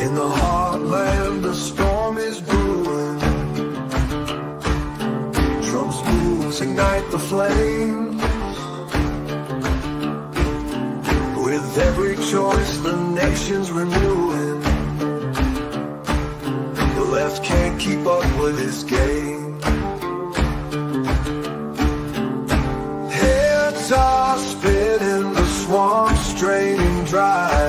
In the heartland, the storm is brewing. Drums moves ignite the flames. With every choice, the nation's renewing. The left can't keep up with this game. Heads are spinning, the swamp's draining dry.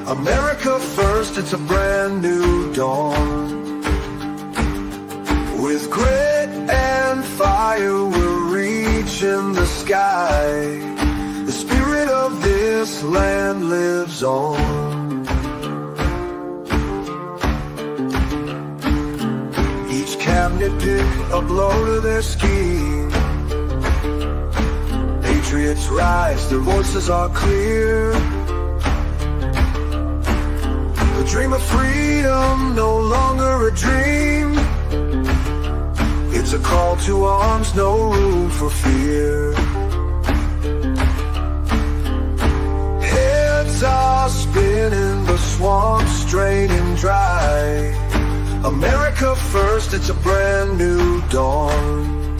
America first, it's a brand new dawn. With grit and fire, we're reaching the sky. The spirit of this land lives on. Each cabinet pick a blow to their scheme. Patriots rise, their voices are clear. The dream of freedom, no longer a dream. It's a call to arms, no room for fear. Heads are spinning, the swamp's draining dry. America first, it's a brand new dawn.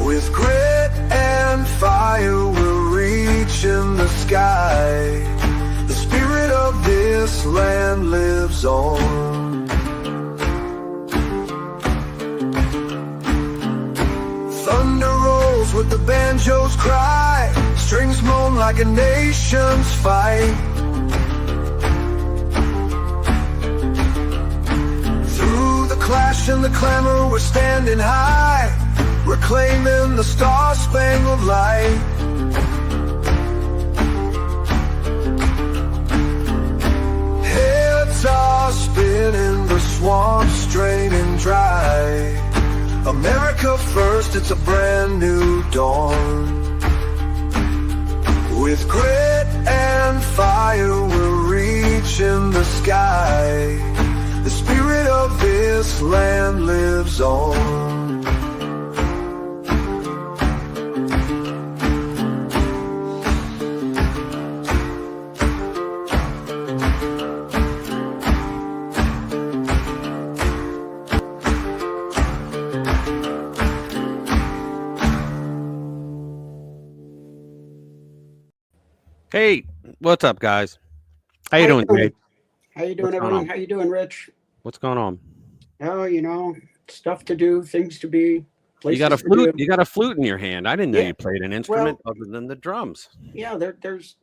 With grit and fire, we're reaching the sky. The spirit of this land lives on. Thunder rolls with the banjo's cry. Strings moan like a nation's fight. Through the clash and the clamor, we're standing high, reclaiming the star-spangled light. Heads are spinning, the swamp's draining dry. America first, it's a brand new dawn. With grit and fire, we're reaching the sky. The spirit of this land lives on. Hey, what's up, guys? How you doing, Jay? How you doing, everyone? How you doing, Rich? What's going on? Oh, you know, stuff to do, things to be. You got a places to flute. do. You got a flute in your hand. I didn't know Yeah. you played an instrument other than the drums. Yeah, there's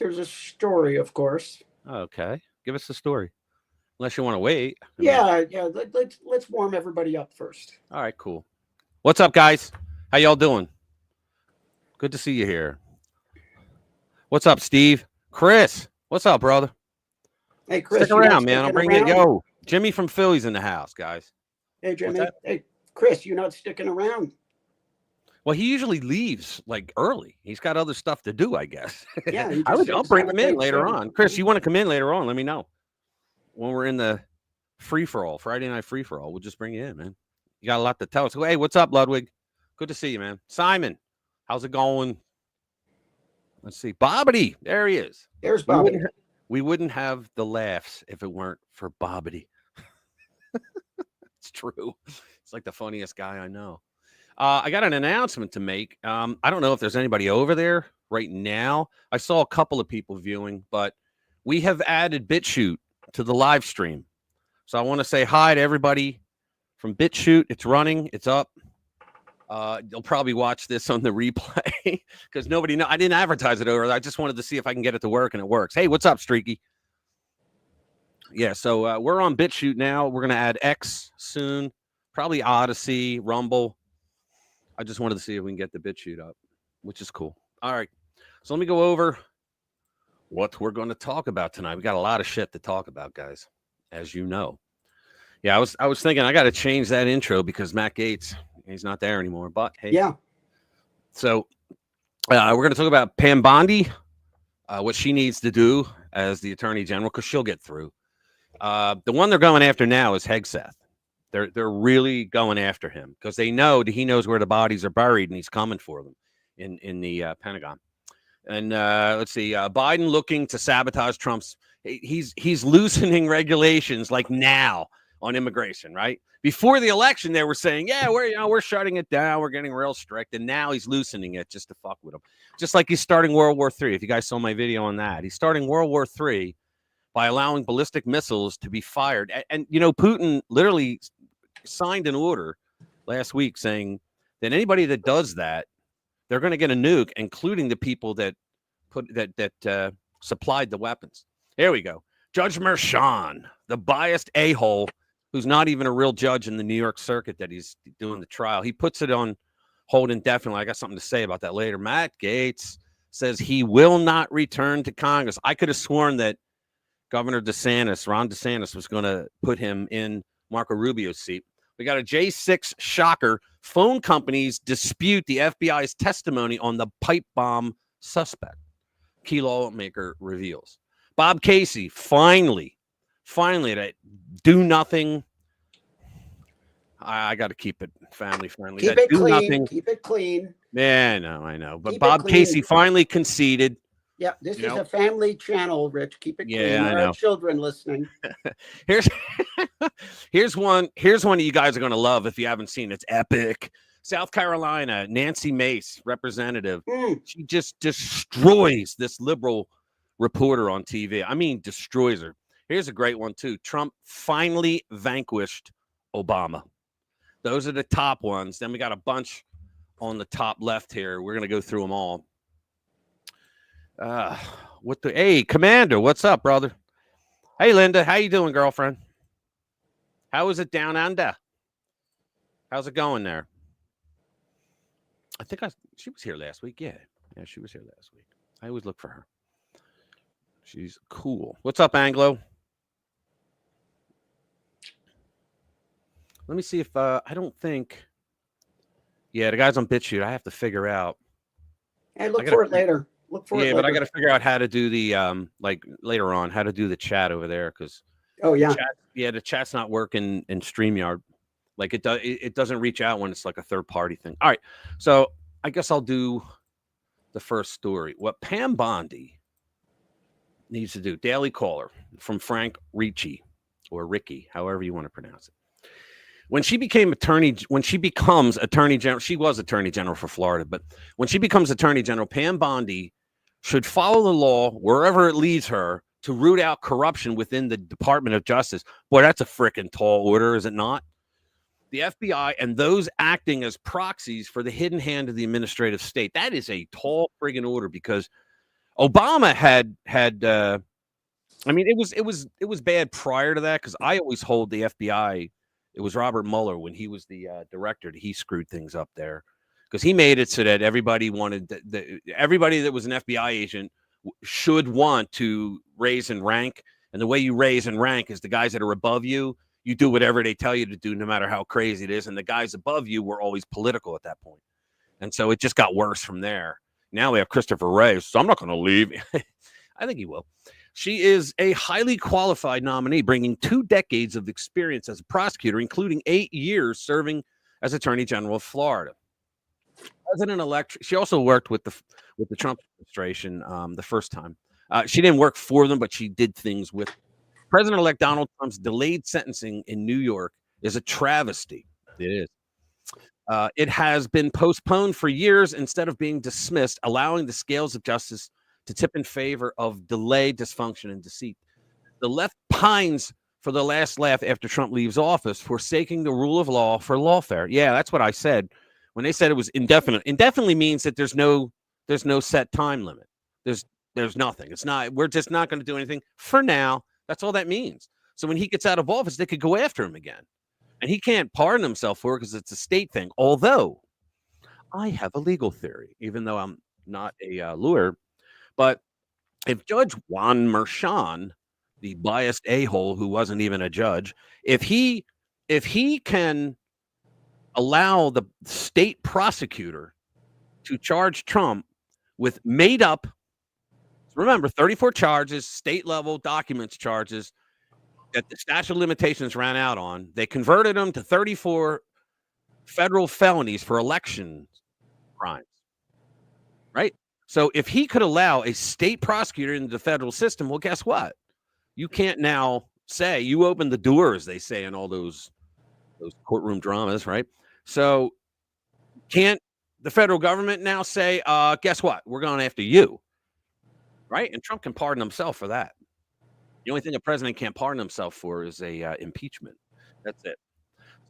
a story, of course. Okay, give us the story. Unless you want to wait. I mean, Yeah. Let's warm everybody up first. all right, cool. What's up, guys? How y'all doing? Good to see you here. What's up, Steve? Chris, what's up, brother? Hey, Chris, Stick you not around, man. I'll sticking bring you. around? Yo, Jimmy from Philly's in the house, guys. Hey, Jimmy. that? Hey, Chris, you not sticking around? Well, he usually leaves like early. He's got other stuff to do, I guess. Yeah, he I'll just bring have him a in big later thing. on. Chris, you want to come in later on? Let me know. When we're in the free-for-all, Friday night free-for-all, we'll just bring you in, man. You got a lot to tell us. Hey, what's up, Ludwig? Good to see you, man. Simon, how's it going? Let's see. Bobbity, there he is. There's Bobby. We wouldn't have the laughs if it weren't for Bobbity. It's true. It's like the funniest guy I know. I got an announcement to make. I don't know if there's anybody over there right now. I saw a couple of people viewing, but we have added BitChute to the live stream. So I want to say hi to everybody from BitChute. It's running. It's up. You'll probably watch this on the replay because nobody know. I didn't advertise it over. I just wanted to see if I can get it to work, and it works. Hey, what's up, Streaky? Yeah, so we're on BitChute now. We're going to add X soon, probably Odyssey, Rumble. I just wanted to see if we can get the BitChute up, which is cool. All right, so let me go over what we're going to talk about tonight. We got a lot of shit to talk about, guys, as you know. Yeah, I was thinking I got to change that intro because Matt Gaetz, he's not there anymore. But hey, Yeah. So we're going to talk about Pam Bondi, what she needs to do as the Attorney General because she'll get through. The one they're going after now is Hegseth. They're really going after him because they know that he knows where the bodies are buried and he's coming for them in the Pentagon. And let's see, Biden looking to sabotage Trump's. He's loosening regulations like now on immigration, right? Before the election, they were saying, yeah, we're shutting it down, we're getting real strict, and now he's loosening it just to fuck with them. Just like he's starting World War III. If you guys saw my video on that, he's starting World War III by allowing ballistic missiles to be fired. And you know, Putin literally signed an order last week saying that anybody that does that, they're going to get a nuke, including the people that supplied the weapons. Here we go. Judge Merchan, the biased a-hole who's not even a real judge in the New York circuit that he's doing the trial. He puts it on hold indefinitely. I got something to say about that later. Matt Gaetz says he will not return to Congress. I could have sworn that Governor DeSantis, Ron DeSantis, was going to put him in Marco Rubio's seat. We got a J6 shocker. Phone companies dispute the FBI's testimony on the pipe bomb suspect. Key lawmaker reveals. Bob Casey, finally, to do nothing. I got to keep it family friendly. Keep it clean. Nothing. Keep it clean. Yeah, I know. But Bob Casey finally conceded. Yeah, this is a family channel, Rich. Keep it clean. There are children listening. Here's one that you guys are going to love if you haven't seen it. It's epic. South Carolina, Nancy Mace, representative. She just destroys this liberal reporter on TV. I mean, destroys her. Here's a great one, too. Trump finally vanquished Obama. Those are the top ones. Then we got a bunch on the top left here. We're going to go through them all. Hey, Commander, what's up, brother? Hey, Linda, how you doing, girlfriend? How is it down under? How's it going there? I think she was here last week. Yeah, she was here last week. I always look for her. She's cool. What's up, Anglo? Let me see if I don't think. Yeah, the guys on BitChute, I have to figure out. Hey, look for it later. But I got to figure out how to do the later on how to do the chat over there because the chat's not working in StreamYard. Like it doesn't reach out when it's like a third party thing. All right, so I guess I'll do the first story. What Pam Bondi needs to do. Daily Caller from Frank Ricci or Ricky, however you want to pronounce it. When she becomes Attorney General, she was Attorney General for Florida, but when she becomes Attorney General, Pam Bondi should follow the law wherever it leads her to root out corruption within the Department of Justice. Boy, that's a freaking tall order, is it not? The FBI and those acting as proxies for the hidden hand of the administrative state. That is a tall friggin' order because Obama had it was bad prior to that because I always hold the FBI. It was Robert Mueller when he was the director. He screwed things up there because he made it so that everybody wanted everybody that was an FBI agent should want to raise in rank. And the way you raise in rank is the guys that are above you. You do whatever they tell you to do, no matter how crazy it is. And the guys above you were always political at that point. And so it just got worse from there. Now we have Christopher Wray, so I'm not going to leave. I think he will. She is a highly qualified nominee, bringing 2 decades of experience as a prosecutor, including 8 years serving as Attorney General of Florida. President-elect. She also worked with the Trump administration the first time. She didn't work for them, but she did things with them. President-elect Donald Trump's delayed sentencing in New York is a travesty. It is. It has been postponed for years instead of being dismissed, allowing the scales of justice to tip in favor of delay, dysfunction, and deceit. The left pines for the last laugh after Trump leaves office, forsaking the rule of law for lawfare. Yeah, that's what I said. When they said it was indefinite, indefinitely means that there's no set time limit. There's nothing. It's not. We're just not going to do anything for now. That's all that means. So when he gets out of office, they could go after him again. And he can't pardon himself for it because it's a state thing. Although I have a legal theory, even though I'm not a lawyer. But if Judge Juan Merchan, the biased a-hole who wasn't even a judge, if he can allow the state prosecutor to charge Trump with made up, remember, 34 charges, state level documents charges, that the statute of limitations ran out on. They converted him to 34 federal felonies for election crimes, right? So if he could allow a state prosecutor into the federal system, well, guess what? You can't now say you opened the doors, they say in all those courtroom dramas, right? So can't the federal government now say, guess what? We're going after you, right? And Trump can pardon himself for that. The only thing a president can't pardon himself for is a impeachment. That's it.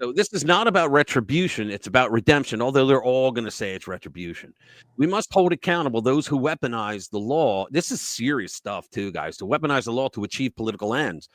So this is not about retribution. It's about redemption, although they're all going to say it's retribution. We must hold accountable those who weaponize the law. This is serious stuff, too, guys, to weaponize the law to achieve political ends.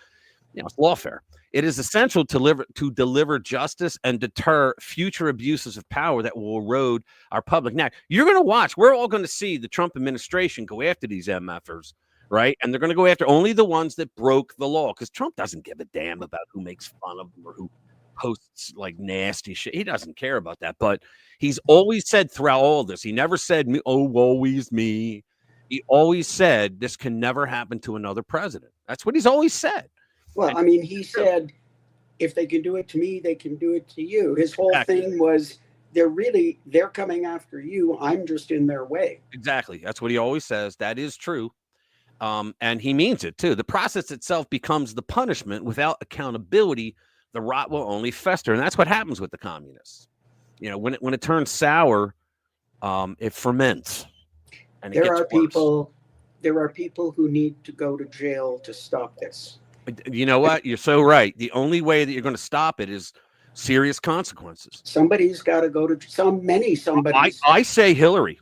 You know, it's lawfare. It is essential to deliver justice and deter future abuses of power that will erode our public. Now, you're going to watch. We're all going to see the Trump administration go after these MFers, right? And they're going to go after only the ones that broke the law, because Trump doesn't give a damn about who makes fun of them or who posts like nasty shit. He doesn't care about that. But he's always said throughout all this, he never said, me, oh, always me. He always said this can never happen to another president. That's what he's always said. Well, I mean, he said, if they can do it to me, they can do it to you. His whole thing was, they're coming after you. I'm just in their way. Exactly. That's what he always says. That is true. And he means it too. The process itself becomes the punishment. Without accountability, the rot will only fester. And that's what happens with the communists. You know, when it turns sour, it ferments. And there are people who need to go to jail to stop this. You know what? You're so right. The only way that you're going to stop it is serious consequences. Somebody's got to go to somebody. I say Hillary.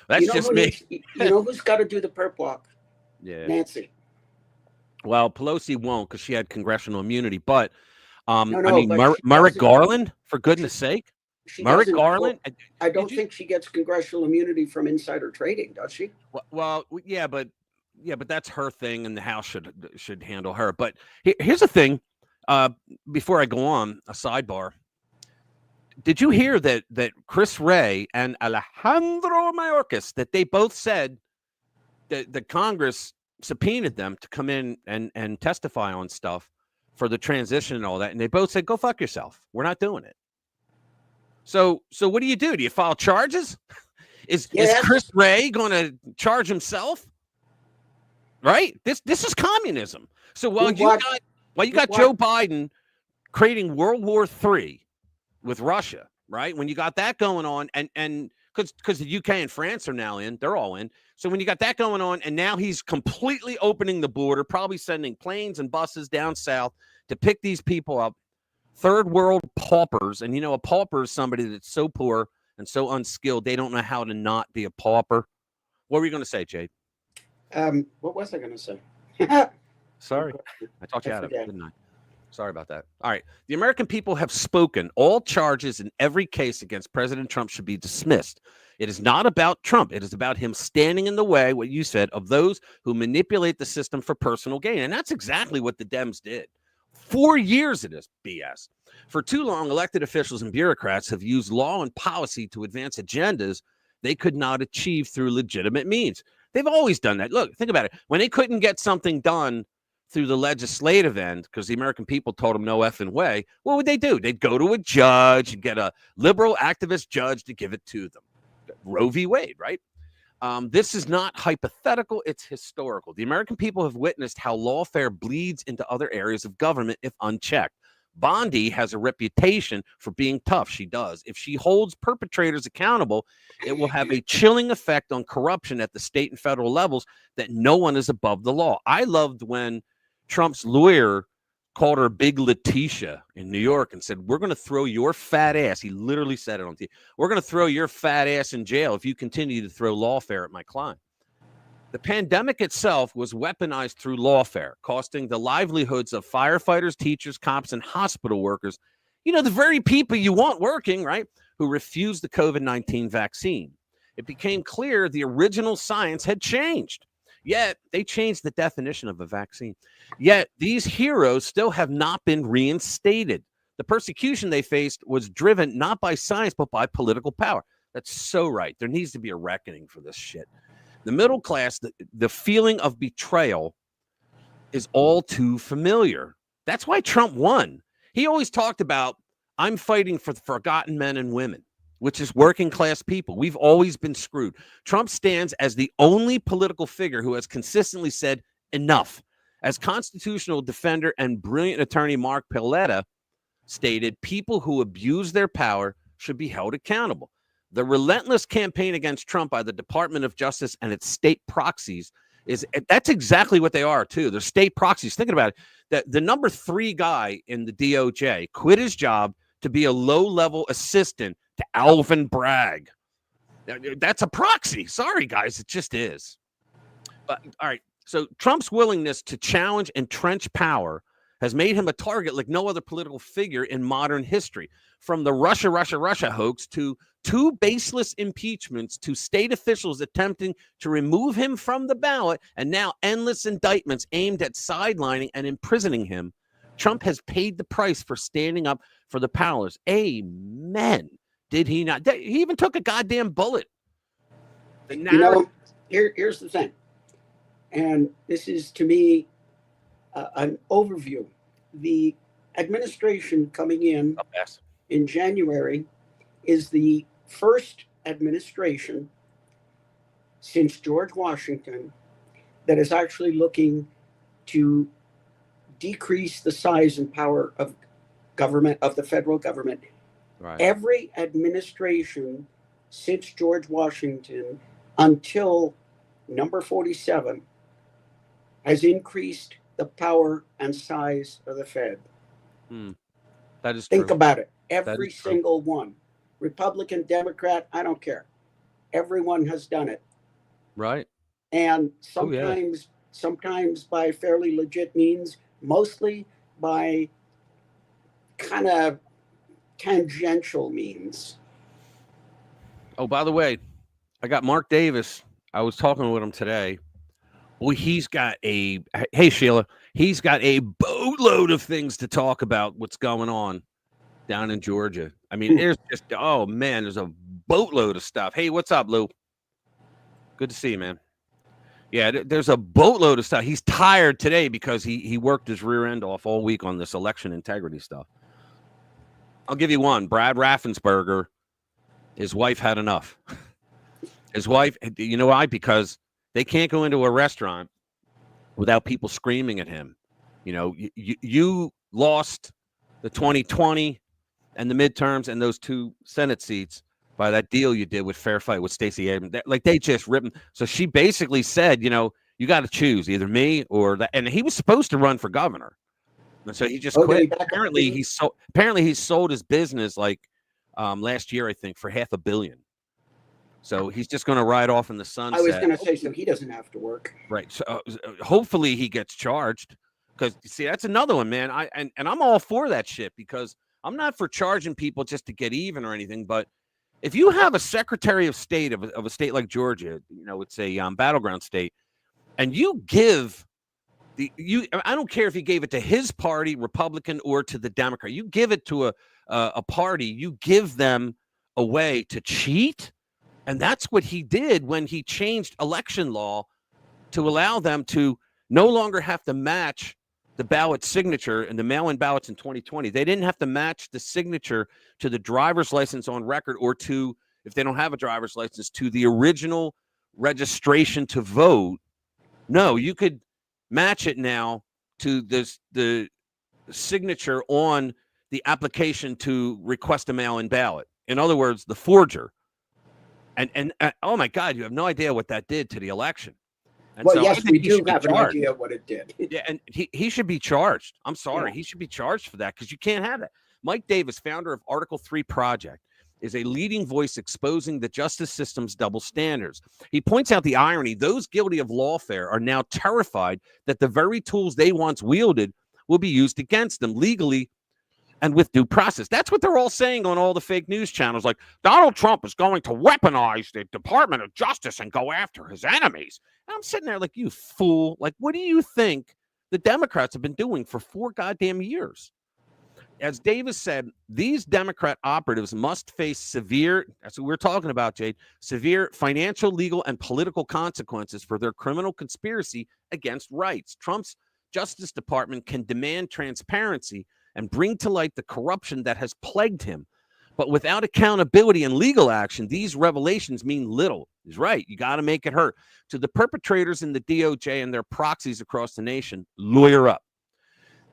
That's just me. You know who's got to do the perp walk? Yeah, Nancy. Well, Pelosi won't because she had congressional immunity. But but Merrick Garland, for goodness sake, Merrick Garland. I don't think she gets congressional immunity from insider trading, does she? Well, yeah, but that's her thing, and the House should handle her. But here's the thing. Before I go on, a sidebar. Did you hear that Chris Wray and Alejandro Mayorkas, that they both said that the Congress subpoenaed them to come in and testify on stuff for the transition and all that, and they both said, "Go fuck yourself. We're not doing it." So what do? Do you file charges? Is Chris Wray going to charge himself? Right? This is communism. So while you got Joe Biden creating World War III with Russia, right? When you got that going on, and because the UK and France are now in, they're all in. So when you got that going on, and now he's completely opening the border, probably sending planes and buses down south to pick these people up, third world paupers. And a pauper is somebody that's so poor and so unskilled, they don't know how to not be a pauper. What were you going to say, Jade? What was I going to say? Sorry. I talked you out of it, didn't I? Sorry about that. All right. The American people have spoken. All charges in every case against President Trump should be dismissed. It is not about Trump. It is about him standing in the way, what you said, of those who manipulate the system for personal gain. And that's exactly what the Dems did. 4 years of this BS. For too long, elected officials and bureaucrats have used law and policy to advance agendas they could not achieve through legitimate means. They've always done that. Look, think about it. When they couldn't get something done through the legislative end, because the American people told them no effing way, what would they do? They'd go to a judge and get a liberal activist judge to give it to them. Roe v. Wade, right? This is not hypothetical. It's historical. The American people have witnessed how lawfare bleeds into other areas of government if unchecked. Bondi has a reputation for being tough. She does. If she holds perpetrators accountable, it will have a chilling effect on corruption at the state and federal levels that no one is above the law. I loved when Trump's lawyer called her Big Letitia in New York and said, "We're going to throw your fat ass." He literally said it on TV. "We're going to throw your fat ass in jail if you continue to throw lawfare at my client." The pandemic itself was weaponized through lawfare, costing the livelihoods of firefighters, teachers, cops, and hospital workers. The very people you want working, right, who refused the COVID-19 vaccine. It became clear the original science had changed. Yet they changed the definition of a vaccine. Yet these heroes still have not been reinstated. The persecution they faced was driven not by science, but by political power. That's so right. There needs to be a reckoning for this shit. The middle class, the feeling of betrayal is all too familiar. That's why Trump won. He always talked about, I'm fighting for the forgotten men and women, which is working class people. We've always been screwed. Trump stands as the only political figure who has consistently said enough. As constitutional defender and brilliant attorney Mark Palletta stated, people who abuse their power should be held accountable. The relentless campaign against Trump by the Department of Justice and its state proxies that's exactly what they are, too. They're state proxies. Thinking about it, that the number 3 guy in the DOJ quit his job to be a low-level assistant to Alvin Bragg. That's a proxy. Sorry, guys, it just is. But all right, so Trump's willingness to challenge entrenched power has made him a target like no other political figure in modern history. From the Russia hoax to 2 baseless impeachments to state officials attempting to remove him from the ballot, and now endless indictments aimed at sidelining and imprisoning him, Trump has paid the price for standing up for the powerless. Amen. Did he not? He even took a goddamn bullet. Here's the thing, and this is, to me, an overview. The administration coming in January is the first administration since George Washington that is actually looking to decrease the size and power of government, of the federal government. Right. Every administration since George Washington until number 47 has increased the power and size of the Fed. That is Think true. about it. Every single one. Republican, Democrat, I don't care. Everyone has done it. Right. And sometimes by fairly legit means, mostly by kind of tangential means. Oh, by the way, I got Mark Davis. I was talking with him today. Boy, he's got hey, Sheila, he's got a boatload of things to talk about what's going on down in Georgia. I mean, there's just, oh, man, there's a boatload of stuff. Hey, what's up, Lou? Good to see you, man. Yeah, there's a boatload of stuff. He's tired today because he worked his rear end off all week on this election integrity stuff. I'll give you one. Brad Raffensperger, his wife had enough. His wife, you know why? Because they can't go into a restaurant without people screaming at him. You know, you lost the 2020 and the midterms and those 2 Senate seats by that deal you did with Fair Fight with Stacey Abrams. Like, they just ripped him. So she basically said, you know, you got to choose either me or that. And he was supposed to run for governor. And so he just quit. Apparently he sold his business like last year, I think, for $500 million. So he's just going to ride off in the sunset. I was going to say, so he doesn't have to work. Right. So hopefully he gets charged, because see, that's another one, man. And I'm all for that shit, because I'm not for charging people just to get even or anything. But if you have a Secretary of State of a state like Georgia, you know, it's a battleground state, and you give I don't care if you gave it to his party, Republican, or to the Democrat. You give it to a party. You give them a way to cheat. And that's what he did when he changed election law to allow them to no longer have to match the ballot signature and the mail-in ballots in 2020. They didn't have to match the signature to the driver's license on record, or to, if they don't have a driver's license, to the original registration to vote. No, you could match it now to the signature on the application to request a mail-in ballot. In other words, the forger. And oh my God, you have no idea what that did to the election. And well, so yes, we do have an idea what it did. Yeah, and he should be charged. I'm sorry, he should be charged for that, because you can't have that. Mike Davis, founder of Article 3 Project, is a leading voice exposing the justice system's double standards. He points out the irony. Those guilty of lawfare are now terrified that the very tools they once wielded will be used against them legally and with due process. That's what they're all saying on all the fake news channels. Like, Donald Trump is going to weaponize the Department of Justice and go after his enemies. And I'm sitting there like, you fool. Like, what do you think the Democrats have been doing for 4 goddamn years? As Davis said, these Democrat operatives must face severe, that's what we're talking about, Jade, severe financial, legal, and political consequences for their criminal conspiracy against rights. Trump's Justice Department can demand transparency and bring to light the corruption that has plagued him. But without accountability and legal action, these revelations mean little. He's right. You got to make it hurt. To the perpetrators in the DOJ and their proxies across the nation, lawyer up.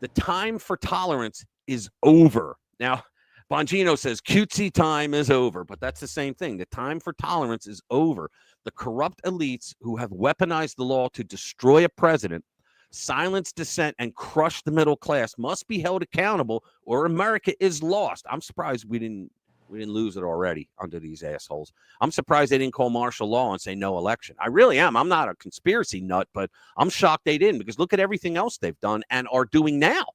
The time for tolerance is over. Now, Bongino says cutesy time is over, but that's the same thing. The time for tolerance is over. The corrupt elites who have weaponized the law to destroy a president, silence dissent, and crush the middle class must be held accountable, or America is lost. I'm surprised we didn't lose it already under these assholes. I'm surprised they didn't call martial law and say no election. I really am. I'm not a conspiracy nut, but I'm shocked they didn't, because look at everything else they've done and are doing now.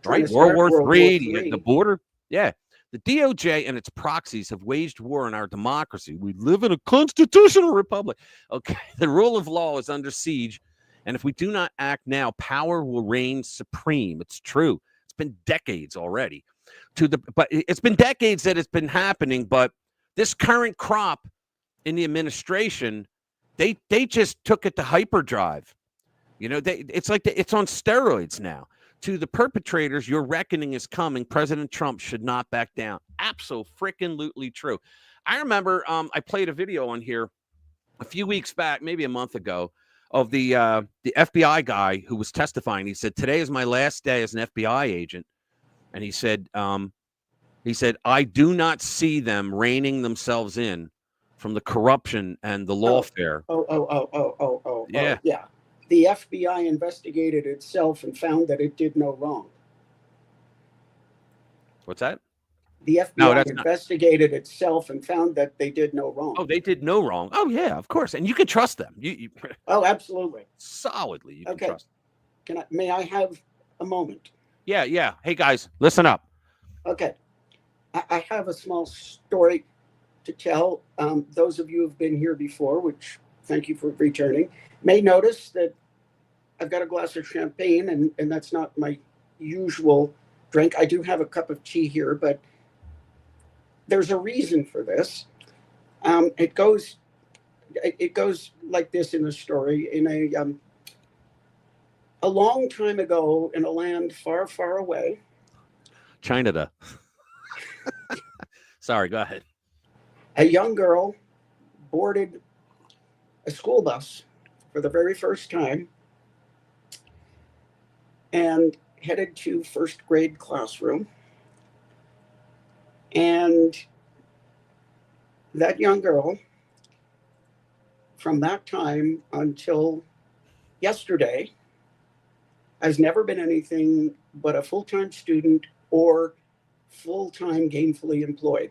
Right? World War III, the border. Yeah. The DOJ and its proxies have waged war on our democracy. We live in a constitutional republic. Okay. The rule of law is under siege. And if we do not act now, power will reign supreme. It's true. It's been decades already. But it's been decades that it's been happening. But this current crop in the administration, they just took it to hyperdrive. You know, it's like it's on steroids now. To the perpetrators, your reckoning is coming. President Trump should not back down. Absolutely true. I remember I played a video on here a few weeks back, maybe a month ago, of the FBI guy who was testifying. He said, today is my last day as an FBI agent. And he said, I do not see them reining themselves in from the corruption and the lawfare. Yeah. The FBI investigated itself and found that it did no wrong. What's that? The FBI investigated itself and found that they did no wrong. Oh, they did no wrong. Oh, yeah, of course. And you can trust them. Oh, absolutely. Solidly, you can trust them. May I have a moment? Yeah. Hey, guys, listen up. Okay. I have a small story to tell. Those of you who have been here before, which thank you for returning, may notice that I've got a glass of champagne, and that's not my usual drink. I do have a cup of tea here, but there's a reason for this. It goes like this in the story. In a long time ago, in a land far, far away. China. Sorry, go ahead. A young girl boarded a school bus for the very first time and headed to first grade classroom. And that young girl, from that time until yesterday, has never been anything but a full-time student or full-time gainfully employed.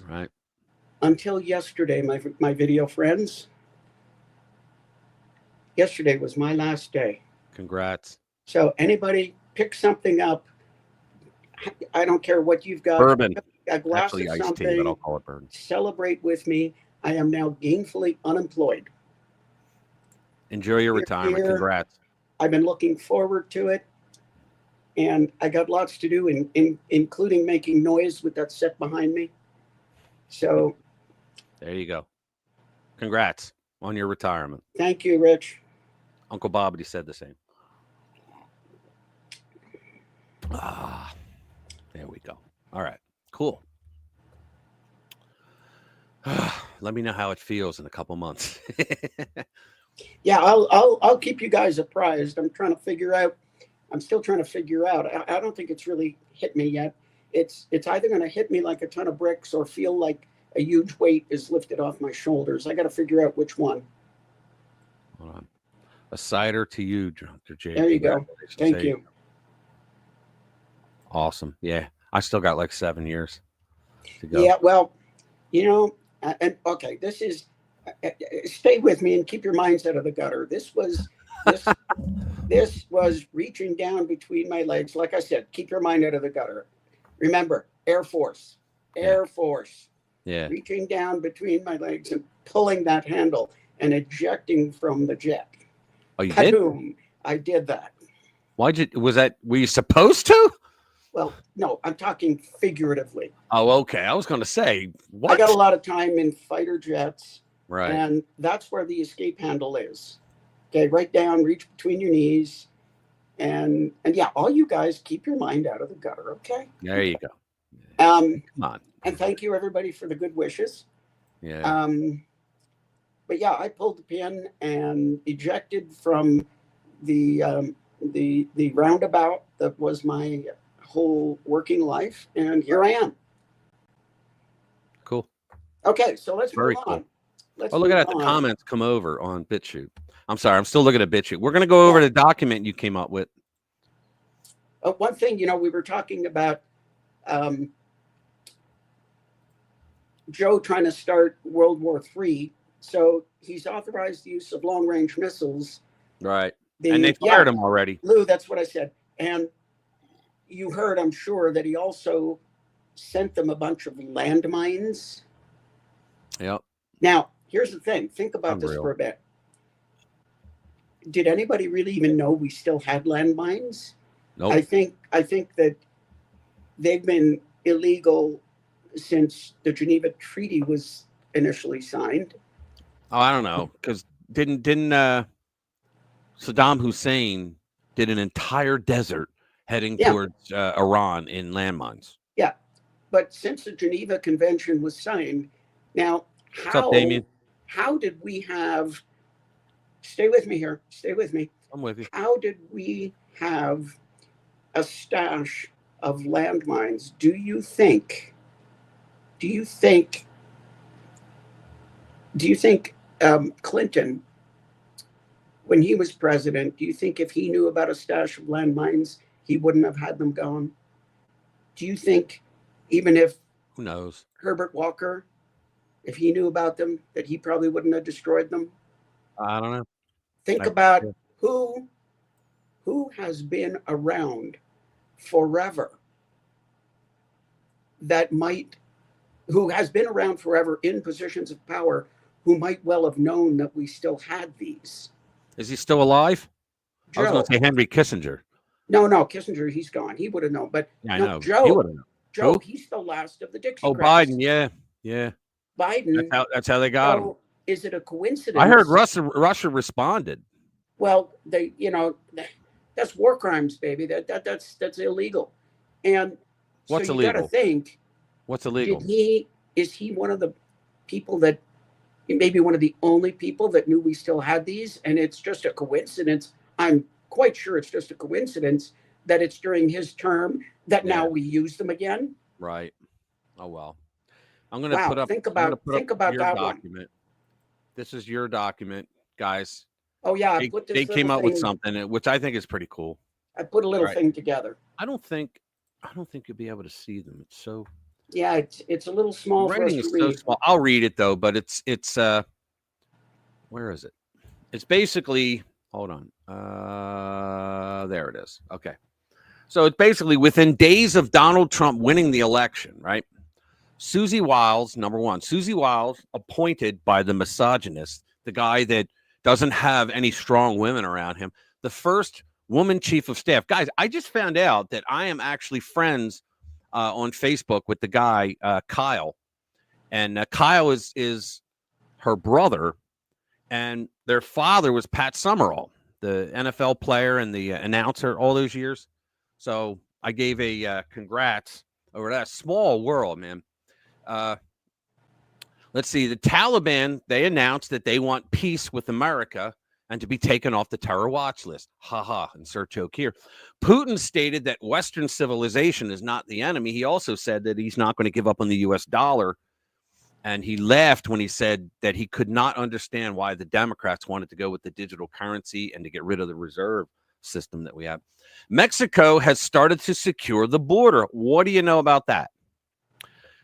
Right. Until yesterday, my video friends. Yesterday was my last day. Congrats. So anybody pick something up. I don't care what you've got. Bourbon. A glass Actually, of iced something. tea, but I'll call it bourbon. Celebrate with me. I am now gainfully unemployed. Enjoy your retirement. Congrats. I've been looking forward to it. And I got lots to do, including making noise with that set behind me. So. There you go. Congrats on your retirement. Thank you, Rich. Uncle Bobbity said the same. There we go. All right, cool. Let me know how it feels in a couple months. Yeah, I'll keep you guys apprised. I'm still trying to figure out. I don't think it's really hit me yet. It's either going to hit me like a ton of bricks or feel like a huge weight is lifted off my shoulders. I got to figure out which one. Hold on. A cider to you, Dr. J. There you go. Thank you. Awesome. Yeah. I still got like 7 years to go. Yeah. Well, and okay, this is, stay with me and keep your minds out of the gutter. This was reaching down between my legs. Like I said, keep your mind out of the gutter. Remember, Air Force. Yeah. Reaching down between my legs and pulling that handle and ejecting from the jet. Oh, you did? I did that. Were you supposed to? Well, no, I'm talking figuratively. Oh, okay. I was going to say, what? I got a lot of time in fighter jets. Right. And that's where the escape handle is. Okay, right down, reach between your knees, And yeah, all you guys keep your mind out of the gutter, okay? There you go. Come on. And thank you everybody for the good wishes. Yeah. But yeah, I pulled the pin and ejected from the roundabout that was my whole working life, and here I am. Cool. Okay, so let's Very move cool. on. Let's look at that. The comments come over on BitChute. I'm sorry. I'm still looking at BitChute. We're going to go over the document you came up with. One thing, we were talking about Joe trying to start World War III. So he's authorized the use of long-range missiles. Right. And they fired him already. Lou, that's what I said. And you heard, I'm sure, that he also sent them a bunch of landmines. Yep. Now, here's the thing. Think about this for a bit. Did anybody really even know we still had landmines? Nope. I think that they've been illegal since the Geneva Treaty was initially signed. Oh, I don't know, because didn't Saddam Hussein did an entire desert heading towards Iran in landmines? Yeah, but since the Geneva Convention was signed, now what's up, Damien? How did we have? Stay with me here. Stay with me. I'm with you. How did we have a stash of landmines? Do you think Clinton, when he was president, do you think if he knew about a stash of landmines, he wouldn't have had them gone? Do you think even if, who knows, Herbert Walker, if he knew about them, that he probably wouldn't have destroyed them? I don't know. Think about who has been around forever who has been around forever in positions of power, who might well have known that we still had these. Is he still alive? Joe. I was going to say Henry Kissinger. No, Kissinger, he's gone. He would have known. But I know. Joe, he would have known. Joe, he's the last of the Dixiecrats. Oh, Biden, yeah. Biden. That's how they got him. Is it a coincidence? I heard Russia responded. Well, that's war crimes, baby. That's illegal. And what's so you illegal? got to think. What's illegal? Is he one of the people that, maybe one of the only people that knew we still had these? And it's just a coincidence. I'm quite sure it's just a coincidence that it's during his term that now we use them again. Right. Oh, well. I'm going to put up. Think about your that document. one. This is your document, guys. Oh yeah, they came up with something which I think is pretty cool. I put a little thing together. I don't think you'll be able to see them. It's so. Yeah, it's a little small for us to read. So small. I'll read it though, but it's where is it? It's basically, hold on. There it is. Okay. So it's basically within days of Donald Trump winning the election, right? Susie Wiles, number one. Susie Wiles, appointed by the misogynist, the guy that doesn't have any strong women around him, the first woman chief of staff. Guys, I just found out that I am actually friends on Facebook with the guy, Kyle. And Kyle is her brother, and their father was Pat Summerall, the NFL player and the announcer all those years. So I gave a congrats over that. Small world, man. Let's see. The Taliban, they announced that they want peace with America and to be taken off the terror watch list. Insert joke here. Putin stated that Western civilization is not the enemy. He also said that he's not going to give up on the U.S. dollar. And he laughed when he said that he could not understand why the Democrats wanted to go with the digital currency and to get rid of the reserve system that we have. Mexico has started to secure the border. What do you know about that?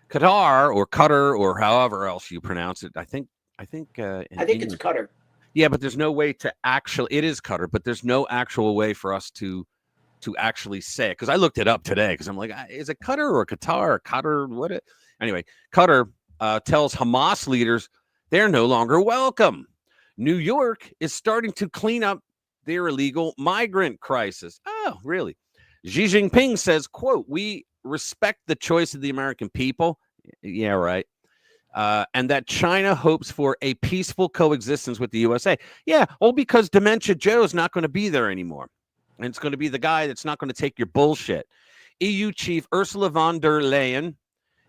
Qatar or however else you pronounce it. I think it's Qatar. Yeah, but there's no way to actually. It is Qatar, but there's no actual way for us to actually say it, because I looked it up today because I'm like, is it Qatar or Qatar? Qatar? What? Anyway, Qatar tells Hamas leaders they're no longer welcome. New York is starting to clean up their illegal migrant crisis. Oh, really? Xi Jinping says, quote, "We respect the choice of the American people." Yeah, right. And that China hopes for a peaceful coexistence with the USA. Yeah, all because Dementia Joe's not going to be there anymore. And it's going to be the guy that's not going to take your bullshit. EU chief Ursula von der Leyen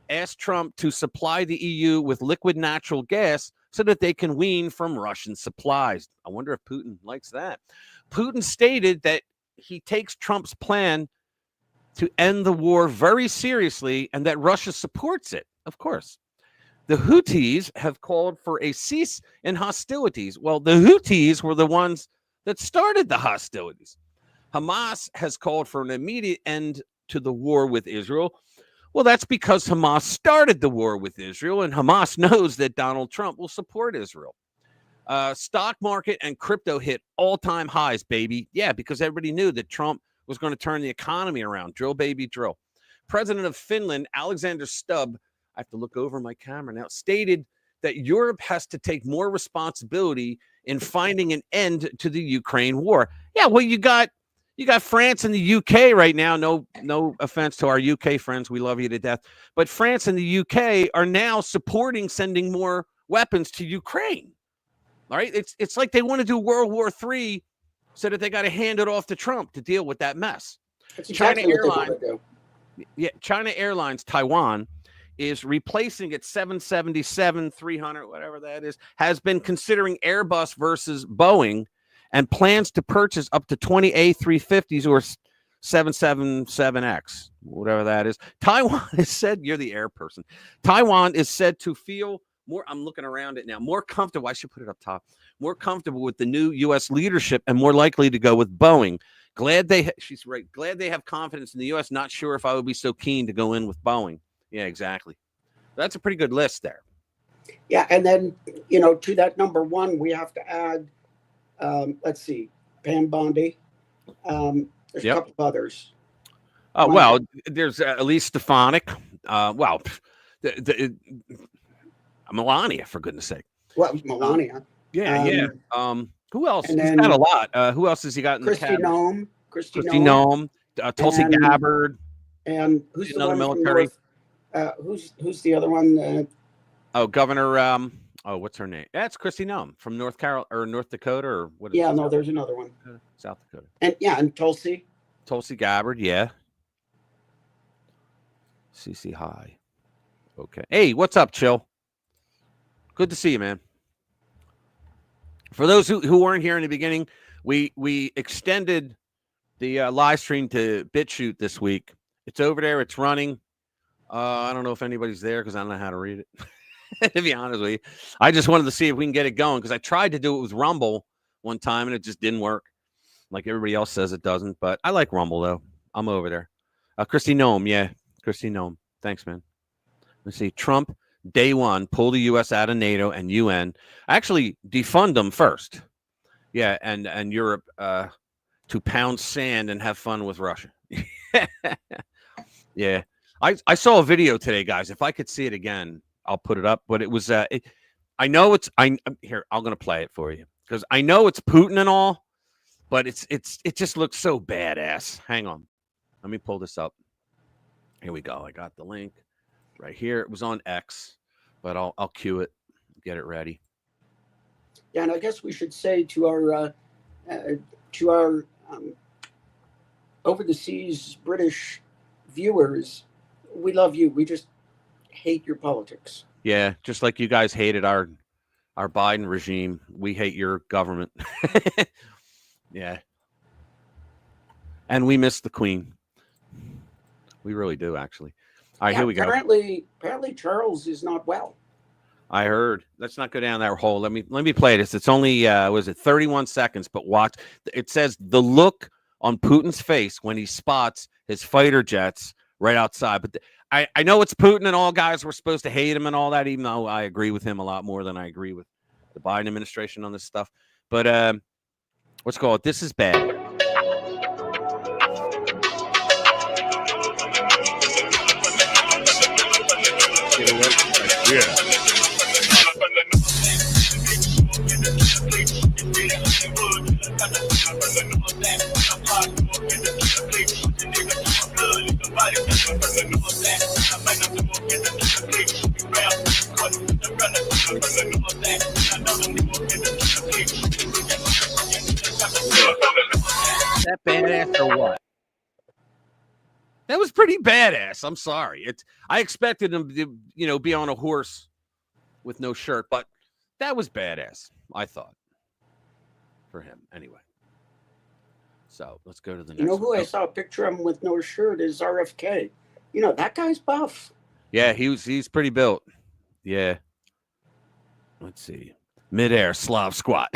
asked Trump to supply the EU with liquid natural gas so that they can wean from Russian supplies. I wonder if Putin likes that. Putin stated that he takes Trump's plan to end the war very seriously and that Russia supports it, of course. The Houthis have called for a cease in hostilities. Well, the Houthis were the ones that started the hostilities. Hamas has called for an immediate end to the war with Israel. Well, that's because Hamas started the war with Israel, and Hamas knows that Donald Trump will support Israel. Stock market and crypto hit all-time highs, baby. Yeah, because everybody knew that Trump was going to turn the economy around. Drill, baby, drill. President of Finland, Alexander Stubb, I have to look over my camera now, stated that Europe has to take more responsibility in finding an end to the Ukraine war. Yeah, well, you got France and the UK right now. No offense to our UK friends. We love you to death. But France and the UK are now supporting sending more weapons to Ukraine. All right. It's like they want to do World War III so that they got to hand it off to Trump to deal with that mess. That's exactly China what they want to do. Yeah, China Airlines Taiwan is replacing its 777-300, whatever that is, has been considering Airbus versus Boeing and plans to purchase up to 20 A350s or 777X, whatever that is. Taiwan is said, you're the air person. Taiwan is said to feel more, I'm looking around it now, more comfortable. I should put it up top. More comfortable with the new U.S. leadership and more likely to go with Boeing. She's right. Glad they have confidence in the U.S. Not sure if I would be so keen to go in with Boeing. Yeah, exactly. That's a pretty good list there. Yeah, and then, to that number one, we have to add, let's see, Pam Bondi. There's a couple of others. Well, there's Elise Stefanik. Melania, for goodness sake. Well, Melania. Yeah. Who else? He's got a lot. Who else has he got in the cabinet? Christy Nome. Tulsi Gabbard. And who's another the one military? Who's the other one? Governor. What's her name? That's Christy Nome from North Dakota, or what? Yeah, no, there's another one. South Dakota. And Tulsi Gabbard. Yeah. CC High. Okay. Hey, what's up, Chill? Good to see you, man. For those who weren't here in the beginning, we extended the live stream to BitChute this week. It's over there. It's running. I don't know if anybody's there because I don't know how to read it. To be honest with you, I just wanted to see if we can get it going because I tried to do it with Rumble one time and it just didn't work. Like everybody else says it doesn't, but I like Rumble though. I'm over there. Christy Nome, yeah, Christy Nome. Thanks, man. Let's see. Trump, day one, pull the U.S. out of NATO and UN. Actually, defund them first. Yeah, and Europe to pound sand and have fun with Russia. Yeah. I saw a video today, guys. If I could see it again, I'll put it up. But it was I know it's here. I'm gonna play it for you because I know it's Putin and all, but it just looks so badass. Hang on, let me pull this up. Here we go. I got the link right here. It was on X, but I'll cue it, get it ready. Yeah, and I guess we should say to our over the seas British viewers, we love you. We just hate your politics. Yeah, just like you guys hated our Biden regime, we hate your government. Yeah. And we miss the Queen. We really do, actually. All right, here we go. Apparently Charles is not well. I heard. Let's not go down that hole. Let me play this. It's only 31 seconds, but watch. It says the look on Putin's face when he spots his fighter jets right outside. But I know it's Putin and all guys were supposed to hate him and all that, even though I agree with him a lot more than I agree with the Biden administration on this stuff. But let's go. This is bad. Yeah. That badass That was pretty badass. I'm sorry. I expected him to, be on a horse with no shirt, but that was badass, I thought, for him. Anyway. So let's go to the next You know who one. I saw a picture of him with no shirt is RFK. That guy's buff. Yeah, he's pretty built. Yeah. Let's see. Midair Slav squat.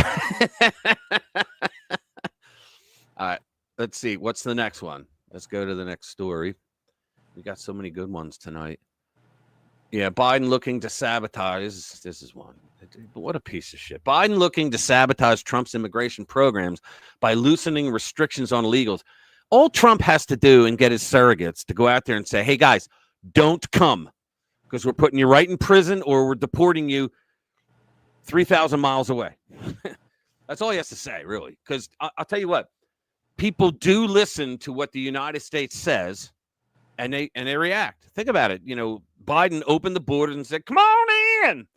All right. Let's see. What's the next one? Let's go to the next story. We got so many good ones tonight. Yeah, Biden looking to sabotage. This is one. What a piece of shit. Biden looking to sabotage Trump's immigration programs by loosening restrictions on illegals. All Trump has to do and get his surrogates to go out there and say, hey, guys, don't come because we're putting you right in prison or we're deporting you 3,000 miles away. That's all he has to say, really, because I'll tell you what. People do listen to what the United States says, and they react. Think about it. Biden opened the borders and said, come on in,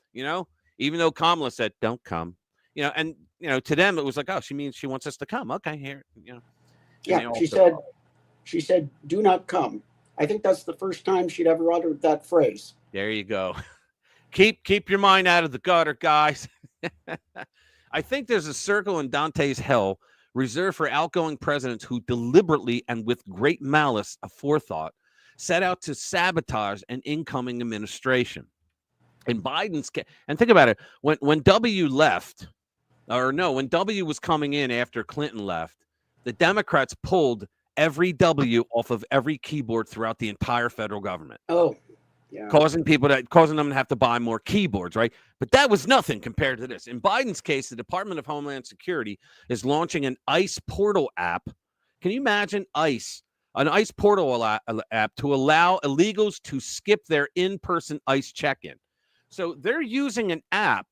even though Kamala said, don't come, and, to them, it was like, oh, she means she wants us to come. Okay, here, Yeah, she said, do not come. I think that's the first time she'd ever uttered that phrase. There you go. Keep your mind out of the gutter, guys. I think there's a circle in Dante's hell reserved for outgoing presidents who deliberately and with great malice aforethought set out to sabotage an incoming administration. And and think about it, when W left, when W was coming in after Clinton left, the Democrats pulled every W off of every keyboard throughout the entire federal government. Oh, yeah. Causing them to have to buy more keyboards, right? But that was nothing compared to this. In Biden's case, the Department of Homeland Security is launching an ICE portal app. Can you imagine an ICE portal app to allow illegals to skip their in-person ICE check-in? So they're using an app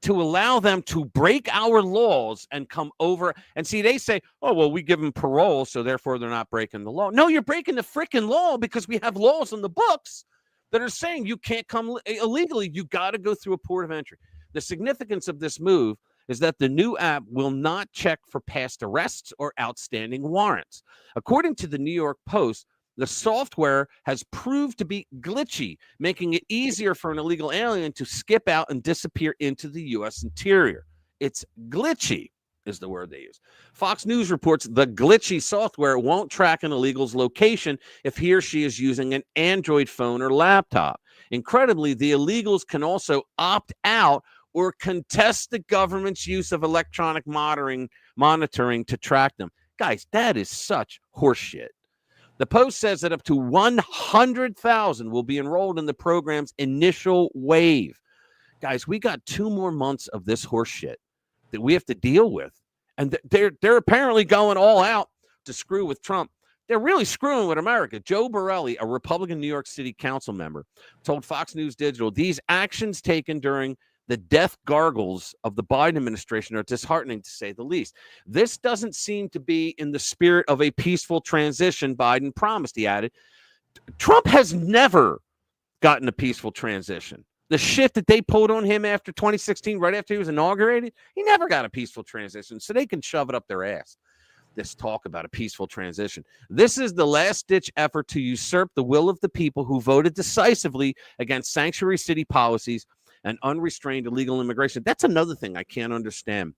to allow them to break our laws and come over. And see, they say, oh, well, we give them parole, so therefore they're not breaking the law. No, you're breaking the freaking law because we have laws in the books that are saying you can't come illegally. You got to go through a port of entry. The significance of this move is that the new app will not check for past arrests or outstanding warrants. According to the New York Post, the software has proved to be glitchy, making it easier for an illegal alien to skip out and disappear into the U.S. interior. It's glitchy is the word they use. Fox News reports the glitchy software won't track an illegal's location if he or she is using an Android phone or laptop. Incredibly, the illegals can also opt out or contest the government's use of electronic monitoring to track them. Guys, that is such horseshit. The Post says that up to 100,000 will be enrolled in the program's initial wave. Guys, we got 2 more months of this horseshit that we have to deal with. And they're apparently going all out to screw with Trump. They're really screwing with America. Joe Borelli, a Republican New York City council member, told Fox News Digital, these actions taken during the death gargles of the Biden administration are disheartening, to say the least. This doesn't seem to be in the spirit of a peaceful transition Biden promised, he added. Trump has never gotten a peaceful transition. The shit that they pulled on him after 2016, right after he was inaugurated, he never got a peaceful transition, so they can shove it up their ass. This talk about a peaceful transition. This is the last-ditch effort to usurp the will of the people who voted decisively against sanctuary city policies and unrestrained illegal immigration. That's another thing I can't understand.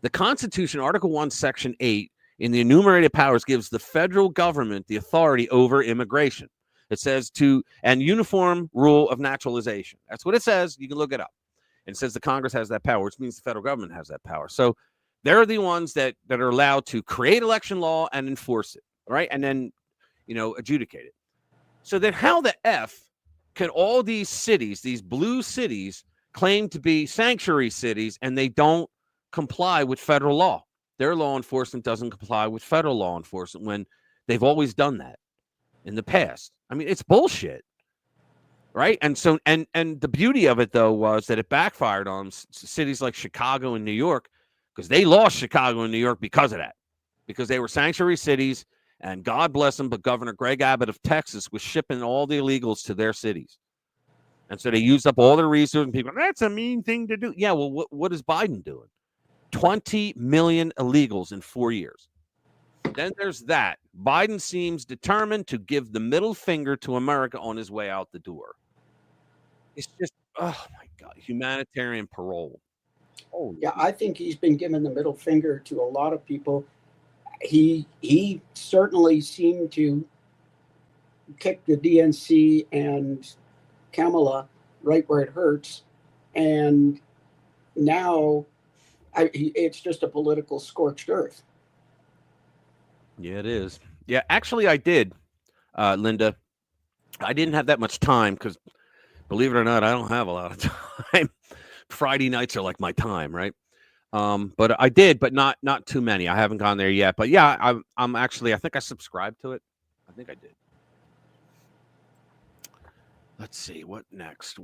The Constitution, Article 1, Section 8, in the enumerated powers, gives the federal government the authority over immigration. It says and uniform rule of naturalization. That's what it says. You can look it up. And it says the Congress has that power, which means the federal government has that power. So they're the ones that are allowed to create election law and enforce it, right? And then, adjudicate it. So then how the F can all these cities, these blue cities, claim to be sanctuary cities and they don't comply with federal law? Their law enforcement doesn't comply with federal law enforcement when they've always done that in the past. I mean, it's bullshit, right? And so, and the beauty of it, though, was that it backfired on cities like Chicago and New York, because they lost Chicago and New York because of that, because they were sanctuary cities. And God bless them, but Governor Greg Abbott of Texas was shipping all the illegals to their cities. And so they used up all their resources, and people, that's a mean thing to do. Yeah, well, what is Biden doing? 20 million illegals in 4 years. Then there's that. Biden seems determined to give the middle finger to America on his way out the door. It's just, oh my God, humanitarian parole. Holy Yeah, I think he's been given the middle finger to a lot of people. He certainly seemed to kick the DNC and Kamala right where it hurts, and now it's just a political scorched earth. Yeah, it is. Yeah, actually, I did, Linda. I didn't have that much time because, believe it or not, I don't have a lot of time. Friday nights are like my time, right? But I did, but not too many. I haven't gone there yet. But yeah, I'm actually, I think I subscribed to it. I think I did. Let's see, what next?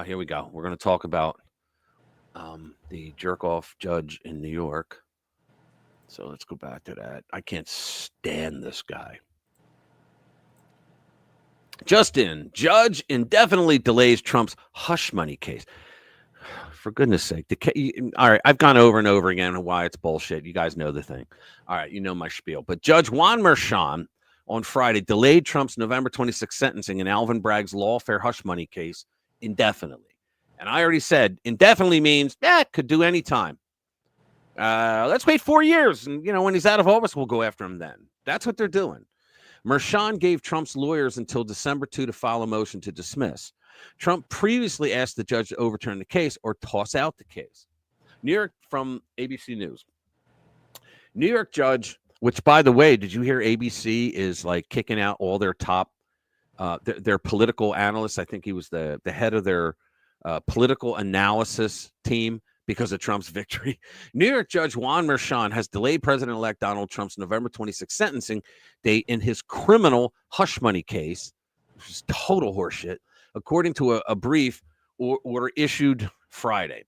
Here we go. We're going to talk about the jerk-off judge in New York. So let's go back to that. I can't stand this guy. Justin, judge indefinitely delays Trump's hush money case. For goodness sake. All right, I've gone over and over again why it's bullshit. You guys know the thing. All right, you know my spiel. But Judge Juan Merchan on Friday delayed Trump's November 26th sentencing in Alvin Bragg's lawfare hush money case indefinitely. And I already said indefinitely means, could do any time. Let's wait 4 years. And, when he's out of office, we'll go after him then. That's what they're doing. Merchan gave Trump's lawyers until December 2 to file a motion to dismiss. Trump previously asked the judge to overturn the case or toss out the case. New York, from ABC News. New York judge, which, by the way, did you hear ABC is like kicking out all their top, their political analysts? I think he was the head of their political analysis team because of Trump's victory. New York Judge Juan Merchan has delayed President-elect Donald Trump's November 26th sentencing date in his criminal hush money case, which is total horseshit, according to a brief order issued Friday.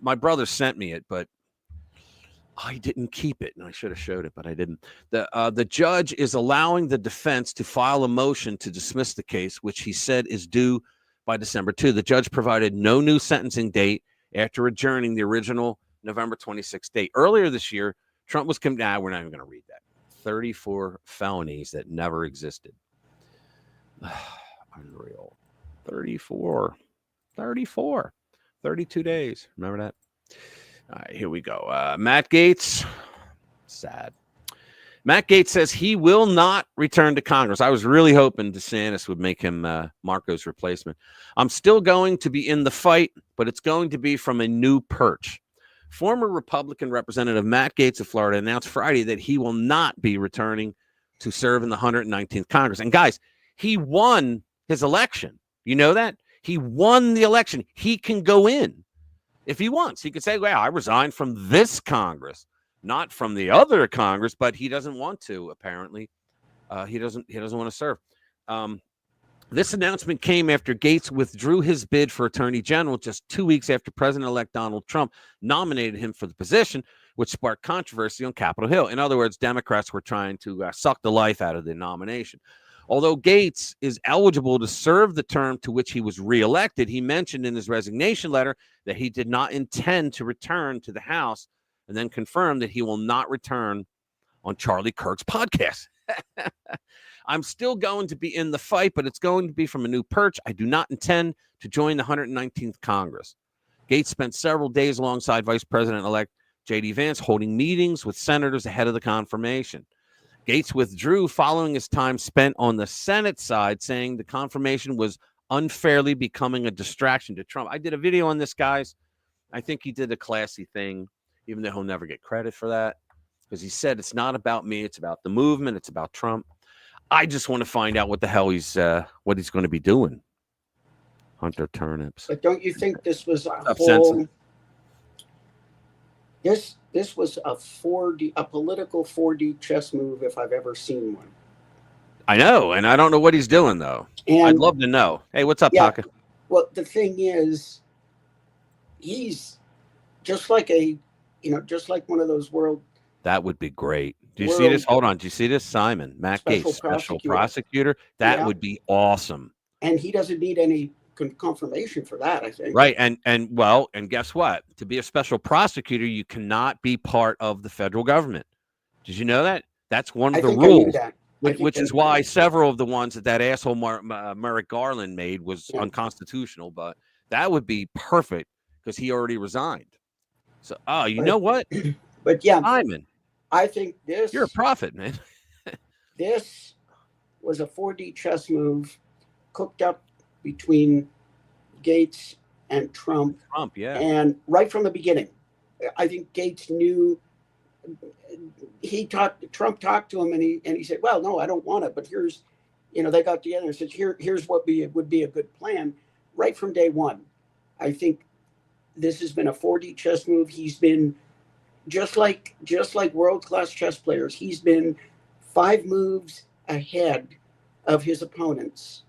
My brother sent me it, but I didn't keep it, and I should have showed it, but I didn't. The judge is allowing the defense to file a motion to dismiss the case, which he said is due by December 2. The judge provided no new sentencing date after adjourning the original November 26th date. Earlier this year, Trump was we're not even going to read that. 34 felonies that never existed. Unreal. 34. 32 days. Remember that? All right, here we go. Matt Gaetz. Sad. Matt Gaetz says he will not return to Congress. I was really hoping DeSantis would make him Marco's replacement. I'm still going to be in the fight, but it's going to be from a new perch. Former Republican Representative Matt Gaetz of Florida announced Friday that he will not be returning to serve in the 119th Congress. And guys, he won his election. You know that? He won the election. He can go in if he wants. He could say, well, I resigned from this Congress, not from the other Congress, but he doesn't want to, apparently. He doesn't want to serve. This announcement came after Gaetz withdrew his bid for Attorney General just 2 weeks after President-elect Donald Trump nominated him for the position, which sparked controversy on Capitol Hill. In other words, Democrats were trying to suck the life out of the nomination. Although Gaetz is eligible to serve the term to which he was reelected, he mentioned in his resignation letter that he did not intend to return to the House, and then confirmed that he will not return on Charlie Kirk's podcast. I'm still going to be in the fight, but it's going to be from a new perch. I do not intend to join the 119th Congress. Gaetz spent several days alongside Vice President-elect J.D. Vance holding meetings with senators ahead of the confirmation. Gaetz withdrew following his time spent on the Senate side, saying the confirmation was unfairly becoming a distraction to Trump. I did a video on this, guys. I think he did a classy thing, even though he'll never get credit for that, because he said it's not about me, it's about the movement, it's about Trump. I just want to find out what the hell he's going to be doing. Hunter turnips. But don't you think this was a whole? This was a political 4D chess move if I've ever seen one. I know, and I don't know what he's doing though. And I'd love to know. Hey, what's up, Taka? Well, the thing is, he's just like just like one of those world. That would be great. Do you see this? Hold on. Do you see this? Simon, Matt Gaetz, special prosecutor. That would be awesome. And he doesn't need any confirmation for that, I think. Right. And guess what? To be a special prosecutor, you cannot be part of the federal government. Did you know that? That's one I of the think I knew rules, that. which is why several of the ones that asshole Merrick Garland made was unconstitutional. But that would be perfect because he already resigned. So, you know what? But yeah, Simon, I think you're a prophet, man. This was a 4D chess move cooked up between Gates and Trump. Yeah. And right from the beginning, I think Gates knew. Trump talked to him, and he said, well, no, I don't want it, but here's, they got together and said, here's what would be a good plan. Right from day one, I think this has been a 4D chess move. He's been just like world-class chess players. He's been 5 moves ahead of his opponents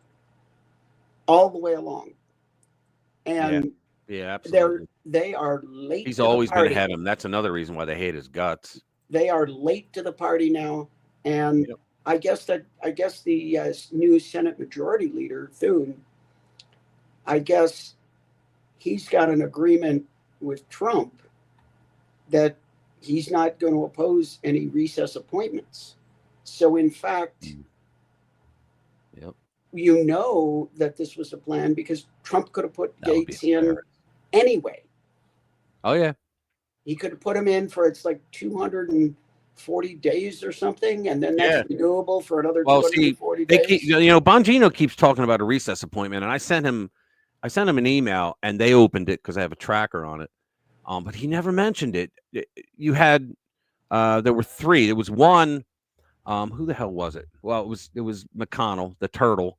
all the way along. And yeah, absolutely. They are late. He's always been ahead of him. That's another reason why they hate his guts. They are late to the party now, and I guess the new Senate Majority Leader Thune, I guess he's got an agreement with Trump that he's not going to oppose any recess appointments. So in fact, that this was a plan because Trump could have put Gates in anyway. Oh yeah. He could have put him in for it's like 240 days or something, and then that's renewable for another 240 days. Bongino keeps talking about a recess appointment, and I sent him an email, and they opened it because I have a tracker on it. But he never mentioned it. You had there were 3. There was one. Who the hell was it? Well, it was McConnell, the turtle.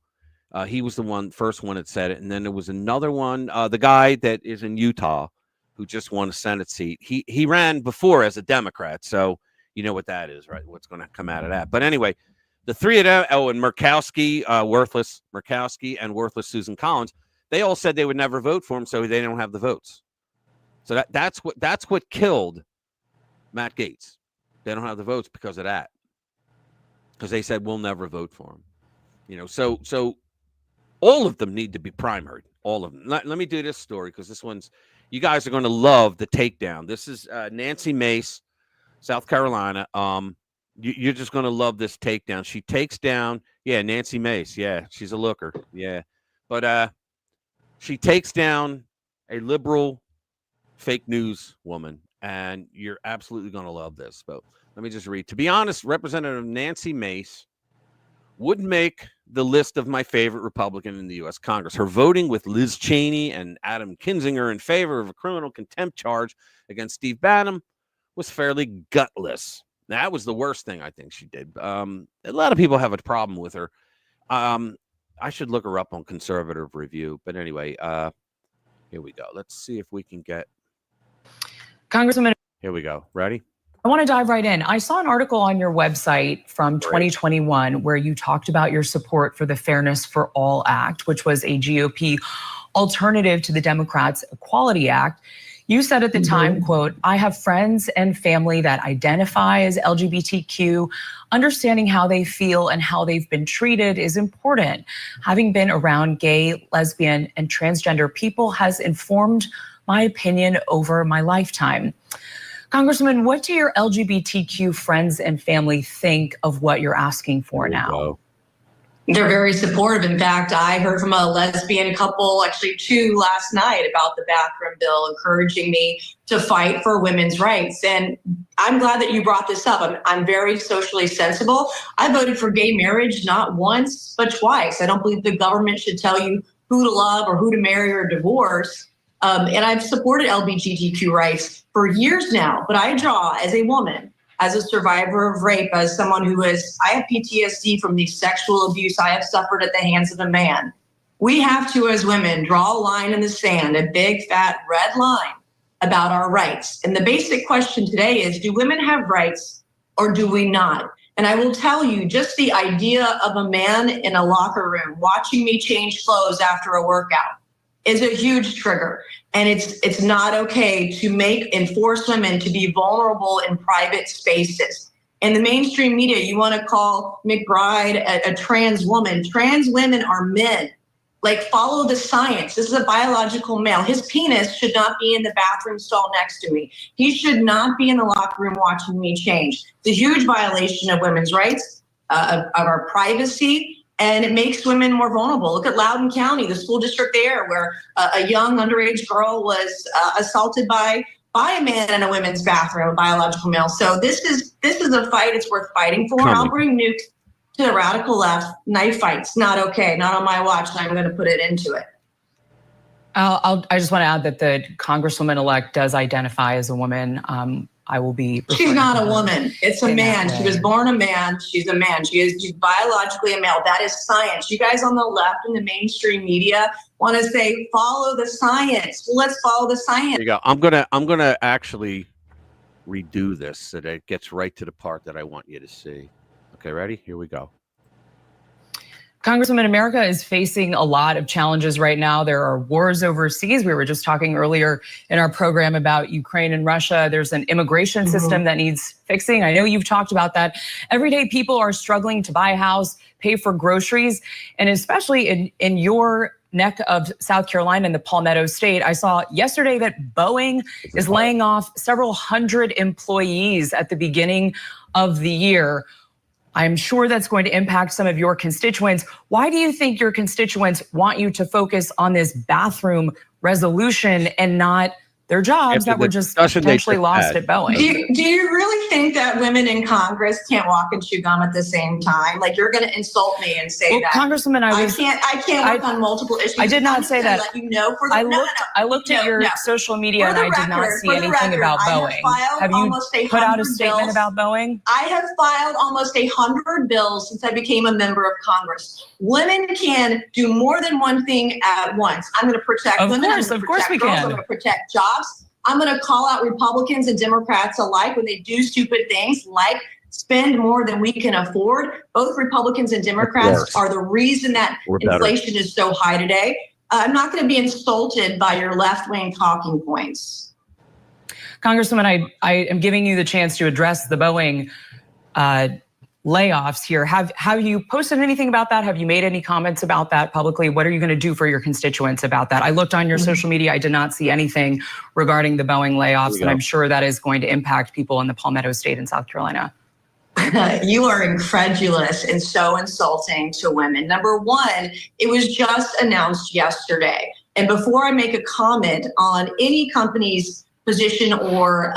He was the first one that said it, and then there was another one. The guy that is in Utah, who just won a Senate seat. He ran before as a Democrat, so you know what that is, right? What's going to come out of that? But anyway, the 3 of them, and Murkowski, worthless Murkowski, and worthless Susan Collins, they all said they would never vote for him, so they don't have the votes. So that's what killed Matt Gaetz. They don't have the votes because of that, because they said we'll never vote for him. So all of them need to be primaried. All of them. Let me do this story because this one's. You guys are going to love the takedown. This is Nancy Mace, South Carolina. You're just going to love this takedown. She takes down, Nancy Mace. Yeah, she's a looker. Yeah. But she takes down a liberal fake news woman, and you're absolutely going to love this. But let me just read. To be honest, Representative Nancy Mace would make the list of my favorite Republican in the U.S. Congress. Her voting with Liz Cheney and Adam Kinzinger in favor of a criminal contempt charge against Steve Bannon was fairly gutless. That was the worst thing I think she did. A lot of people have a problem with her. I should look her up on Conservative Review. But anyway, here we go. Let's see if we can get... Congresswoman. Here we go. Ready? I want to dive right in. I saw an article on your website from 2021 where you talked about your support for the Fairness for All Act, which was a GOP alternative to the Democrats' Equality Act. You said at the time, quote, I have friends and family that identify as LGBTQ. Understanding how they feel and how they've been treated is important. Having been around gay, lesbian, and transgender people has informed my opinion over my lifetime. Congressman, what do your LGBTQ friends and family think of what you're asking for now? They're very supportive. In fact, I heard from a lesbian couple, actually 2 last night, about the bathroom bill, encouraging me to fight for women's rights. And I'm glad that you brought this up. I'm very socially sensible. I voted for gay marriage not once, but twice. I don't believe the government should tell you who to love or who to marry or divorce. And I've supported LGBTQ rights for years now, but I draw as a woman, as a survivor of rape, as someone I have PTSD from the sexual abuse I have suffered at the hands of a man. We have to, as women, draw a line in the sand, a big, fat, red line about our rights. And the basic question today is, do women have rights or do we not? And I will tell you, just the idea of a man in a locker room watching me change clothes after a workout is a huge trigger. And it's not okay to enforce women to be vulnerable in private spaces. In the mainstream media, you want to call McBride a trans woman. Trans women are men. Like, follow the science. This is a biological male. His penis should not be in the bathroom stall next to me. He should not be in the locker room watching me change. It's a huge violation of women's rights, of our privacy, and it makes women more vulnerable. Look at Loudoun County, the school district there, where a young underage girl was assaulted by a man in a women's bathroom, a biological male. So this is a fight it's worth fighting for. I'll bring nukes to the radical left. Knife fights, not okay, not on my watch. I'm going to put it into it. I just want to add that the Congresswoman-elect does identify as a woman. I will be. She's not a woman. It's a man. She was born a man. She's a man. She's biologically a male. That is science. You guys on the left in the mainstream media want to say, follow the science. Well, let's follow the science. There you go. I'm gonna actually redo this so that it gets right to the part that I want you to see. Okay, ready? Here we go. Congresswoman, America is facing a lot of challenges right now. There are wars overseas. We were just talking earlier in our program about Ukraine and Russia. There's an immigration system that needs fixing. I know you've talked about that. Everyday people are struggling to buy a house, pay for groceries, and especially in your neck of South Carolina in the Palmetto State. I saw yesterday that Boeing is laying off several hundred employees at the beginning of the year. I'm sure that's going to impact some of your constituents. Why do you think your constituents want you to focus on this bathroom resolution and not their jobs that were just potentially lost at Boeing? Do you really think that women in Congress can't walk and chew gum at the same time? Like, you're going to insult me and say that Congresswoman, I can't work on multiple issues. I did not say that. Let you know for I looked at your social media and I did not see anything about Boeing. Have you put out a statement about Boeing? I have filed almost 100 bills since I became a member of Congress. Women can do more than one thing at once. I'm going to protect women. Of course we can. I'm going to protect jobs. I'm going to call out Republicans and Democrats alike when they do stupid things like spend more than we can afford. Both Republicans and Democrats are the reason that inflation is so high today. I'm not going to be insulted by your left-wing talking points. Congresswoman, I am giving you the chance to address the Boeing layoffs here. Have you posted anything about that? Have you made any comments about that publicly? What are you going to do for your constituents about that? I looked on your social media. I did not see anything regarding the Boeing layoffs, and I'm sure that is going to impact people in the Palmetto State in South Carolina. You are incredulous and so insulting to women. Number one, it was just announced yesterday. And before I make a comment on any company's position or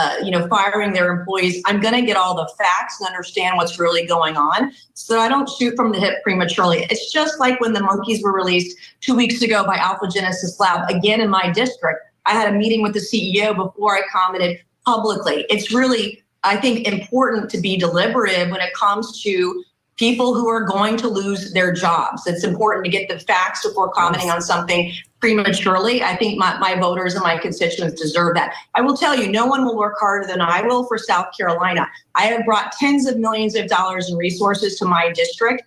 firing their employees, I'm going to get all the facts and understand what's really going on so I don't shoot from the hip prematurely. It's just like when the monkeys were released 2 weeks ago by Alpha Genesis Lab, again in my district. I had a meeting with the CEO before I commented publicly. It's really, I think, important to be deliberative when it comes to people who are going to lose their jobs. It's important to get the facts before commenting on something prematurely. I think my voters and my constituents deserve that. I will tell you, no one will work harder than I will for South Carolina. I have brought tens of millions of dollars in resources to my district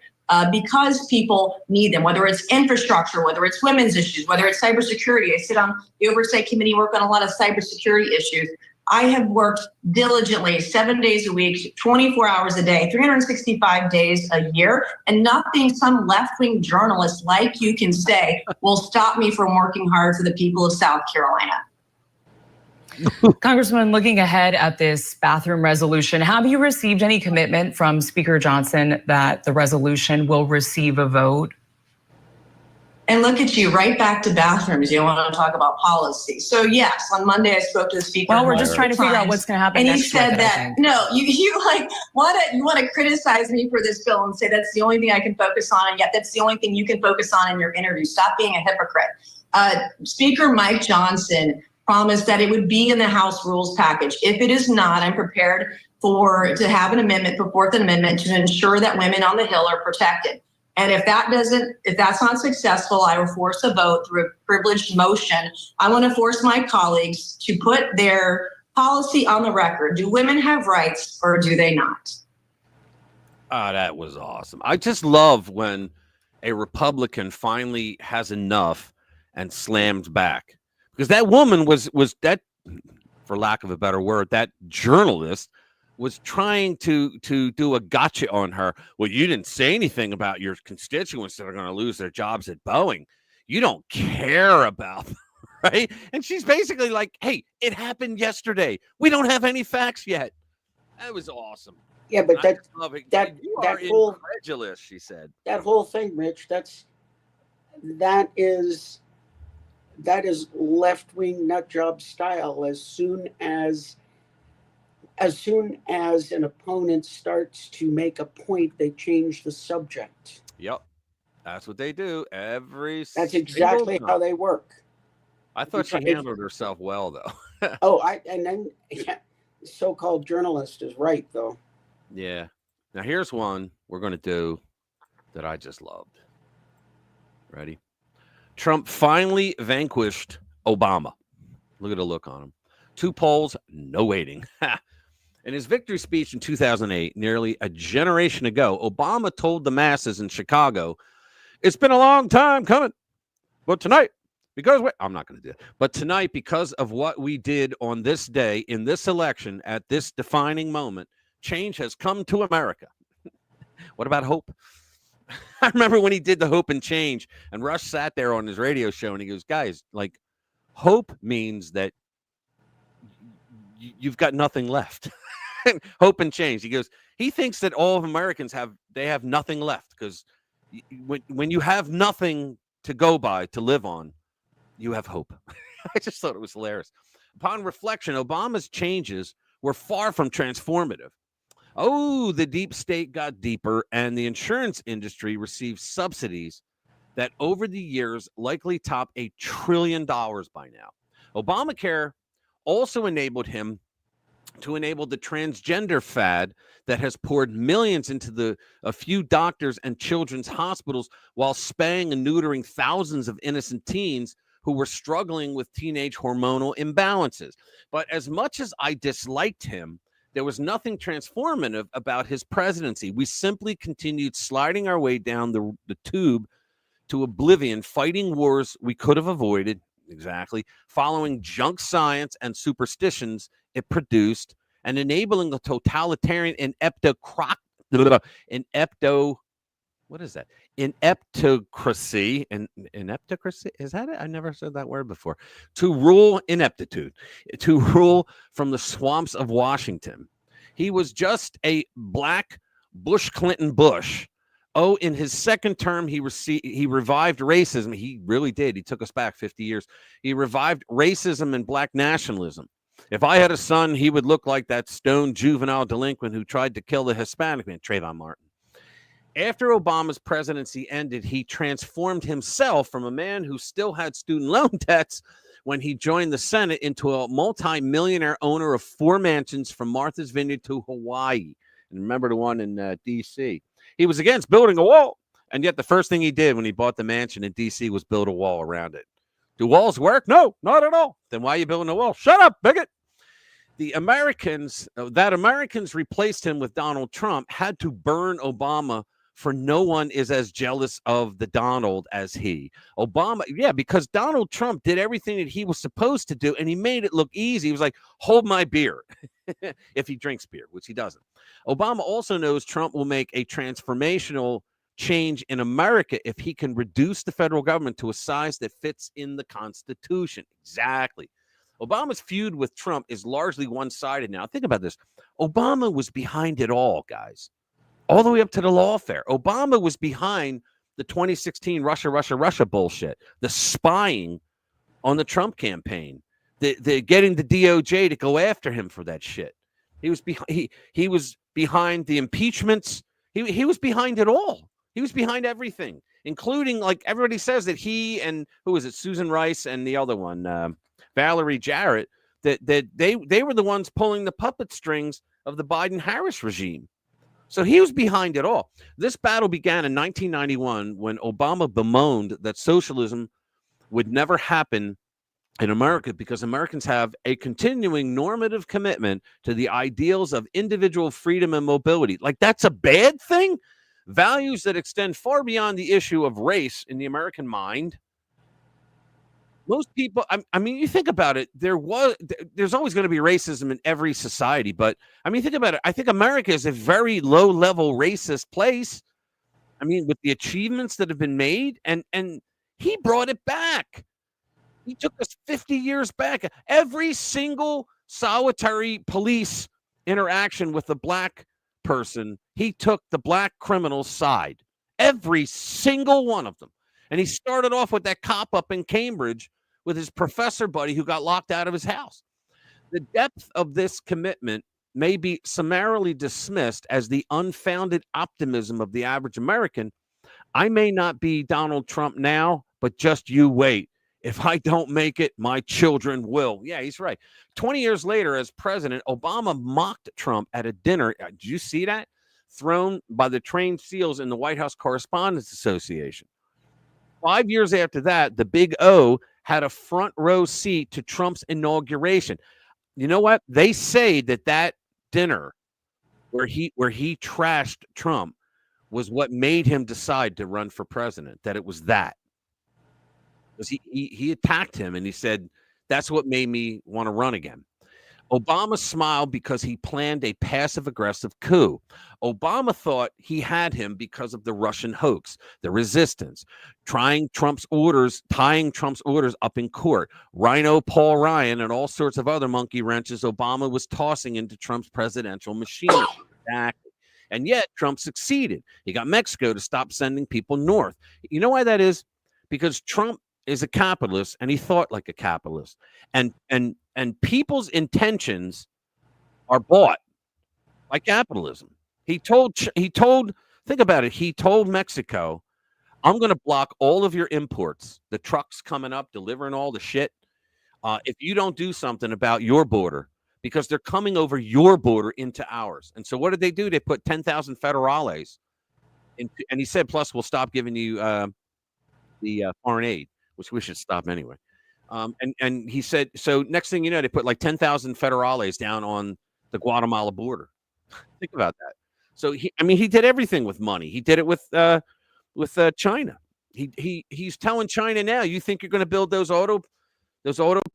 because people need them, whether it's infrastructure, whether it's women's issues, whether it's cybersecurity. I sit on the oversight committee, work on a lot of cybersecurity issues. I have worked diligently 7 days a week, 24 hours a day, 365 days a year, and nothing some left-wing journalist like you can say will stop me from working hard for the people of South Carolina. Congresswoman, looking ahead at this bathroom resolution, have you received any commitment from Speaker Johnson that the resolution will receive a vote? And look at you, right back to bathrooms. You want to talk about policy. So yes, on Monday I spoke to the speaker. Well, we're just trying to figure out what's going to happen. And next he said that no, you want to criticize me for this bill and say that's the only thing I can focus on, and yet that's the only thing you can focus on in your interview. Stop being a hypocrite. Speaker Mike Johnson promised that it would be in the House rules package. If it is not, I'm prepared to have an amendment, for Fourth Amendment, to ensure that women on the Hill are protected. And if that's not successful, I will force a vote through a privileged motion. I want to force my colleagues to put their policy on the record. Do women have rights or do they not? Oh, that was awesome. I just love when a Republican finally has enough and slams back, because that woman was that, for lack of a better word, that journalist was trying to do a gotcha on her. Well, you didn't say anything about your constituents that are going to lose their jobs at Boeing. you don't care about, right? And she's basically like, hey, it happened yesterday. We don't have any facts yet. That was awesome. Yeah, but I love it. You are whole incredulous, she said. That whole thing, Rich, that is left-wing nut job style. As soon as an opponent starts to make a point, they change the subject. Yep. That's what they do That's exactly how they work. I thought she handled herself well, though. And then so-called journalist is right, though. Yeah. Now here's one we're going to do that I just loved. Ready? Trump finally vanquished Obama. Look at the look on him. 2 polls, no waiting. In his victory speech in 2008, nearly a generation ago, Obama told the masses in Chicago, it's been a long time coming, but tonight, I'm not going to do it, but tonight, because of what we did on this day, in this election, at this defining moment, change has come to America. What about hope? I remember when he did the hope and change, and Rush sat there on his radio show, and he goes, guys, like, hope means that you've got nothing left. Hope and change. He goes, he thinks that all of Americans have nothing left, because when you have nothing to go by, to live on, you have hope. I just thought it was hilarious. Upon reflection, Obama's changes were far from transformative. Oh, the deep state got deeper, and the insurance industry received subsidies that over the years likely top $1 trillion by now. Obamacare also enabled him to enable the transgender fad that has poured millions into a few doctors and children's hospitals while spaying and neutering thousands of innocent teens who were struggling with teenage hormonal imbalances. But as much as I disliked him, there was nothing transformative about his presidency. We simply continued sliding our way down the tube to oblivion, fighting wars we could have avoided, exactly, following junk science and superstitions it produced, and enabling the totalitarian ineptocracy, is that it? I never said that word before. To rule from the swamps of Washington. He was just a black Bush Clinton Bush. Oh, in his second term, he revived racism. He really did. He took us back 50 years. He revived racism and black nationalism. If I had a son, he would look like that stoned juvenile delinquent who tried to kill the Hispanic man, Trayvon Martin. After Obama's presidency ended, he transformed himself from a man who still had student loan debts when he joined the Senate into a multi-millionaire owner of 4 mansions from Martha's Vineyard to Hawaii. And remember the one in D.C. He was against building a wall, and yet the first thing he did when he bought the mansion in D.C. was build a wall around it. Do walls work? No, not at all. Then why are you building a wall? Shut up, bigot. Americans replaced him with Donald Trump had to burn Obama, for no one is as jealous of the Donald as he. Obama, because Donald Trump did everything that he was supposed to do, and he made it look easy. He was like, hold my beer, if he drinks beer, which he doesn't. Obama also knows Trump will make a transformational change in America if he can reduce the federal government to a size that fits in the Constitution. Exactly. Obama's feud with Trump is largely one-sided now. Think about this. Obama was behind it all, guys. All the way up to the lawfare. Obama was behind the 2016 Russia bullshit, the spying on the Trump campaign, the getting the DOJ to go after him for that shit. He was behind the impeachments. He was behind it all. He was behind everything, including, like, everybody says that he and who was it, Susan Rice and the other one, Valerie Jarrett, that they were the ones pulling the puppet strings of the Biden-Harris regime. So he was behind it all. This battle began in 1991 when Obama bemoaned that socialism would never happen in America because Americans have a continuing normative commitment to the ideals of individual freedom and mobility. Like, that's a bad thing? Values that extend far beyond the issue of race in the American mind. Most people, I mean, you think about it, there's always going to be racism in every society. But, I mean, think about it. I think America is a very low-level racist place. I mean, with the achievements that have been made. And He brought it back. He took us 50 years back. Every single solitary police interaction with a black person, he took the black criminal's side. Every single one of them. And he started off with that cop up in Cambridge with his professor buddy who got locked out of his house. The depth of this commitment may be summarily dismissed as the unfounded optimism of the average American. I may not be Donald Trump now, but just you wait. If I don't make it, my children will. Yeah, he's right. 20 years later, as president, Obama mocked Trump at a dinner. Did you see that? Thrown by the trained SEALs in the White House Correspondents Association. 5 years after that, the Big O had a front row seat to Trump's inauguration. You know what? They say that dinner where he trashed Trump was what made him decide to run for president, that it was that. Because he attacked him and he said, that's what made me want to run again. Obama smiled because he planned a passive-aggressive coup. Obama thought he had him because of the Russian hoax, the resistance, tying Trump's orders up in court, Rhino Paul Ryan, and all sorts of other monkey wrenches Obama was tossing into Trump's presidential machinery. Exactly. And yet Trump succeeded. He got Mexico to stop sending people north. You know why that is? Because Trump is a capitalist and he thought like a capitalist. And people's intentions are bought by capitalism. He told think about it. He told Mexico, I'm going to block all of your imports, the trucks coming up, delivering all the shit. If you don't do something about your border, because they're coming over your border into ours. And so what did they do? They put 10,000 federales in, and he said, plus we'll stop giving you the foreign aid, which we should stop anyway. And he said, so next thing you know, they put like 10,000 federales down on the Guatemala border. Think about that. So he did everything with money. He did it with China. He's telling China now, you think you're going to build those auto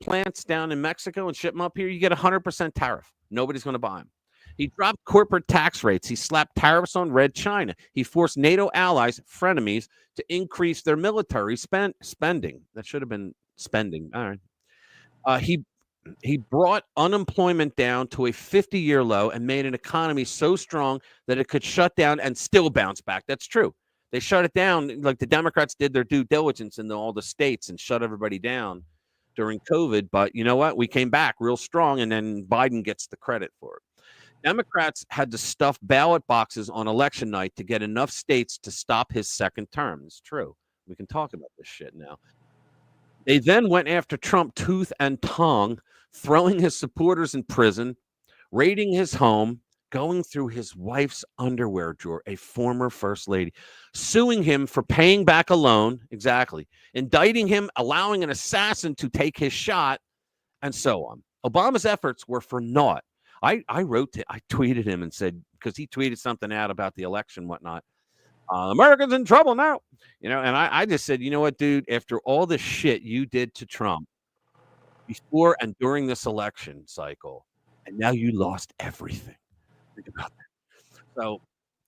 plants down in Mexico and ship them up here? You get 100% tariff. Nobody's going to buy them. He dropped corporate tax rates. He slapped tariffs on Red China. He forced NATO allies, frenemies, to increase their military spending. That should have been spending. All right. He brought unemployment down to a 50-year low and made an economy so strong that it could shut down and still bounce back. That's true. They shut it down like the Democrats did their due diligence in all the states and shut everybody down during COVID. But you know what? We came back real strong, and then Biden gets the credit for it. Democrats had to stuff ballot boxes on election night to get enough states to stop his second term. It's true. We can talk about this shit now. They then went after Trump tooth and tongue, throwing his supporters in prison, raiding his home, going through his wife's underwear drawer, a former first lady, suing him for paying back a loan, exactly, indicting him, allowing an assassin to take his shot, and so on. Obama's efforts were for naught. I tweeted him and said, because he tweeted something out about the election and whatnot, Americans in trouble now, and I just said, you know what, dude, after all the shit you did to Trump before and during this election cycle, and now you lost everything. Think about that. So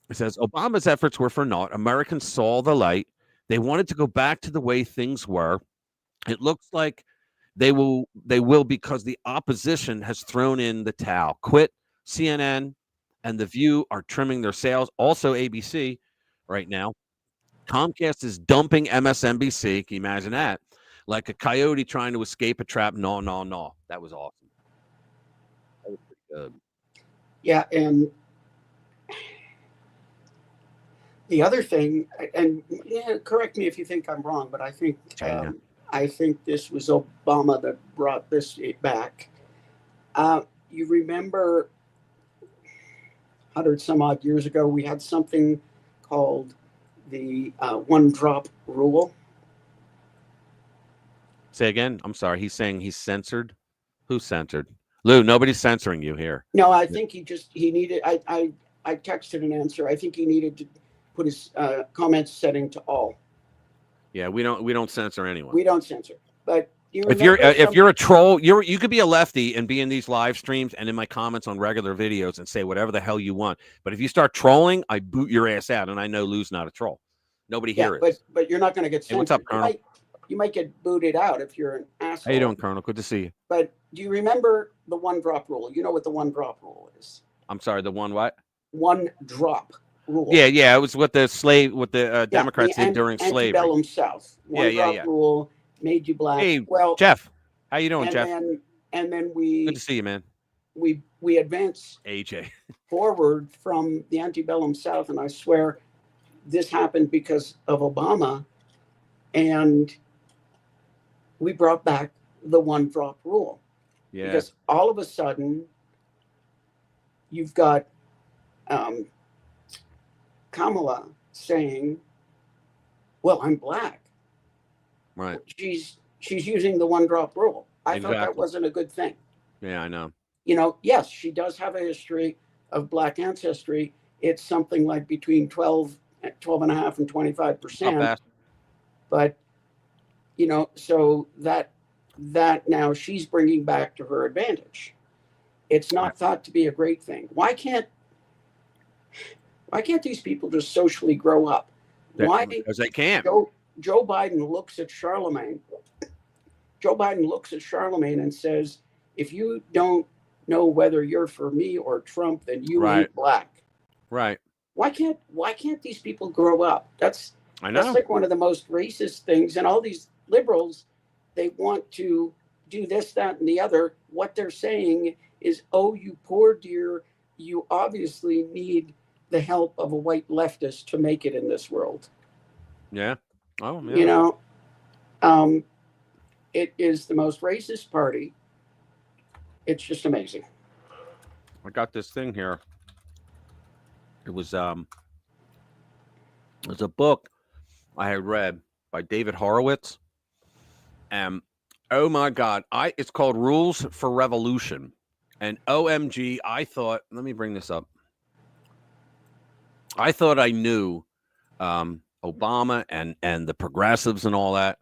it says Obama's efforts were for naught. Americans saw the light. They wanted to go back to the way things were. It looks like they will because the opposition has thrown in the towel. Quit. CNN and The View are trimming their sails. Also ABC right now. Comcast is dumping MSNBC. Can you imagine that? Like a coyote trying to escape a trap. No. That was awesome. That was pretty good. Yeah, and the other thing, and correct me if you think I'm wrong, but I think this was Obama that brought this back. You remember 100 some odd years ago, we had something called the one drop rule. Say again. I'm sorry. He's saying he's censored. Who's censored? Lou, nobody's censoring you here. No, I think he needed, I texted an answer. I think he needed to put his comments setting to all. Yeah, we don't censor anyone. We don't censor. But if you're a troll, you could be a lefty and be in these live streams and in my comments on regular videos and say whatever the hell you want. But if you start trolling, I boot your ass out. And I know Lou's not a troll. Nobody here is. But you're not going to get censored. Hey, what's up, Colonel? you might get booted out if you're an asshole. How you doing, Colonel? Good to see you. But do you remember the 1 drop rule? You know what the 1 drop rule is? I'm sorry, the one what? 1 drop rule. Yeah. It was what the Democrats did during slavery. Antebellum South. 1 drop rule made you black. Hey, well, Jeff, how you doing, Jeff? And then we. Good to see you, man. We advance AJ forward from the antebellum South, and I swear this happened because of Obama, and we brought back the 1 drop rule. Yeah. Because all of a sudden, you've got Kamala saying, "Well, I'm black." Right. She's using the 1 drop rule. I thought that wasn't a good thing. Yeah, I know. You know, yes, she does have a history of black ancestry. It's something like between 12.5 and 25%. But, you know, so that now she's bringing back to her advantage. It's not thought to be a great thing. Why can't these people just socially grow up? Why? Because they can't. Joe Biden looks at Charlemagne. Joe Biden looks at Charlemagne and says, "If you don't know whether you're for me or Trump, then you ain't black." Right. Why can't these people grow up? That's like one of the most racist things. And all these liberals, they want to do this, that, and the other. What they're saying is, "Oh, you poor dear, you obviously need the help of a white leftist to make it in this world." Yeah. Oh, yeah. You know, it is the most racist party. It's just amazing. I got this thing here. It was a book I had read by David Horowitz. And oh my God, it's called Rules for Revolution. And OMG, I thought, let me bring this up. I thought I knew Obama and the progressives and all that.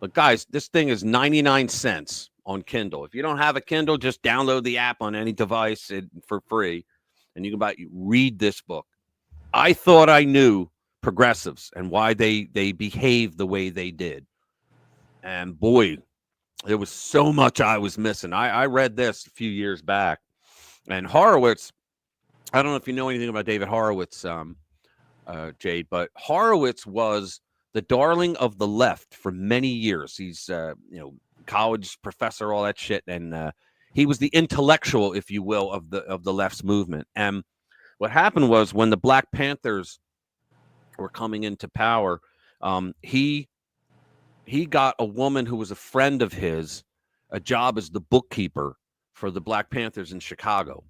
But guys, this thing is 99 cents on Kindle. If you don't have a Kindle, just download the app on any device for free, and you can read this book. I thought I knew progressives and why they behaved the way they did. And boy, there was so much I was missing. I read this a few years back. And Horowitz, I don't know if you know anything about David Horowitz, Jade, but Horowitz was the darling of the left for many years. He's, college professor, all that shit. And he was the intellectual, if you will, of the left's movement. And what happened was when the Black Panthers were coming into power, he got a woman who was a friend of his a job as the bookkeeper for the Black Panthers in Chicago.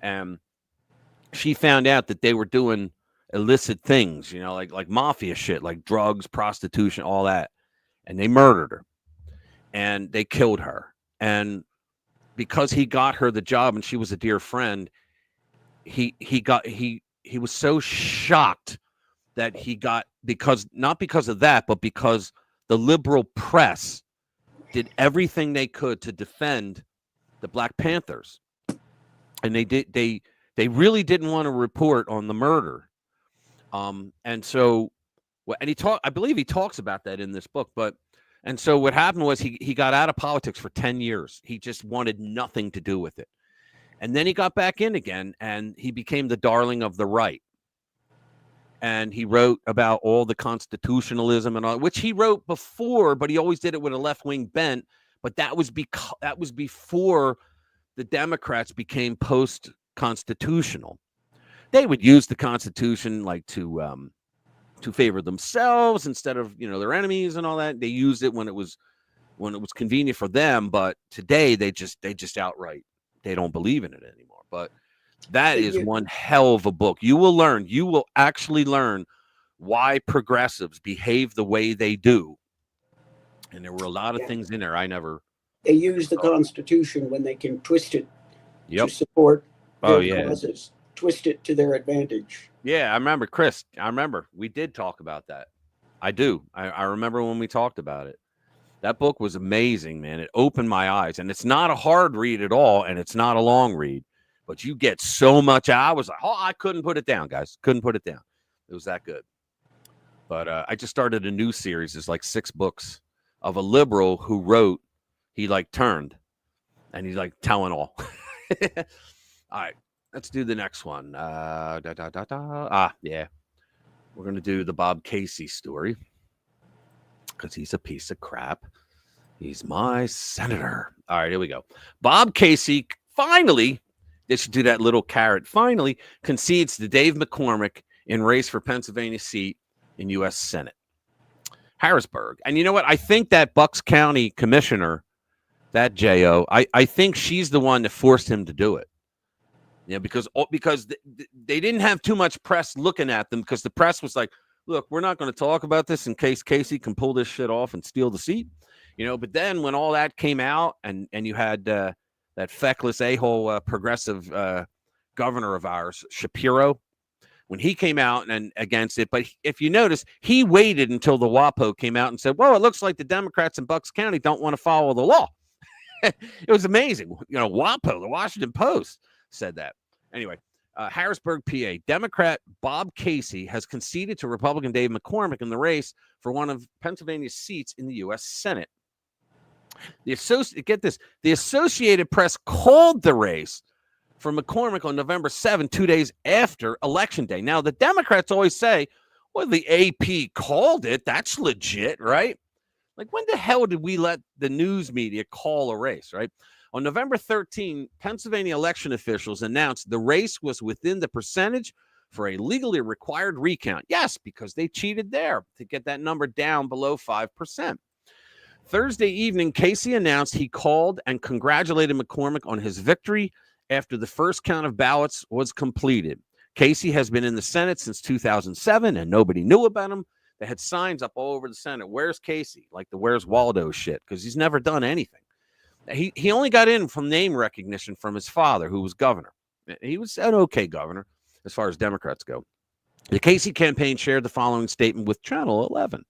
And she found out that they were doing illicit things, like mafia shit, like drugs, prostitution, all that. And they murdered her and they killed her. And because he got her the job and she was a dear friend, he was so shocked that he got, not because of that, but because the liberal press did everything they could to defend the Black Panthers. And they really didn't want to report on the murder. And so, I believe he talks about that in this book, and so what happened was he got out of politics for 10 years. He just wanted nothing to do with it. And then he got back in again and he became the darling of the right. And he wrote about all the constitutionalism and all, which he wrote before, but he always did it with a left-wing bent. But that was before the Democrats became post-constitutional. They would use the Constitution like to favor themselves instead of their enemies and all that. They used it when it was convenient for them, but today they just outright they don't believe in it anymore. But that is one hell of a book. You will actually learn why progressives behave the way they do. And there were a lot of things in there they use the Constitution when they can twist it to support their causes. Twist it to their advantage. Yeah, I remember, Chris. We did talk about that. I do. I remember when we talked about it. That book was amazing, man. It opened my eyes. And it's not a hard read at all, and it's not a long read. But you get so much. I was like, I couldn't put it down, guys. Couldn't put it down. It was that good. But I just started a new series. It's like 6 books of a liberal who wrote, he like turned and he's like telling all. All right, let's do the next one. Yeah. We're going to do the Bob Casey story because he's a piece of crap. He's my senator. All right, here we go. Bob Casey finally, they should do that little carrot, finally concedes to Dave McCormick in race for Pennsylvania seat in U.S. Senate. Harrisburg. And you know what? I think that Bucks County commissioner, that J.O., I think she's the one that forced him to do it. Yeah, because they didn't have too much press looking at them because the press was like, look, we're not going to talk about this in case Casey can pull this shit off and steal the seat. But then when all that came out and you had that feckless a-hole progressive governor of ours, Shapiro, when he came out and against it, but if you notice, he waited until the WAPO came out and said, well, it looks like the Democrats in Bucks County don't want to follow the law. It was amazing. WAPO, the Washington Post, said that. Anyway, Harrisburg, PA, Democrat Bob Casey has conceded to Republican Dave McCormick in the race for one of Pennsylvania's seats in the U.S. Senate. The Associated Press called the race for McCormick on November 7, 2 days after Election Day. Now, the Democrats always say, well, the AP called it. That's legit, right? Like, when the hell did we let the news media call a race, right? On November 13, Pennsylvania election officials announced the race was within the percentage for a legally required recount. Yes, because they cheated there to get that number down below 5%. Thursday evening, Casey announced he called and congratulated McCormick on his victory after the first count of ballots was completed. Casey has been in the Senate since 2007, and nobody knew about him. They had signs up all over the Senate. Where's Casey? Like the Where's Waldo shit, because he's never done anything. He only got in from name recognition from his father, who was governor. He was an okay governor as far as Democrats go. The Casey campaign shared the following statement with Channel 11.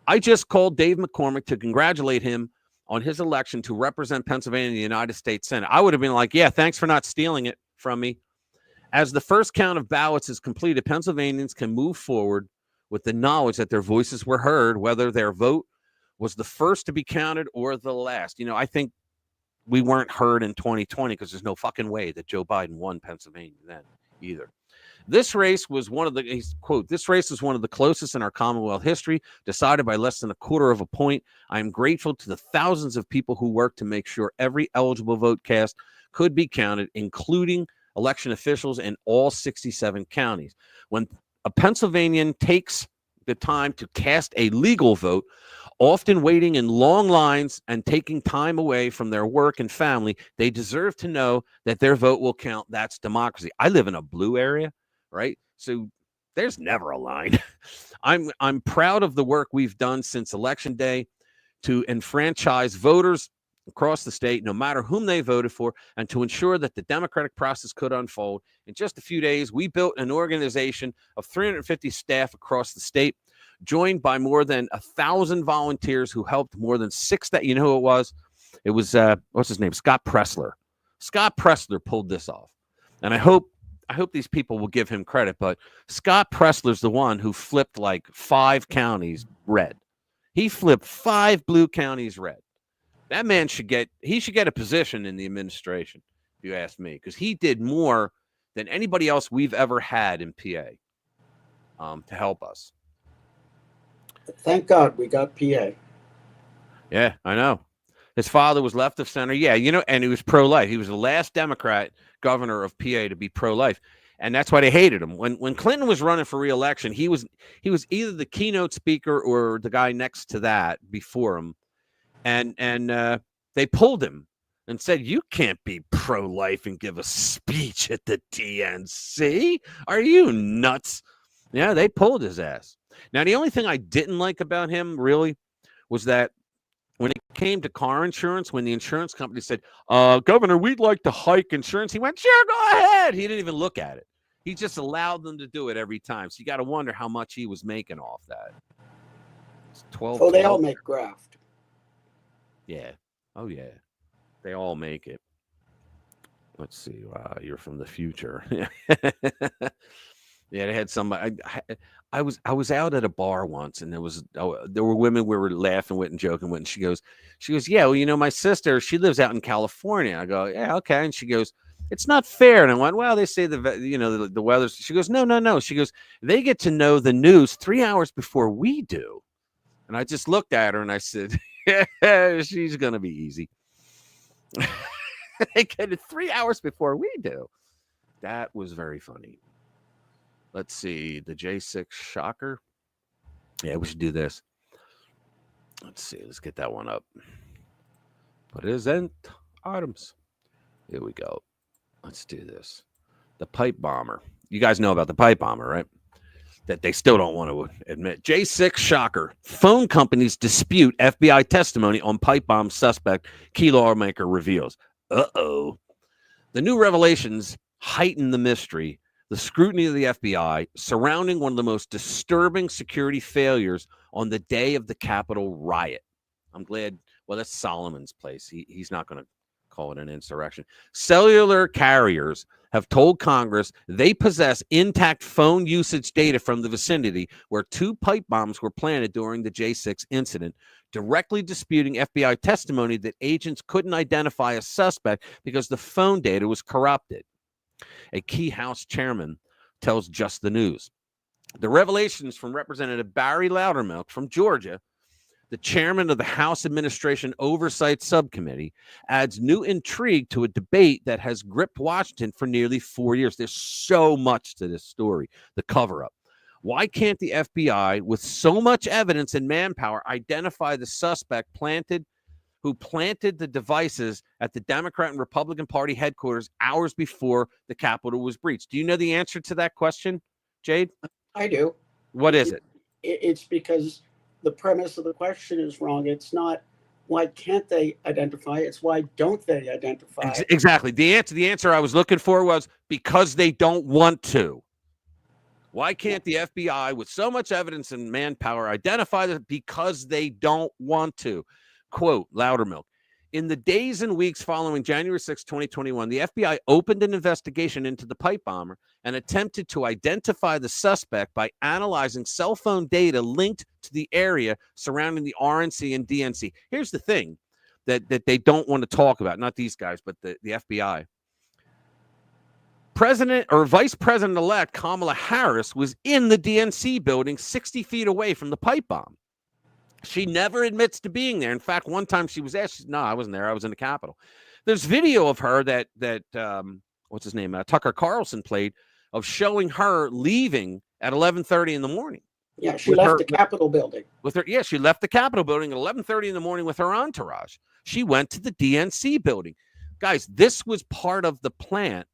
I just called Dave McCormick to congratulate him on his election to represent Pennsylvania in the United States Senate. I would have been like, yeah, thanks for not stealing it from me. As the first count of ballots is completed, Pennsylvanians can move forward with the knowledge that their voices were heard, whether their vote was the first to be counted or the last. I think we weren't heard in 2020 because there's no fucking way that Joe Biden won Pennsylvania then either. This race was one of the, quote, this race was one of the closest in our Commonwealth history, decided by less than a quarter of a point. I am grateful to the thousands of people who worked to make sure every eligible vote cast could be counted, including election officials in all 67 counties. When a Pennsylvanian takes the time to cast a legal vote, often waiting in long lines and taking time away from their work and family, they deserve to know that their vote will count. That's democracy. I live in a blue area, right? So there's never a line. I'm proud of the work we've done since Election Day to enfranchise voters across the state, no matter whom they voted for, and to ensure that the democratic process could unfold. In just a few days, we built an organization of 350 staff across the state, joined by more than 1,000 volunteers who helped more than 6,000. You know who it was? It was, what's his name? Scott Pressler. Scott Pressler pulled this off. And I hope these people will give him credit, but Scott Pressler's the one who flipped like 5 counties red. He flipped 5 blue counties red. That man should get a position in the administration, if you ask me, because he did more than anybody else we've ever had in PA to help us. Thank God we got PA. Yeah, I know. His father was left of center. Yeah, and he was pro-life. He was the last Democrat governor of PA to be pro-life. And that's why they hated him. When Clinton was running for re-election, he was either the keynote speaker or the guy next to that before him. And they pulled him and said, you can't be pro-life and give a speech at the DNC. Are you nuts? Yeah, they pulled his ass. Now, the only thing I didn't like about him, really, was that when it came to car insurance, when the insurance company said, Governor, we'd like to hike insurance, he went, sure, go ahead. He didn't even look at it. He just allowed them to do it every time. So you got to wonder how much he was making off that. It's 12. Oh, they all make graft. Yeah. Oh, yeah. They all make it. Let's see. You're from the future. Yeah, they had somebody. I was out at a bar once, and there were women we were laughing with and joking with, and she goes, yeah, well, my sister, she lives out in California. I go, yeah, okay, and she goes, it's not fair, and I went, well, they say the weather's. She goes, no. She goes, they get to know the news 3 hours before we do, and I just looked at her and I said, yeah, she's gonna be easy. They get it 3 hours before we do. That was very funny. Let's see, the J6 shocker. Yeah, we should do this. Let's see, let's get that one up. Present items. Here we go. Let's do this. The pipe bomber. You guys know about the pipe bomber, right? That they still don't want to admit. J6 shocker. Phone companies dispute FBI testimony on pipe bomb suspect. Key lawmaker reveals. Uh-oh. The new revelations heighten the mystery, the scrutiny of the FBI surrounding one of the most disturbing security failures on the day of the Capitol riot. I'm glad. Well, that's Solomon's place. He's not going to call it an insurrection. Cellular carriers have told Congress they possess intact phone usage data from the vicinity where 2 pipe bombs were planted during the J6 incident, directly disputing FBI testimony that agents couldn't identify a suspect because the phone data was corrupted. A key House chairman tells Just the News. The revelations from Representative Barry Loudermilk from Georgia, the chairman of the House Administration Oversight Subcommittee, adds new intrigue to a debate that has gripped Washington for nearly 4 years. There's so much to this story, the cover-up. Why can't the FBI, with so much evidence and manpower, identify the suspect who planted the devices at the Democrat and Republican Party headquarters hours before the Capitol was breached? Do you know the answer to that question, Jade? I do. What is it? It's because the premise of the question is wrong. It's not why can't they identify, it's why don't they identify. Exactly. The answer I was looking for was because they don't want to. Why can't the FBI, with so much evidence and manpower, identify that? Because they don't want to. Quote, Loudermilk. In the days and weeks following January 6, 2021, the FBI opened an investigation into the pipe bomber and attempted to identify the suspect by analyzing cell phone data linked to the area surrounding the RNC and DNC. Here's the thing that they don't want to talk about, not these guys, but the FBI. President or Vice President-elect Kamala Harris was in the DNC building 60 feet away from the pipe bomb. She never admits to being there. In fact, one time she was asked, no, I wasn't there. I was in the Capitol. There's video of her that what's his name? Tucker Carlson played, of showing her leaving at 11:30 in the morning. Yeah, she left the Capitol building. She left the Capitol building at 11:30 in the morning with her entourage. She went to the DNC building. Guys, this was part of the plant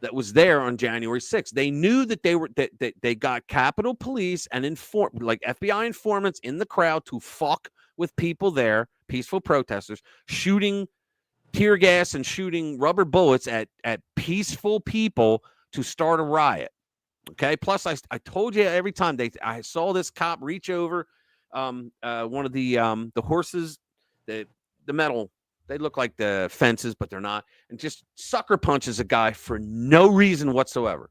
that was there on January 6th. They knew that they got Capitol Police and FBI informants in the crowd to fuck with people there, peaceful protesters, shooting tear gas and shooting rubber bullets at peaceful people to start a riot. Okay. Plus, I told you every time I saw this cop reach over one of the horses, the metal. They look like the fences, but they're not. And just sucker punches a guy for no reason whatsoever.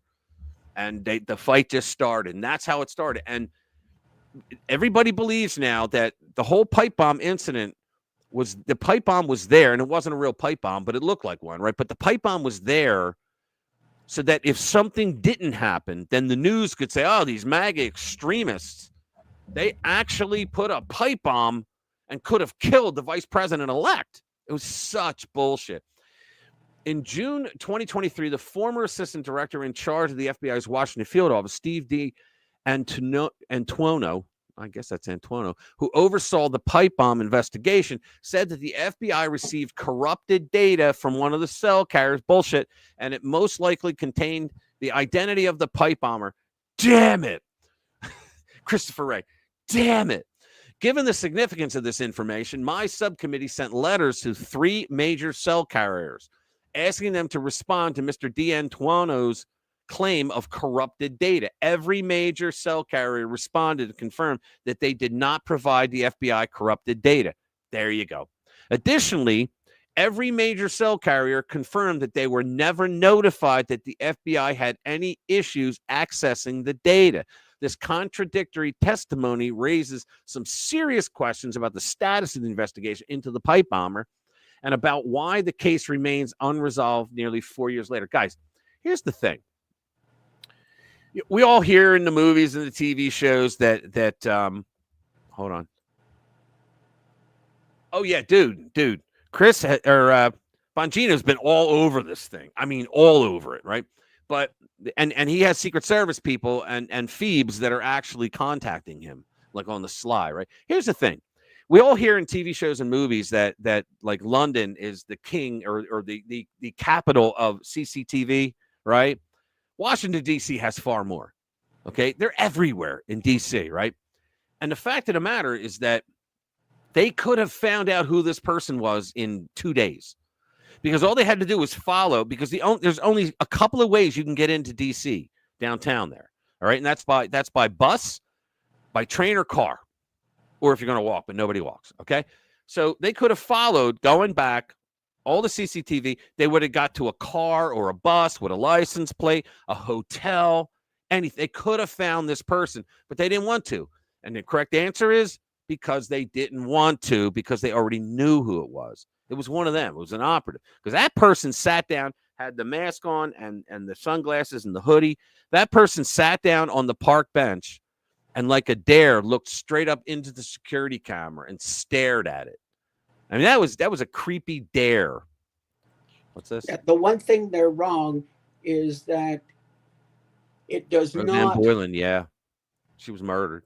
And the fight just started. And that's how it started. And everybody believes now that the whole pipe bomb incident the pipe bomb was there. And it wasn't a real pipe bomb, but it looked like one, right? But the pipe bomb was there so that if something didn't happen, then the news could say, oh, these MAGA extremists, they actually put a pipe bomb and could have killed the vice president-elect. It was such bullshit. In June 2023, the former assistant director in charge of the FBI's Washington field office, Steve D. Antuono, I guess that's Antuono, who oversaw the pipe bomb investigation, said that the FBI received corrupted data from one of the cell carriers, bullshit, and it most likely contained the identity of the pipe bomber. Damn it. Christopher Wray. Damn it. Given the significance of this information, my subcommittee sent letters to 3 major cell carriers, asking them to respond to Mr. D'Antuono's claim of corrupted data. Every major cell carrier responded to confirm that they did not provide the FBI corrupted data. There you go. Additionally, Every major cell carrier confirmed that they were never notified that the FBI had any issues accessing the data. This contradictory testimony raises some serious questions about the status of the investigation into the pipe bomber and about why the case remains unresolved nearly 4 years later. Guys, here's the thing. We all hear in the movies and the TV shows that hold on. Oh yeah, dude. Chris Bongino's been all over this thing. I mean, all over it, right? But and he has Secret Service people and Phoebes that are actually contacting him, like on the sly, right? Here's the thing. We all hear in TV shows and movies that like London is the king or the capital of CCTV, right? Washington, D.C. has far more. Okay. They're everywhere in D.C., right? And the fact of the matter is that they could have found out who this person was in 2 days because all they had to do was follow, because there's only a couple of ways you can get into D.C. downtown there. All right. And that's by bus, by train, or car, or if you're going to walk, but nobody walks. Okay. So they could have followed going back all the CCTV. They would have got to a car or a bus with a license plate, a hotel, anything. They could have found this person, but they didn't want to. And the correct answer is because they didn't want to, because they already knew who it was. It was one of them. It was an operative, because that person sat down, had the mask on and the sunglasses and the hoodie. That person sat down on the park bench and, like a dare, looked straight up into the security camera and stared at it. I mean, that was a creepy dare. What's this? Yeah, the one thing they're wrong is that it does Roseanne not. Boylan, yeah, she was murdered.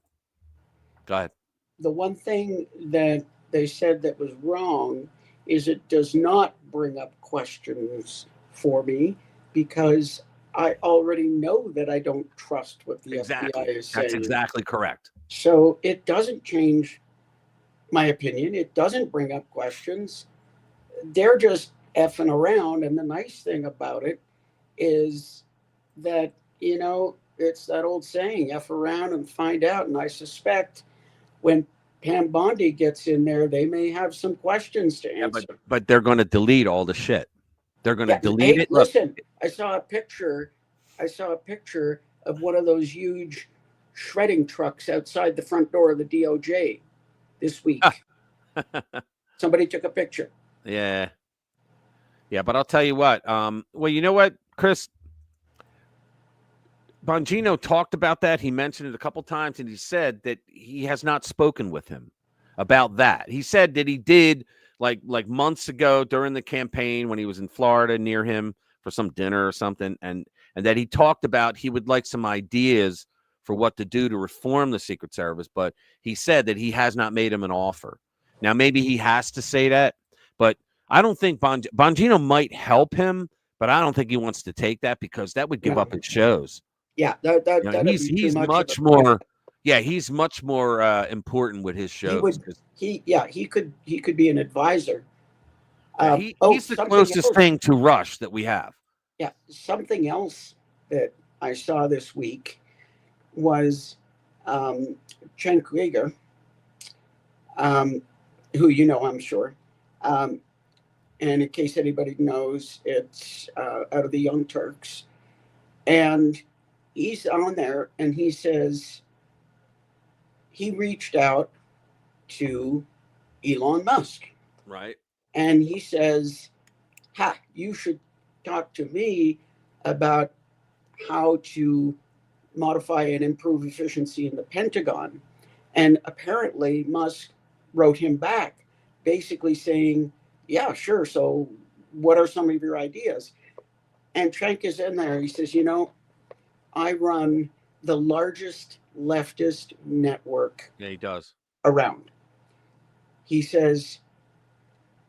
Go ahead. The one thing that they said that was wrong is it does not bring up questions for me, because I already know that I don't trust what the FBI is saying. That's exactly correct. So it doesn't change my opinion. It doesn't bring up questions. They're just effing around. And the nice thing about it is that, it's that old saying, F around and find out. And I suspect when Pam Bondi gets in there, they may have some questions to answer. Yeah, but they're going to delete all the shit. They're going to delete it. Listen, I saw a picture of one of those huge shredding trucks outside the front door of the DOJ this week. Somebody took a picture. Yeah. But I'll tell you what. Well, you know what, Chris? Bongino talked about that. He mentioned it a couple times, and he said that he has not spoken with him about that. He said that he did like months ago during the campaign when he was in Florida near him for some dinner or something, and that he talked about he would like some ideas for what to do to reform the Secret Service, but he said that he has not made him an offer. Now, maybe he has to say that, but I don't think Bongino might help him, but I don't think he wants to take that, because that would give up his shows. Yeah, he's much more. Yeah, he's much more important with his shows. He could be an advisor. He's the closest thing to Rush that we have. Yeah, something else that I saw this week was Chen Krieger, who I'm sure. And in case anybody knows, it's out of the Young Turks. And he's on there, and he says he reached out to Elon Musk. Right. And he says, you should talk to me about how to modify and improve efficiency in the Pentagon. And apparently Musk wrote him back, basically saying, yeah, sure. So what are some of your ideas? And Trank is in there. He says, I run the largest leftist network he does around. He says,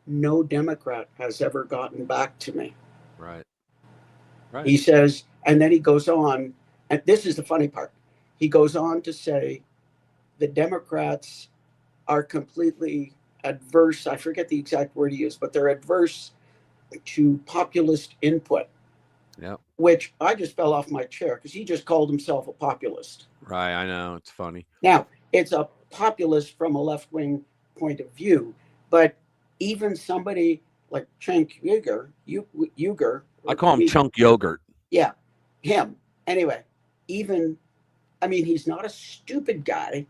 no Democrat has ever gotten back to me. Right. He says, and then he goes on, and this is the funny part. He goes on to say the Democrats are completely adverse. I forget the exact word he used, but they're adverse to populist input. Yeah. Which I just fell off my chair, because he just called himself a populist. Right. I know. It's funny. Now, it's a populist from a left-wing point of view, but even somebody like Cenk Uygur. I call him Chunk Yogurt. Yeah, him. Anyway, even, I mean, he's not a stupid guy.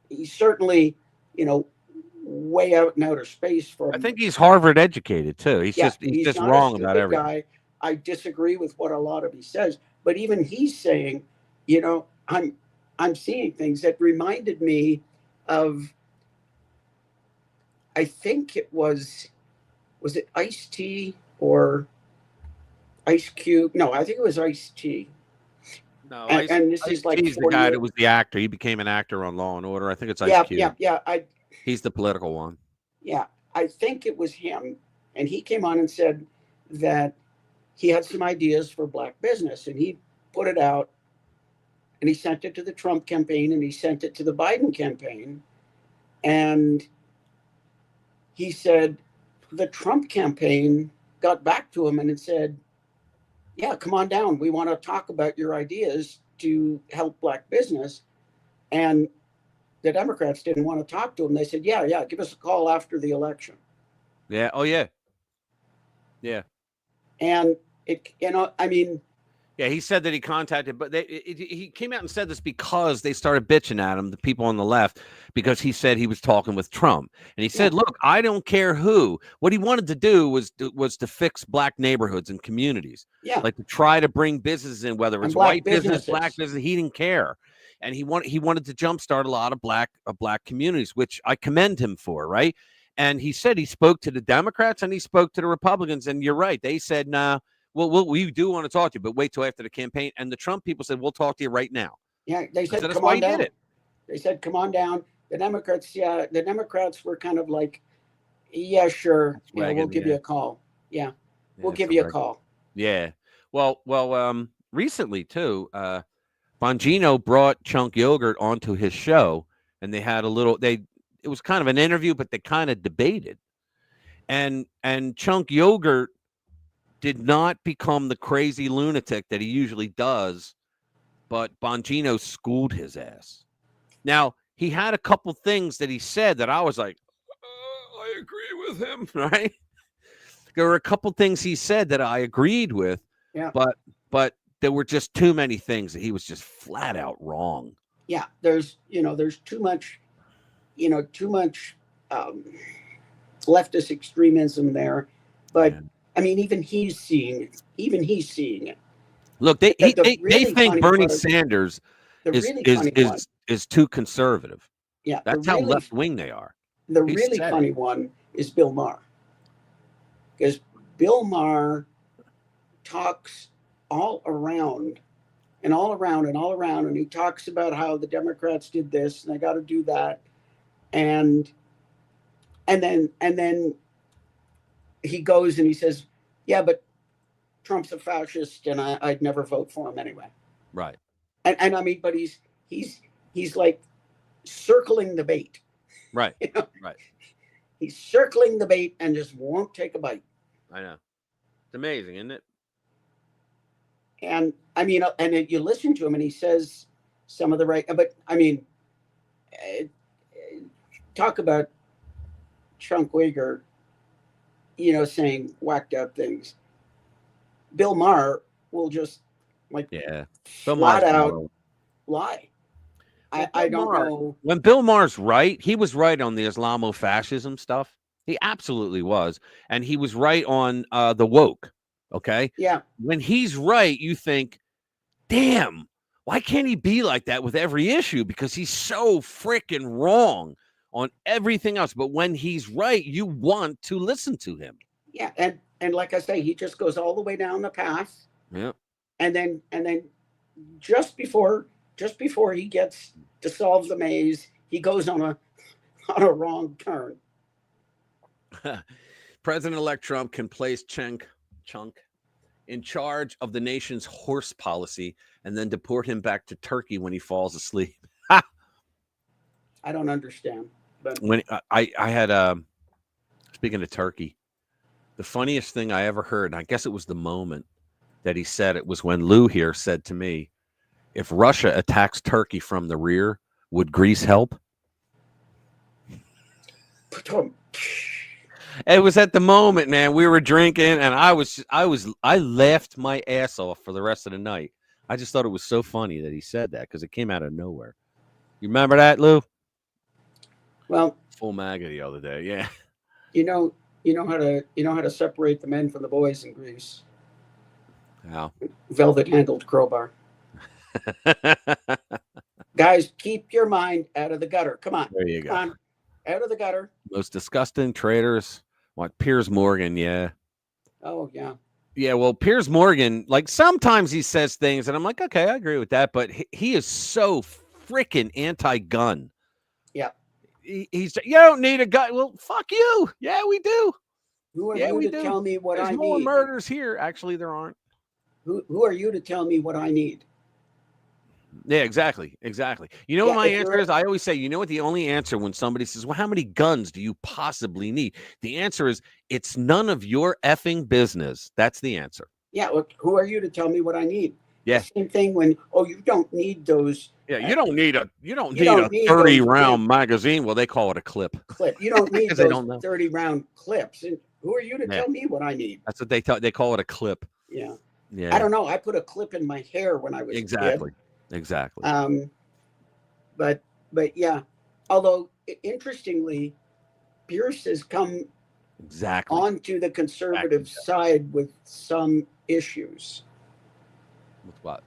He's certainly, you know, way out in outer space from. I think he's Harvard educated too. He's just not wrong about everything. Guy. I disagree with what a lot of he says, but even he's saying, you know, I'm seeing things that reminded me of, I think it was it Ice-T or Ice Cube? No, I think it was Ice-T. No, and this is like he's the guy that was the actor. He became an actor on Law and Order. I think it's Ice Cube. Yeah. He's the political one. Yeah, I think it was him, and he came on and said that he had some ideas for black business, and he put it out, and he sent it to the Trump campaign, and he sent it to the Biden campaign, and he said the Trump campaign got back to him and it said, yeah, come on down. We want to talk about your ideas to help black business. And the Democrats didn't want to talk to him. They said, yeah, give us a call after the election. Yeah. Oh, yeah. Yeah. And it, you know, I mean. Yeah, he said that he contacted, but he came out and said this because they started bitching at him, the people on the left, because he said he was talking with Trump. And he said, look, I don't care who. What he wanted to do was to fix black neighborhoods and communities. Yeah. Like to try to bring businesses in, whether it's white business, black business, he didn't care. And he wanted to jumpstart a lot of black communities, which I commend him for, right? And he said he spoke to the Democrats and he spoke to the Republicans. And you're right. They said, nah. Well, we do want to talk to you, but wait till after the campaign. And the Trump people said, we'll talk to you right now. Yeah, they said, that's why he did it. They said, come on down. The Democrats were kind of like, yeah, sure. We'll give you a call. Yeah, we'll give you a call. Yeah. Well, recently, too, Bongino brought Chunk Yogurt onto his show, and they had it was kind of an interview, but they kind of debated. And Chunk Yogurt did not become the crazy lunatic that he usually does, but Bongino schooled his ass. Now, he had a couple things that he said that I was like, I agree with him, right? There were a couple things he said that I agreed with, but there were just too many things that he was just flat out wrong. Yeah, there's too much leftist extremism there, but I mean, even he's seeing it. Look, they think Bernie Sanders is too conservative. Yeah, that's how left wing they are. The really funny one is Bill Maher, because Bill Maher talks all around, and he talks about how the Democrats did this and they got to do that, and then he goes and he says, yeah, but Trump's a fascist and I'd never vote for him anyway. Right. And I mean, but he's like circling the bait. Right. You know? Right. He's circling the bait and just won't take a bite. I know. It's amazing, isn't it? And I mean, and you listen to him and he says some of the right, but I mean, talk about Chunk Uygur, saying whacked out things. Bill Maher will just flat out lie. I don't know. When Bill Maher's right, he was right on the Islamofascism stuff. He absolutely was. And he was right on the woke. Okay. Yeah. When he's right, you think, damn, why can't he be like that with every issue? Because he's so freaking wrong on everything else. But when he's right, you want to listen to him. Yeah. And like I say, he just goes all the way down the path. Yeah. And then just before he gets to solve the maze, he goes on a wrong turn. President-elect Trump can place Chunk in charge of the nation's horse policy and then deport him back to Turkey when he falls asleep. I don't understand. But when I had speaking of Turkey, the funniest thing I ever heard, and I guess it was the moment that he said it, was when Lou here said to me, if Russia attacks Turkey from the rear, would Greece help? It was at the moment, man. We were drinking, and I laughed my ass off for the rest of the night. I just thought it was so funny that he said that because it came out of nowhere. You remember that, Lou? Well, Full MAGA the other day, yeah. you know how to separate the men from the boys in Greece. How? Velvet handled crowbar. Guys, keep your mind out of the gutter. Come on. There you go. Come on. Out of the gutter. Most disgusting traitors. What? Piers Morgan, yeah. Oh, yeah. Yeah, well, Piers Morgan, like sometimes he says things and I'm like, okay, I agree with that, but he is so freaking anti-gun. Yeah. He's you don't need a gun. Well, fuck you. Yeah, we do. Who are Yeah, you we to do. tell me what There's I more need? murders here. Actually, there aren't. Who are you to tell me what I need? Yeah, exactly. Exactly. You know Yeah, what my if answer you're- is? I always say, you know what the only answer when somebody says, well, how many guns do you possibly need? The answer is, it's none of your effing business. That's the answer. Yeah, look, who are you to tell me what I need? Yeah. The same thing when, you don't need those. Yeah, you don't need a you don't need those 30-round magazine. Well, they call it a clip. clip. You don't need 'Cause they those don't know. 30-round clips. And who are you to Yeah. tell me what I need? That's what they call it a clip. Yeah. Yeah. I don't know. I put a clip in my hair when I was Exactly. a kid. Exactly. But yeah. Although interestingly, Pierce has come Exactly. onto the conservative side with some issues. With what?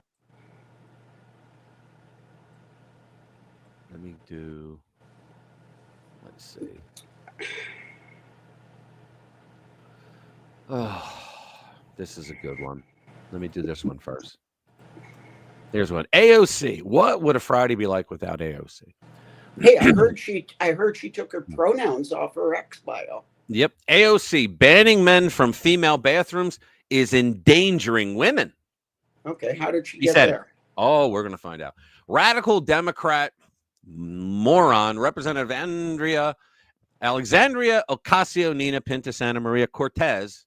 Let me do. Let's see. Oh, this is a good one. Let me do this one first. Here's one. AOC. What would a Friday be like without AOC? Hey, I heard she took her pronouns off her X bio. Yep. AOC banning men from female bathrooms is endangering women. Okay, how did she He get said there? Oh, we're going to find out. Radical Democrat moron, Representative Alexandria Ocasio-Nina Pinta Santa Maria Cortez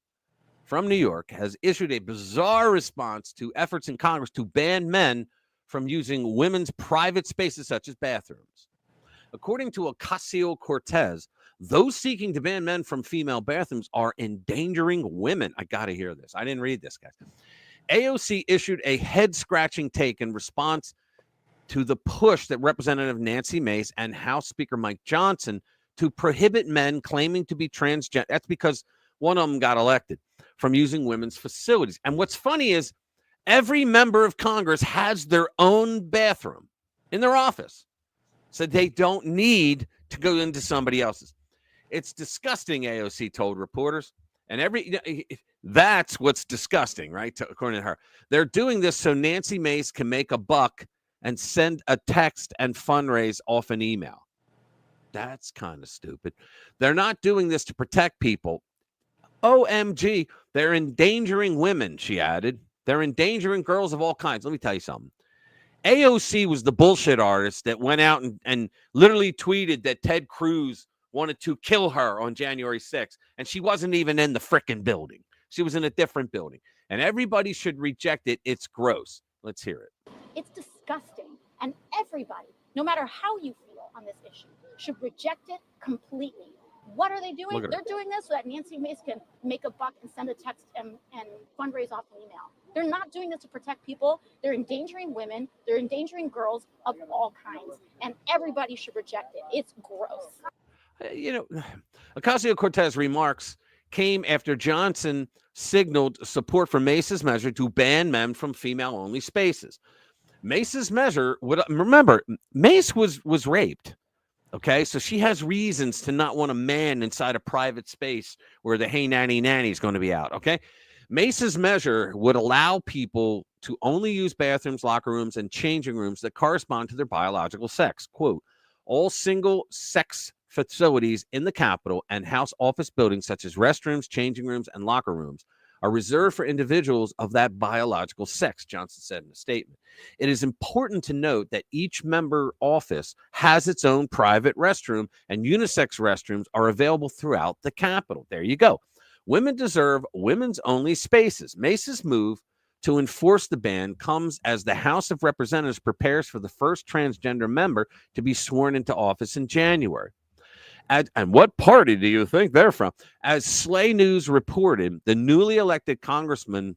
from New York has issued a bizarre response to efforts in Congress to ban men from using women's private spaces such as bathrooms. According to Ocasio-Cortez, those seeking to ban men from female bathrooms are endangering women. I got to hear this. I didn't read this, guys. AOC issued a head-scratching take in response to the push that Representative Nancy Mace and House Speaker Mike Johnson to prohibit men claiming to be transgender. That's because one of them got elected from using women's facilities. And what's funny is every member of Congress has their own bathroom in their office, so they don't need to go into somebody else's. It's disgusting, AOC told reporters. And that's what's disgusting, right? According to her, they're doing this so Nancy Mace can make a buck and send a text and fundraise off an email. That's kind of stupid. They're not doing this to protect people. OMG, they're endangering women, she added. They're endangering girls of all kinds. Let me tell you something. AOC was the bullshit artist that went out and literally tweeted that Ted Cruz wanted to kill her on January 6th, and she wasn't even in the frickin' building. She was in a different building, and everybody should reject it. It's gross. Let's hear it. It's disgusting, and everybody, no matter how you feel on this issue, should reject it completely. What are they doing? They're doing this so that Nancy Mace can make a buck and send a text and fundraise off an email. They're not doing this to protect people. They're endangering women. They're endangering girls of all kinds, and everybody should reject it. It's gross. You know, Ocasio-Cortez remarks came after Johnson signaled support for Mace's measure to ban men from female-only spaces. Mace's measure would remember Mace was raped. Okay, so she has reasons to not want a man inside a private space where the hey nanny is going to be out. Okay, Mace's measure would allow people to only use bathrooms, locker rooms, and changing rooms that correspond to their biological sex. Quote, all single-sex facilities in the Capitol and House office buildings, such as restrooms, changing rooms, and locker rooms, are reserved for individuals of that biological sex, Johnson said in a statement. It is important to note that each member office has its own private restroom, and unisex restrooms are available throughout the Capitol. There you go. Women deserve women's only spaces. Mace's move to enforce the ban comes as the House of Representatives prepares for the first transgender member to be sworn into office in January. And what party do you think they're from? As Slay News reported, the newly elected congressman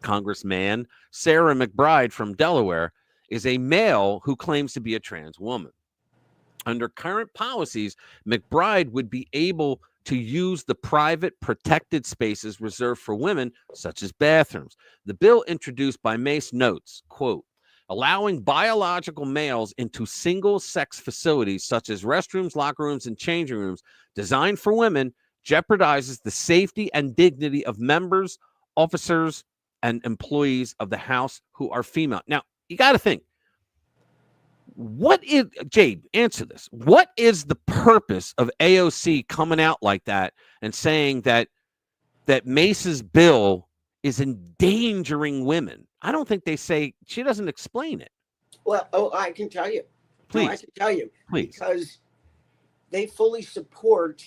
Sarah McBride from Delaware is a male who claims to be a trans woman. Under current policies, McBride would be able to use the private protected spaces reserved for women, such as bathrooms. The bill introduced by Mace notes, quote, allowing biological males into single-sex facilities such as restrooms, locker rooms, and changing rooms designed for women jeopardizes the safety and dignity of members, officers, and employees of the House who are female. Now, you got to think, what is, Jade, answer this. What is the purpose of AOC coming out like that and saying that Mace's bill is endangering women? I don't think they say, she doesn't explain it. Well, I can tell you. Please. No, I can tell you. Please. Because they fully support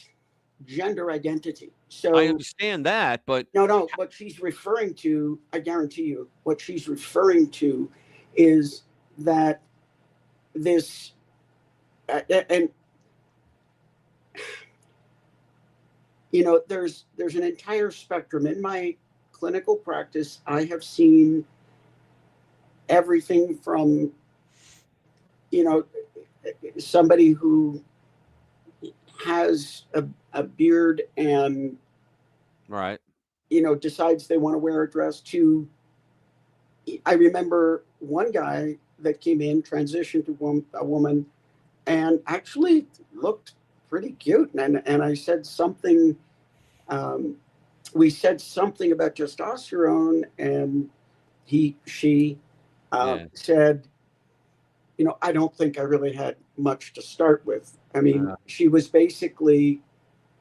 gender identity. So I understand that, but no, what she's referring to, I guarantee you, what she's referring to is that this, and you know, there's an entire spectrum. In my clinical practice, I have seen everything from, you know, somebody who has a beard and, right, you know, decides they want to wear a dress, to, I remember one guy that came in, transitioned to a woman, and actually looked pretty cute. And I said something, we said something about testosterone, and she said, you know, I don't think I really had much to start with. I mean, she was basically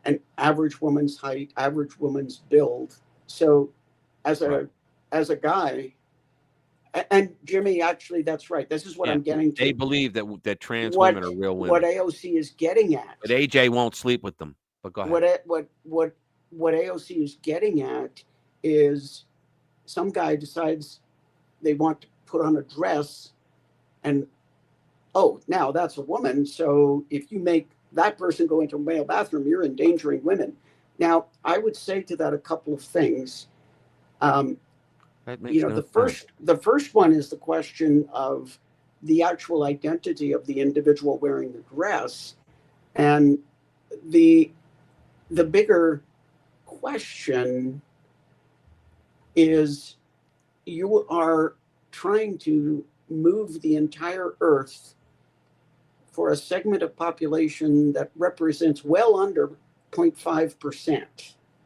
an average woman's height, average woman's build. So as a guy, and Jimmy, actually, that's right. This is what I'm getting to. They believe that trans women are real women. What AOC is getting at. But AJ won't sleep with them. But go ahead. What AOC is getting at is some guy decides they want to put on a dress, and now that's a woman. So if you make that person go into a male bathroom, you're endangering women. Now, I would say to that a couple of things. You know, the first one is the question of the actual identity of the individual wearing the dress, and the bigger question is, you are trying to move the entire earth for a segment of population that represents well under 0.5%.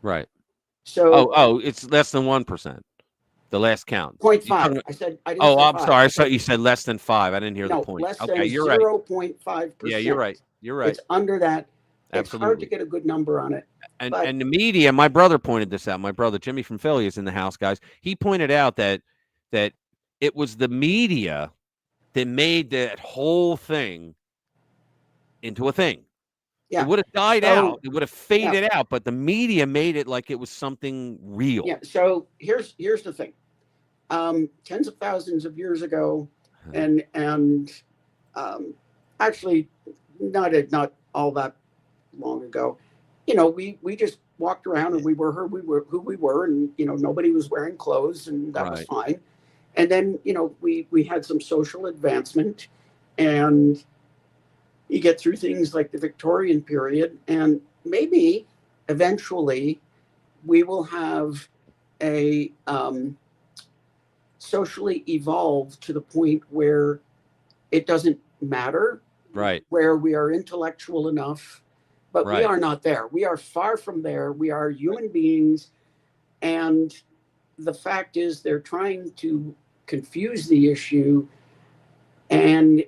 Right. So it's less than 1%. The last count. 0.5. I said, I didn't say I'm 5. sorry. I thought you said less than 5. I didn't hear the point. Less than okay, you're 0.5%. Yeah, you're right. You're right. It's under that. Absolutely. It's hard to get a good number on it. And the media, my brother pointed this out. My brother Jimmy from Philly is in the house, guys. He pointed out that it was the media that made that whole thing into a thing. Yeah. It would have died out. It would have faded out, but the media made it like it was something real. Yeah. So here's the thing. Tens of thousands of years ago, and actually not all that long ago, you know, we just walked around and we were who we were, and you know, nobody was wearing clothes, and that was fine. And then, you know, we had some social advancement, and you get through things like the Victorian period, and maybe eventually we will have a socially evolved to the point where it doesn't matter, where we are intellectual enough, but we are not there. We are far from there. We are human beings, and the fact is they're trying to confuse the issue. And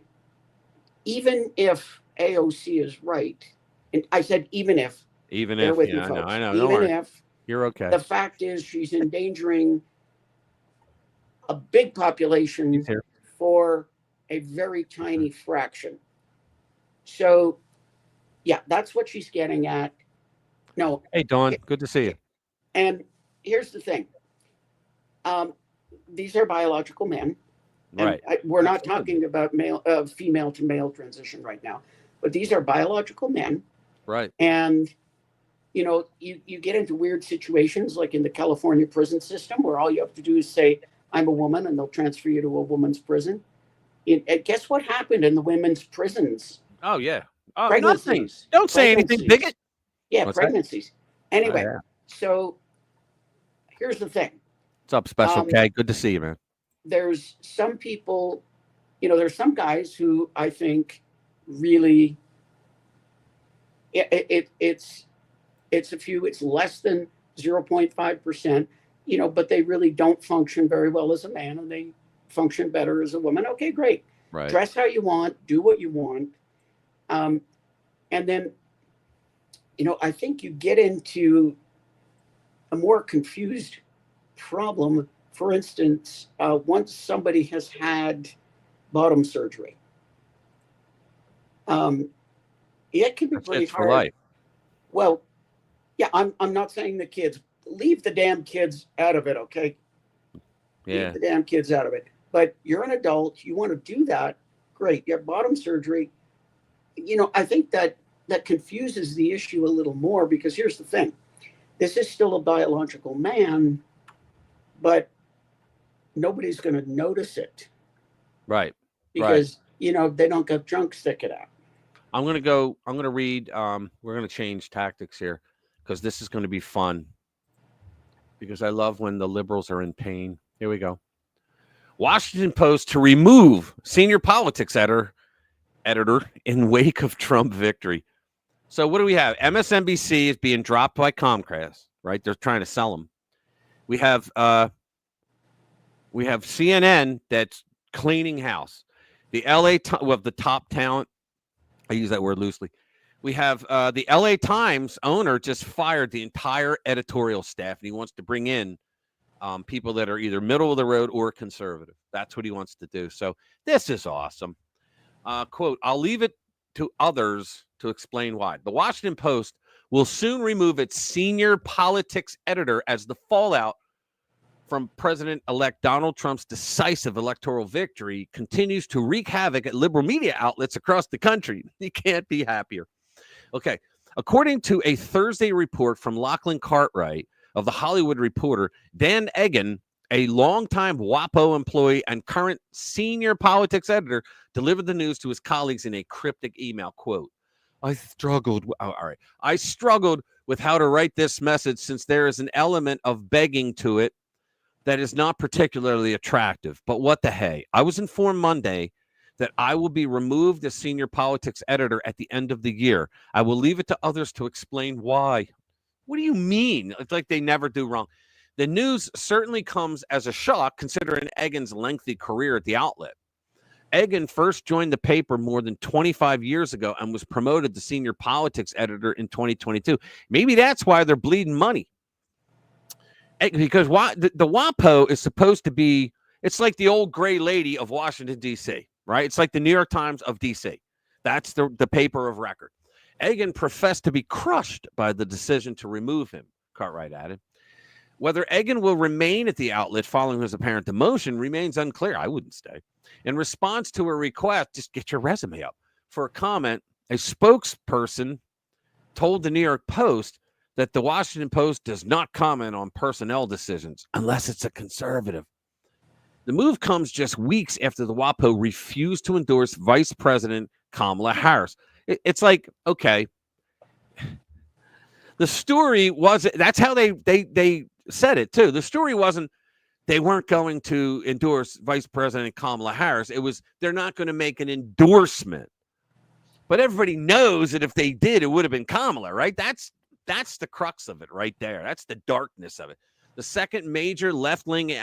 even if AOC is right, and I said even if, I know. Even if, you're okay. The fact is she's endangering a big population for a very tiny fraction. So, yeah, that's what she's getting at. No. Hey, Dawn, good to see you. And here's the thing. These are biological men. Right. We're not talking about female to male transition right now, but these are biological men. Right. And, you know, you get into weird situations like in the California prison system where all you have to do is say, I'm a woman, and they'll transfer you to a woman's prison. And guess what happened in the women's prisons? Oh, yeah. Oh, nothing. Pregnancies. Don't say anything, bigot. Yeah, What's that? pregnancies. Anyway, Oh, yeah. so here's the thing. What's up, Special K? Good to see you, man. There's some people, you know, there's some guys who I think really, it's a few, it's less than 0.5%, you know, but they really don't function very well as a man, and they function better as a woman. Okay, great. Right. Dress how you want, do what you want. And then, you know, I think you get into a more confused problem. For instance, once somebody has had bottom surgery, it can be pretty for hard. life. Well, yeah, I'm not saying the kids. Leave the damn kids out of it, okay? Yeah. Leave the damn kids out of it. But you're an adult. You want to do that. Great. You have bottom surgery. You know, I think that confuses the issue a little more, because here's the thing. This is still a biological man, but nobody's going to notice it. Right. Because, you know, they don't got junk sticking out. I'm going to read, we're going to change tactics here because this is going to be fun, because I love when the liberals are in pain. Here we go. Washington Post to remove senior politics editor in wake of Trump victory. So what do we have? MSNBC is being dropped by Comcast, right? They're trying to sell them. We have CNN that's cleaning house. The LA of the top talent. I use that word loosely. We have the LA Times owner just fired the entire editorial staff, and he wants to bring in people that are either middle of the road or conservative. That's what he wants to do. So this is awesome. Quote, I'll leave it to others to explain why. The Washington Post will soon remove its senior politics editor as the fallout from President-elect Donald Trump's decisive electoral victory continues to wreak havoc at liberal media outlets across the country. You can't be happier. Okay. According to a Thursday report from Lachlan Cartwright of The Hollywood Reporter, Dan Egan, a longtime WAPO employee and current senior politics editor, delivered the news to his colleagues in a cryptic email. Quote, I struggled with how to write this message, since there is an element of begging to it that is not particularly attractive. But what the hey? I was informed Monday that I will be removed as senior politics editor at the end of the year. I will leave it to others to explain why. What do you mean? It's like they never do wrong. The news certainly comes as a shock, considering Egan's lengthy career at the outlet. Egan first joined the paper more than 25 years ago and was promoted to senior politics editor in 2022. Maybe that's why they're bleeding money. Because the WAPO is supposed to be, it's like the old gray lady of Washington, D.C., right? It's like the New York Times of D.C. That's the paper of record. Egan professed to be crushed by the decision to remove him, Cartwright added. Whether Egan will remain at the outlet following his apparent demotion remains unclear. I wouldn't stay. In response to a request, just get your resume up, for a comment, a spokesperson told the New York Post that the Washington Post does not comment on personnel decisions unless it's a conservative. The move comes just weeks after the WAPO refused to endorse Vice President Kamala Harris. It's like, okay, the story wasn't, that's how they said it too. The story wasn't they weren't going to endorse Vice President Kamala Harris. It was they're not going to make an endorsement. But everybody knows that if they did, it would have been Kamala, right? That's the crux of it right there. That's the darkness of it. The second major left-leaning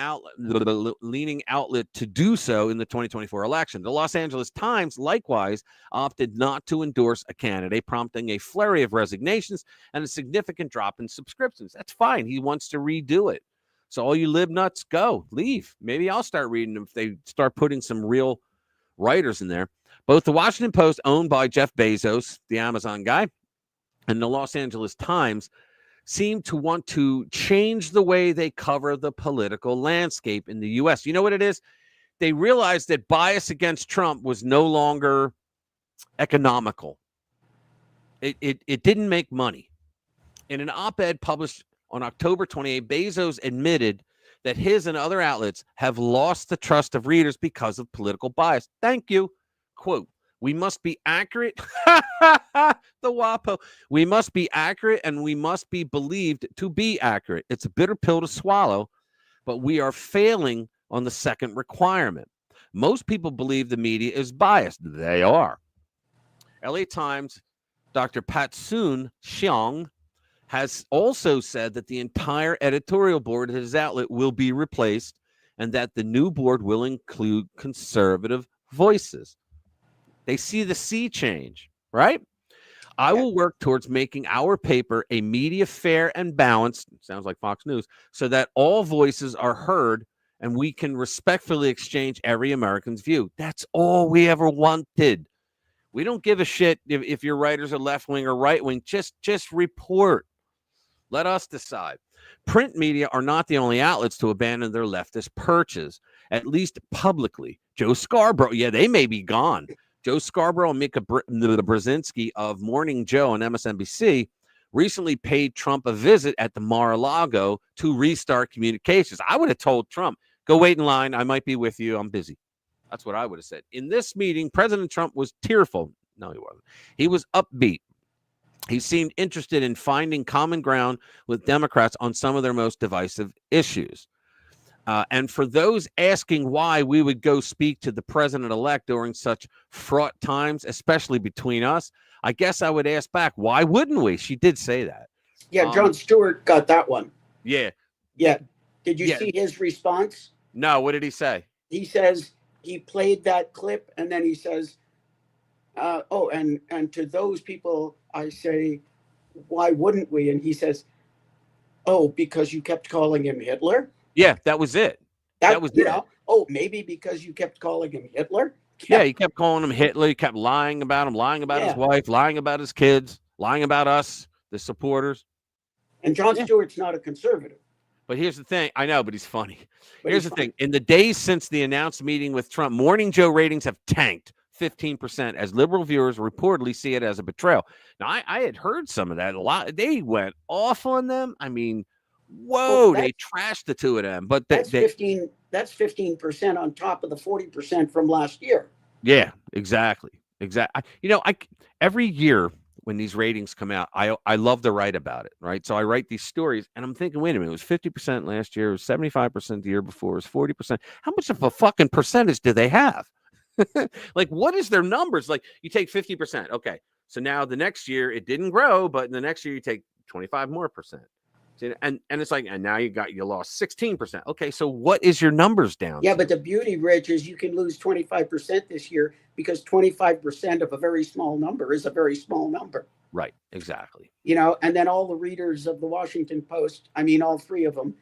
outlet to do so in the 2024 election. The Los Angeles Times likewise opted not to endorse a candidate, prompting a flurry of resignations and a significant drop in subscriptions. That's fine. He wants to redo it. So all you lib nuts, go, leave. Maybe I'll start reading them if they start putting some real writers in there. Both the Washington Post, owned by Jeff Bezos, the Amazon guy, and the Los Angeles Times seem to want to change the way they cover the political landscape in the U.S. You know what it is? They realized that bias against Trump was no longer economical. It didn't make money. In an op-ed published on October 28, Bezos admitted that his and other outlets have lost the trust of readers because of political bias. Thank you. Quote, we must be accurate. The WAPO. We must be accurate and we must be believed to be accurate. It's a bitter pill to swallow, but we are failing on the second requirement. Most people believe the media is biased. They are. LA Times, Dr. Patsoon Xiong has also said that the entire editorial board at his outlet will be replaced and that the new board will include conservative voices. They see the sea change, right? I will work towards making our paper a media fair and balanced, sounds like Fox News, so that all voices are heard and we can respectfully exchange every American's view. That's all we ever wanted. We don't give a shit if your writers are left wing or right wing. Just report. Let us decide. Print media are not the only outlets to abandon their leftist perches, at least publicly. Joe Scarborough, yeah, they may be gone. Joe Scarborough and Mika Brzezinski of Morning Joe on MSNBC recently paid Trump a visit at the Mar-a-Lago to restart communications. I would have told Trump, go wait in line. I might be with you. I'm busy. That's what I would have said. In this meeting, President Trump was tearful. No, he wasn't. He was upbeat. He seemed interested in finding common ground with Democrats on some of their most divisive issues. And for those asking why we would go speak to the president-elect during such fraught times, especially between us, I guess I would ask back, why wouldn't we? She did say that. Yeah, Jon Stewart got that one. Yeah. Yeah. Did you see his response? No, what did he say? He says he played that clip, and then he says, and to those people, I say, why wouldn't we? And he says, oh, because you kept calling him Hitler? Yeah, that was it. That was it. Oh, maybe because you kept calling him Hitler? Yeah, he kept calling him Hitler. He kept lying about him, lying about his wife, lying about his kids, lying about us, the supporters. And Jon Stewart's not a conservative. But here's the thing. I know, but he's funny. Here's the thing. In the days since the announced meeting with Trump, Morning Joe ratings have tanked 15% as liberal viewers reportedly see it as a betrayal. Now, I had heard some of that a lot. They went off on them. I mean, whoa, they trashed the two of them. But that's 15% on top of the 40% from last year. Yeah, exactly. Exactly. Every year when these ratings come out, I love to write about it, right? So I write these stories and I'm thinking, wait a minute, it was 50% last year, it was 75% the year before, it was 40%. How much of a fucking percentage do they have? Like, what is their numbers? Like, you take 50%. Okay. So now the next year it didn't grow, but in the next year you take 25 more percent. And it's like, and now you lost 16%. Okay, so what is your numbers down? Yeah, but the beauty, Rich, is you can lose 25% this year because 25% of a very small number is a very small number. Right, exactly. And then all the readers of the Washington Post, I mean, all three of them,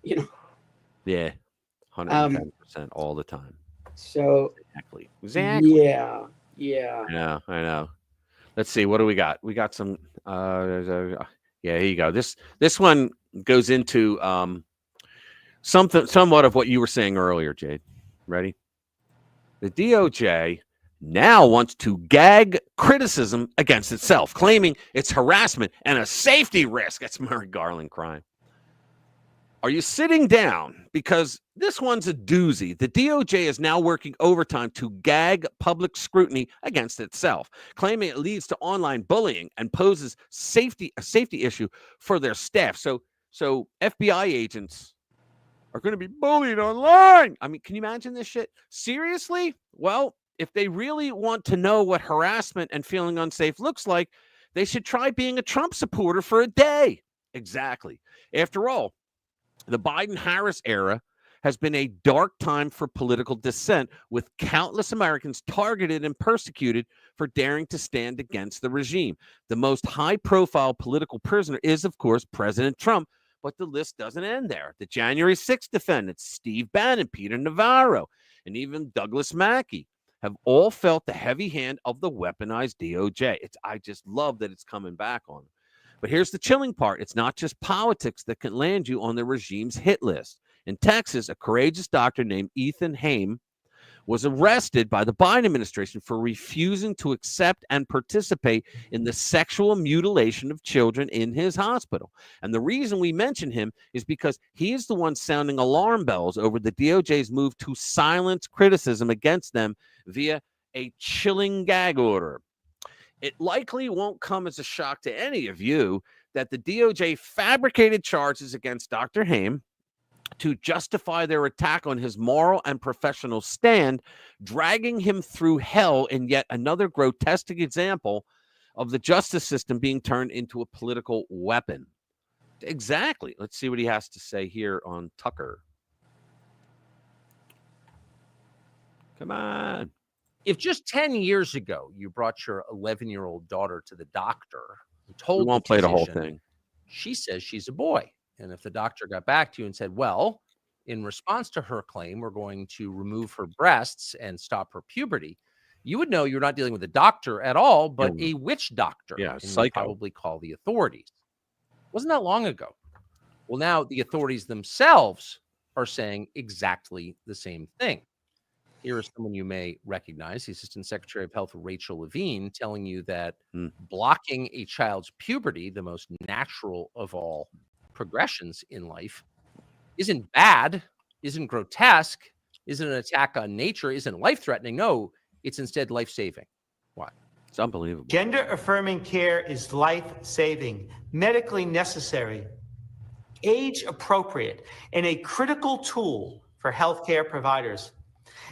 Yeah, 110% all the time. So exactly. Yeah. Yeah, I know. Let's see, what do we got? We got some. Yeah, here you go. This one goes into somewhat of what you were saying earlier, Jade. Ready? The DOJ now wants to gag criticism against itself, claiming it's harassment and a safety risk. That's Merrick Garland crying. Are you sitting down? Because this one's a doozy. The DOJ is now working overtime to gag public scrutiny against itself, claiming it leads to online bullying and poses a safety issue for their staff. So FBI agents are going to be bullied online. I mean, can you imagine this shit? Seriously? Well, if they really want to know what harassment and feeling unsafe looks like, they should try being a Trump supporter for a day. Exactly. After all, the Biden-Harris era has been a dark time for political dissent, with countless Americans targeted and persecuted for daring to stand against the regime. The most high-profile political prisoner is, of course, President Trump, but the list doesn't end there. The January 6th defendants, Steve Bannon, Peter Navarro, and even Douglas Mackey, have all felt the heavy hand of the weaponized DOJ. I just love that it's coming back on them. But here's the chilling part. It's not just politics that can land you on the regime's hit list. In Texas, a courageous doctor named Ethan Haim was arrested by the Biden administration for refusing to accept and participate in the sexual mutilation of children in his hospital. And the reason we mention him is because he is the one sounding alarm bells over the DOJ's move to silence criticism against them via a chilling gag order. It likely won't come as a shock to any of you that the DOJ fabricated charges against Dr. Haim to justify their attack on his moral and professional stand, dragging him through hell in yet another grotesque example of the justice system being turned into a political weapon. Exactly. Let's see what he has to say here on Tucker. Come on. If just 10 years ago you brought your 11-year-old daughter to the doctor and told We won't play the whole thing. She says she's a boy. And if the doctor got back to you and said, well, in response to her claim, we're going to remove her breasts and stop her puberty, you would know you're not dealing with a doctor at all, but a witch doctor. Yeah, and psycho. you'd probably call the authorities. Wasn't that long ago? Well, now the authorities themselves are saying exactly the same thing. Here is someone you may recognize, the Assistant Secretary of Health, Rachel Levine, telling you that blocking a child's puberty, the most natural of all progressions in life, isn't bad, isn't grotesque, isn't an attack on nature, isn't life-threatening. No, it's instead life-saving. Why? It's unbelievable. Gender-affirming care is life-saving, medically necessary, age-appropriate, and a critical tool for healthcare providers.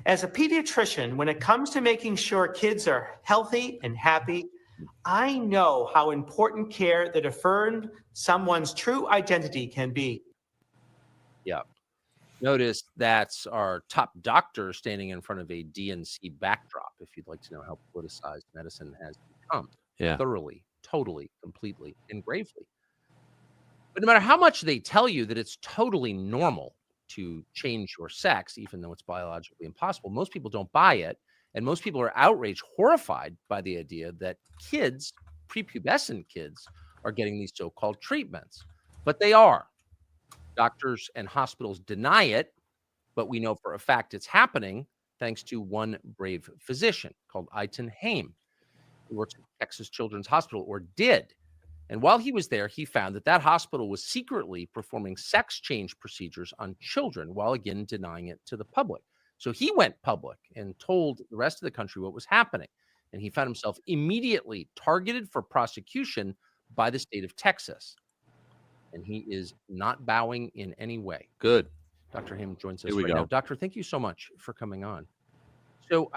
As a pediatrician, when it comes to making sure kids are healthy and happy, I know how important care that affirms someone's true identity can be. Yeah. Notice that's our top doctor standing in front of a DNC backdrop, if you'd like to know how politicized medicine has become. Yeah. Thoroughly, totally, completely, and gravely. But no matter how much they tell you that it's totally normal to change your sex, even though it's biologically impossible, most people don't buy it. And most people are outraged, horrified by the idea that kids, prepubescent kids, are getting these so-called treatments. But they are. Doctors and hospitals deny it, but we know for a fact it's happening thanks to one brave physician called Eitan Haim, who works at Texas Children's Hospital, or did. And while he was there, he found that that hospital was secretly performing sex change procedures on children while, again, denying it to the public. So he went public and told the rest of the country what was happening. And he found himself immediately targeted for prosecution by the state of Texas. And he is not bowing in any way. Good. Dr. Haim joins us Here we right go. now. Doctor, thank you so much for coming on. So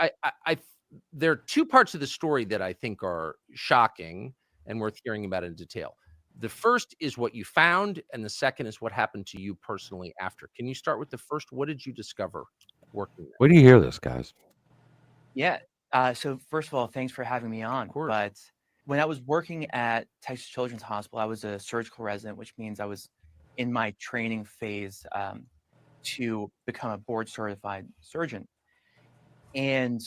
there are two parts of the story that I think are shocking and worth hearing about in detail. The first is what you found, and the second is what happened to you personally after. Can you start with the first? What did you discover working there? Where do you hear this, guys? Yeah. So first of all, thanks for having me on. Of course. But when I was working at Texas Children's Hospital, I was a surgical resident, which means I was in my training phase to become a board certified surgeon. And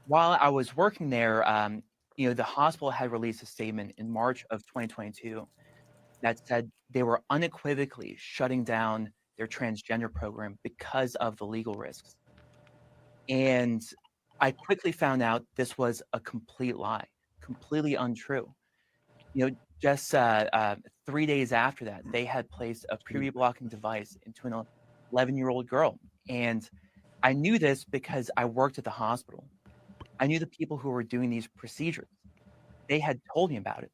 while I was working there, the hospital had released a statement in March of 2022 that said they were unequivocally shutting down their transgender program because of the legal risks. And I quickly found out this was a complete lie, completely untrue. Just 3 days after that, they had placed a puberty blocking device into an 11-year-old girl. And I knew this because I worked at the hospital. I knew the people who were doing these procedures. They had told me about it.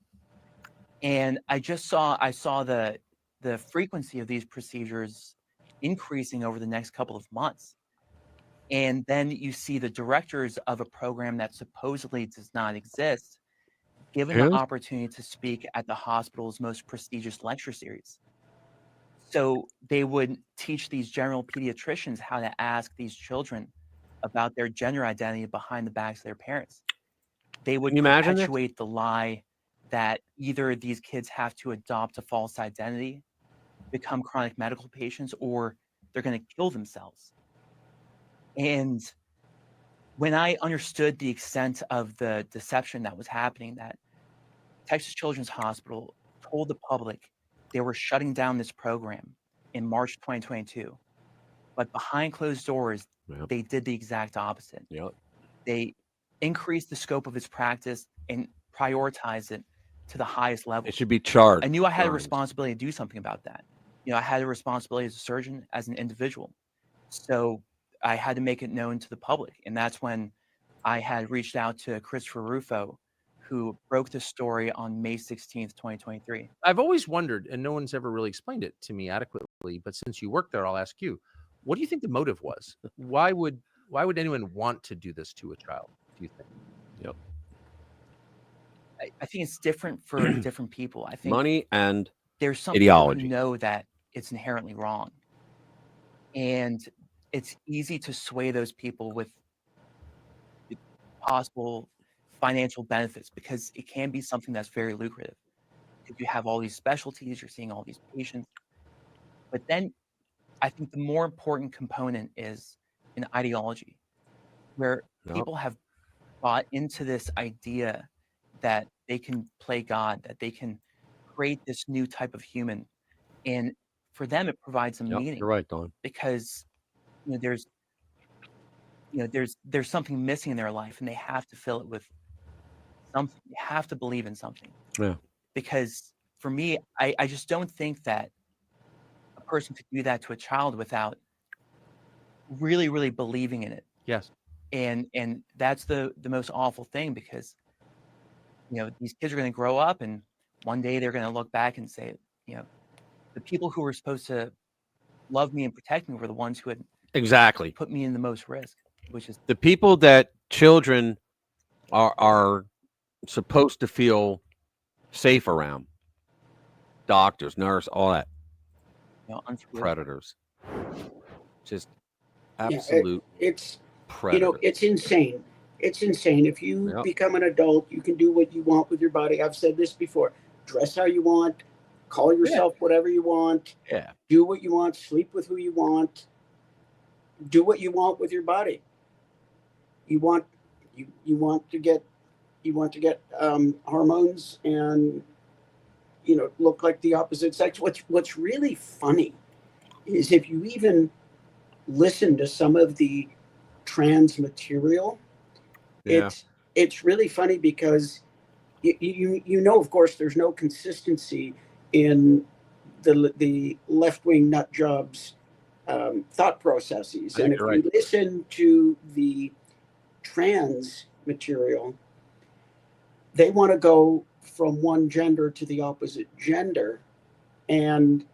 And I saw the frequency of these procedures increasing over the next couple of months. And then you see the directors of a program that supposedly does not exist given the opportunity to speak at the hospital's most prestigious lecture series. So they would teach these general pediatricians how to ask these children about their gender identity behind the backs of their parents. They would perpetuate the lie that either these kids have to adopt a false identity, become chronic medical patients, or they're going to kill themselves. And when I understood the extent of the deception that was happening, that Texas Children's Hospital told the public they were shutting down this program in March 2022, But behind closed doors, Yep. they did the exact opposite. Yep. They increased the scope of its practice and prioritized it to the highest level. It should be charged. I knew I had a crimes. responsibility to do something about that. You know, I had a responsibility as a surgeon, as an individual. So I had to make it known to the public. And that's when I had reached out to Christopher Rufo, who broke the story on May 16th, 2023. I've always wondered, and no one's ever really explained it to me adequately, but since you work there, I'll ask you, what do you think the motive was? Why would anyone want to do this to a child, do you think? Yep. I think it's different for different people. I think Money and there's some people ideology. who know that it's inherently wrong. And it's easy to sway those people with possible financial benefits because it can be something that's very lucrative. If you have all these specialties, you're seeing all these patients. But then I think the more important component is an ideology where Yep. people have bought into this idea that they can play God, that they can create this new type of human. And for them, it provides a Yep, meaning you're right, Don. because there's something missing in their life and they have to fill it with something. You have to believe in something. Yeah. Because for me, I just don't think that a person could do that to a child without really, really believing in it. Yes. And that's the most awful thing because these kids are going to grow up and one day they're going to look back and say, the people who were supposed to love me and protect me were the ones who had Exactly put me in the most risk, which is the people that children are supposed to feel safe around. Doctors, nurse, all that. Predators. Just absolute it's predators. it's insane. It's insane. If you become an adult, you can do what you want with your body. I've said this before. Dress how you want, call yourself whatever you want. Yeah. Do what you want, sleep with who you want. Do what you want with your body. You want to get hormones and look like the opposite sex. What's really funny is if you even listen to some of the trans material, it's really funny because of course there's no consistency in the left-wing nut jobs thought processes. And if you listen to the trans material, they want to go from one gender to the opposite gender. And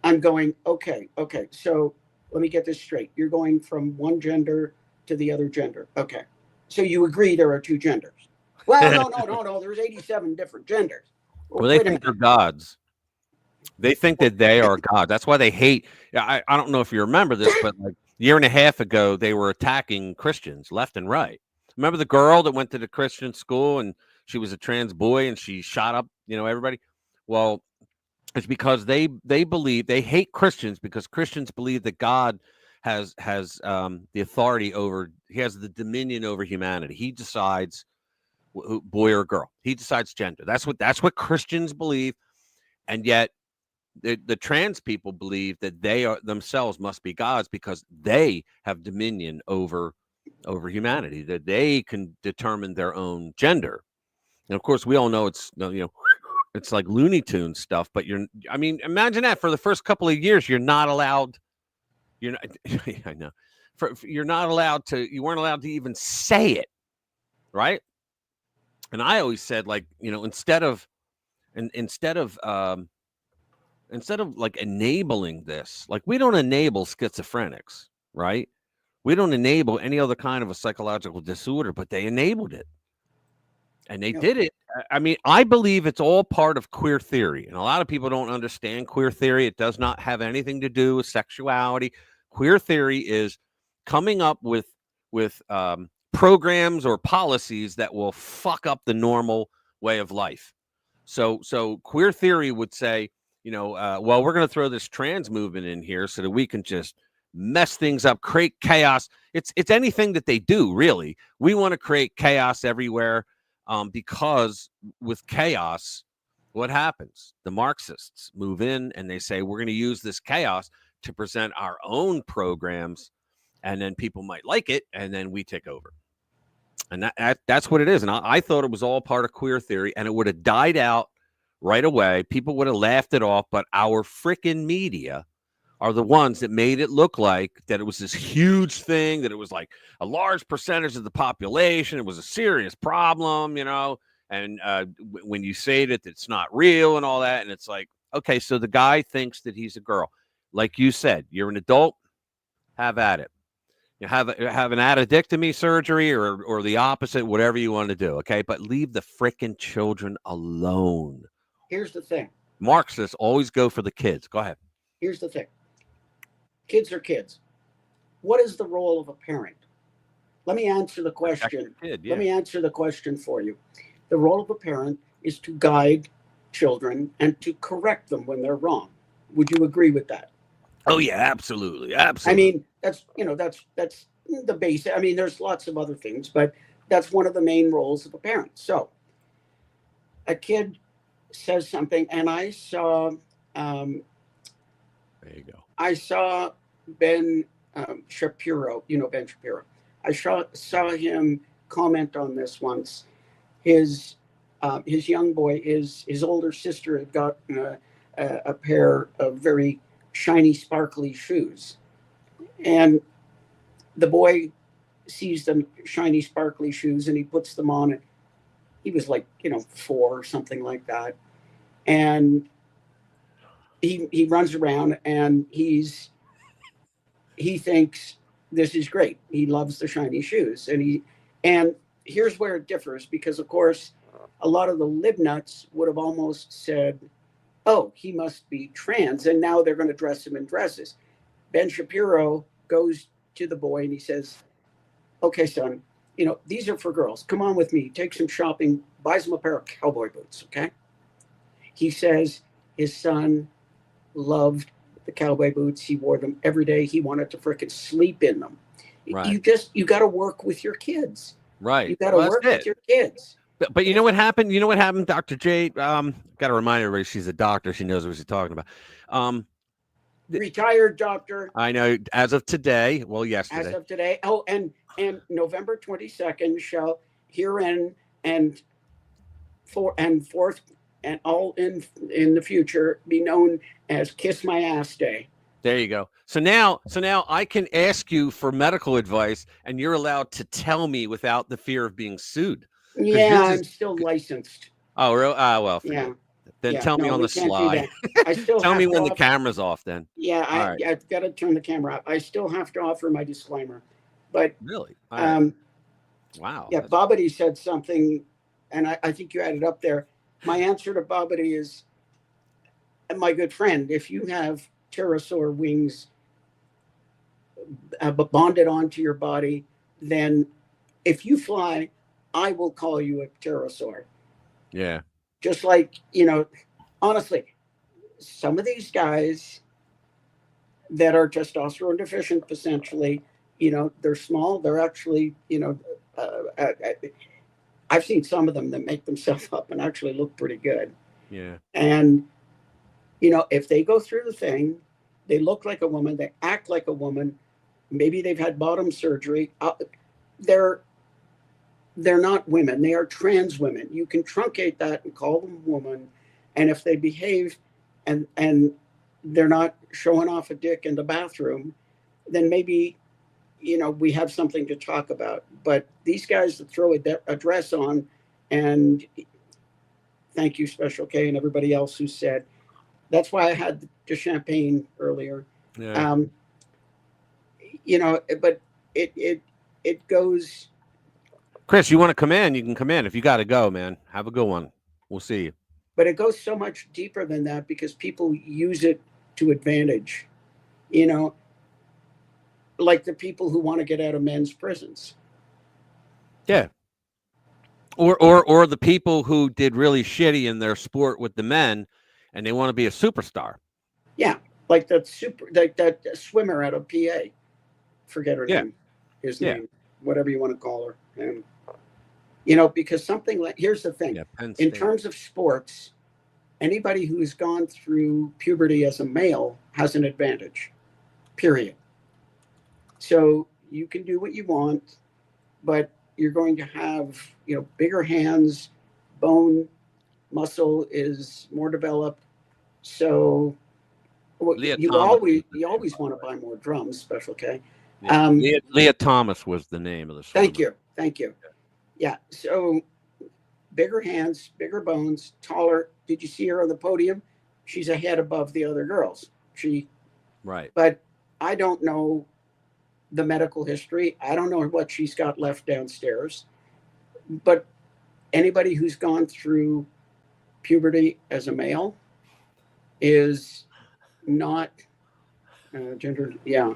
I'm going, okay, so let me get this straight. You're going from one gender to the other gender. Okay. So you agree there are two genders. Well, no. There's 87 different genders. Well, they think they're gods. They think that they are God. That's why they hate. I don't know if you remember this, but like a year and a half ago, they were attacking Christians left and right. Remember the girl that went to the Christian school and she was a trans boy and she shot up, everybody? Well, it's because they believe, they hate Christians because Christians believe that God has the authority over, he has the dominion over humanity. He decides boy or girl. He decides gender. That's what Christians believe. And yet the trans people believe that they are themselves must be gods because they have dominion over humanity, that they can determine their own gender. And of course, we all know it's it's like Looney Tunes stuff. But imagine that for the first couple of years, you're not allowed. I know. You weren't allowed to even say it, right? And I always said, like, instead of like enabling this, like we don't enable schizophrenics, right? We don't enable any other kind of a psychological disorder, but they enabled it. And they did it. I believe it's all part of queer theory. And a lot of people don't understand queer theory. It does not have anything to do with sexuality. Queer theory is coming up with programs or policies that will fuck up the normal way of life. So queer theory would say, well, we're going to throw this trans movement in here so that we can just mess things up, create chaos. It's anything that they do, really. We want to create chaos everywhere because with chaos, what happens? The Marxists move in and they say, we're going to use this chaos to present our own programs, and then people might like it, and then we take over. And that's what it is. And I thought it was all part of queer theory, and it would have died out right away. People would have laughed it off, but our freaking media are the ones that made it look like that it was this huge thing, that it was like a large percentage of the population. It was a serious problem, and when you say that it's not real and all that, and it's like, okay, so the guy thinks that he's a girl. Like you said, you're an adult, have at it. You have an addictomy surgery or the opposite, whatever you want to do, okay? But leave the frickin' children alone. Here's the thing. Marxists always go for the kids. Go ahead. Here's the thing. Kids are kids. What is the role of a parent? Let me answer the question. Let me answer the question for you. The role of a parent is to guide children and to correct them when they're wrong. Would you agree with that? Oh yeah, absolutely. Absolutely. I mean, that's the basic. I mean, there's lots of other things, but that's one of the main roles of a parent. So a kid says something, and I saw there you go. I saw Ben Shapiro, Ben Shapiro. I saw him comment on this once. His young boy, his older sister had got a pair of very shiny, sparkly shoes. And the boy sees the shiny, sparkly shoes, and he puts them on. And he was like, 4 or something like that. And he runs around, and he thinks this is great. He loves the shiny shoes. And here's where it differs, because of course, a lot of the libnuts would have almost said, oh, he must be trans, and now they're going to dress him in dresses. Ben Shapiro goes to the boy and he says, okay, son, these are for girls. Come on with me. Take some shopping, buys him a pair of cowboy boots, okay? He says his son loved the cowboy boots. He wore them every day. He wanted to frickin' sleep in them. Right. You got to work with your kids. Right. You got to work with your kids. But you know what happened? You know what happened, Dr. J? Got to remind everybody she's a doctor. She knows what she's talking about. Retired doctor. I know. As of today, well, yesterday. As of today. Oh, and November 22nd shall herein and forth and all in the future be known as Kiss My Ass Day. There you go. So now I can ask you for medical advice, and you're allowed to tell me without the fear of being sued. Yeah, I'm still licensed. Oh, really? Well, yeah. Then tell me on the slide. I still tell me when the camera's off. Then. Yeah, I've got to turn the camera off. I still have to offer my disclaimer, but really, wow. Yeah, Bobbity said something, and I think you had it up there. My answer to Bobbity is, my good friend, if you have pterosaur wings bonded onto your body, then if you fly, I will call you a pterosaur. Yeah. Just like, honestly, some of these guys that are testosterone deficient, essentially, they're small. They're actually, I've seen some of them that make themselves up and actually look pretty good. Yeah. And, if they go through the thing, they look like a woman, they act like a woman, maybe they've had bottom surgery. They're not women. They are trans women. You can truncate that and call them woman. And if they behave and they're not showing off a dick in the bathroom, then maybe, we have something to talk about. But these guys that throw a dress on, and thank you, Special K, and everybody else who said, that's why I had the champagne earlier. Yeah. But it goes. Chris, you want to come in? You can come in. If you got to go, man, have a good one. We'll see you. But it goes so much deeper than that, because people use it to advantage, like the people who want to get out of men's prisons. Yeah. Or the people who did really shitty in their sport with the men, and they want to be a superstar. Yeah, like that swimmer out of PA. Forget her name. His name, whatever you want to call her. And because something like, here's the thing. In terms of sports, anybody who's gone through puberty as a male has an advantage. period. So you can do what you want, but you're going to have, bigger hands, bone, muscle is more developed. So you always want to buy more drums, Special K. Yeah. Leah Thomas was the name of the swimmer. Thank you. Yeah. So bigger hands, bigger bones, taller. Did you see her on the podium? She's a head above the other girls. Right. But I don't know the medical history. I don't know what she's got left downstairs. But anybody who's gone through puberty as a male is not gendered. Yeah.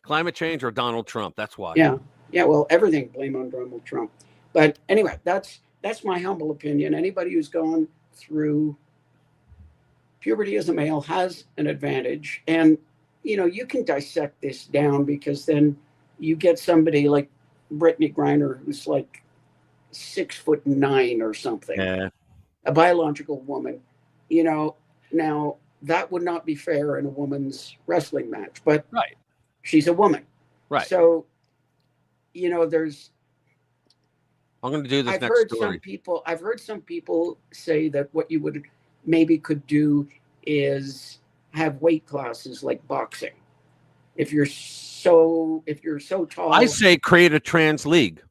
Climate change or Donald Trump. That's why. Yeah. Well, everything blame on Donald Trump. But anyway, that's my humble opinion. Anybody who's gone through puberty as a male has an advantage. And, you can dissect this down, because then you get somebody like Brittany Griner, who's like 6'9" or something, a biological woman, now that would not be fair in a woman's wrestling match, but right. She's a woman. Right. So, I'm going to do this next story. I've heard some people say that what you could do is have weight classes like boxing. If you're so tall, I say create a trans league.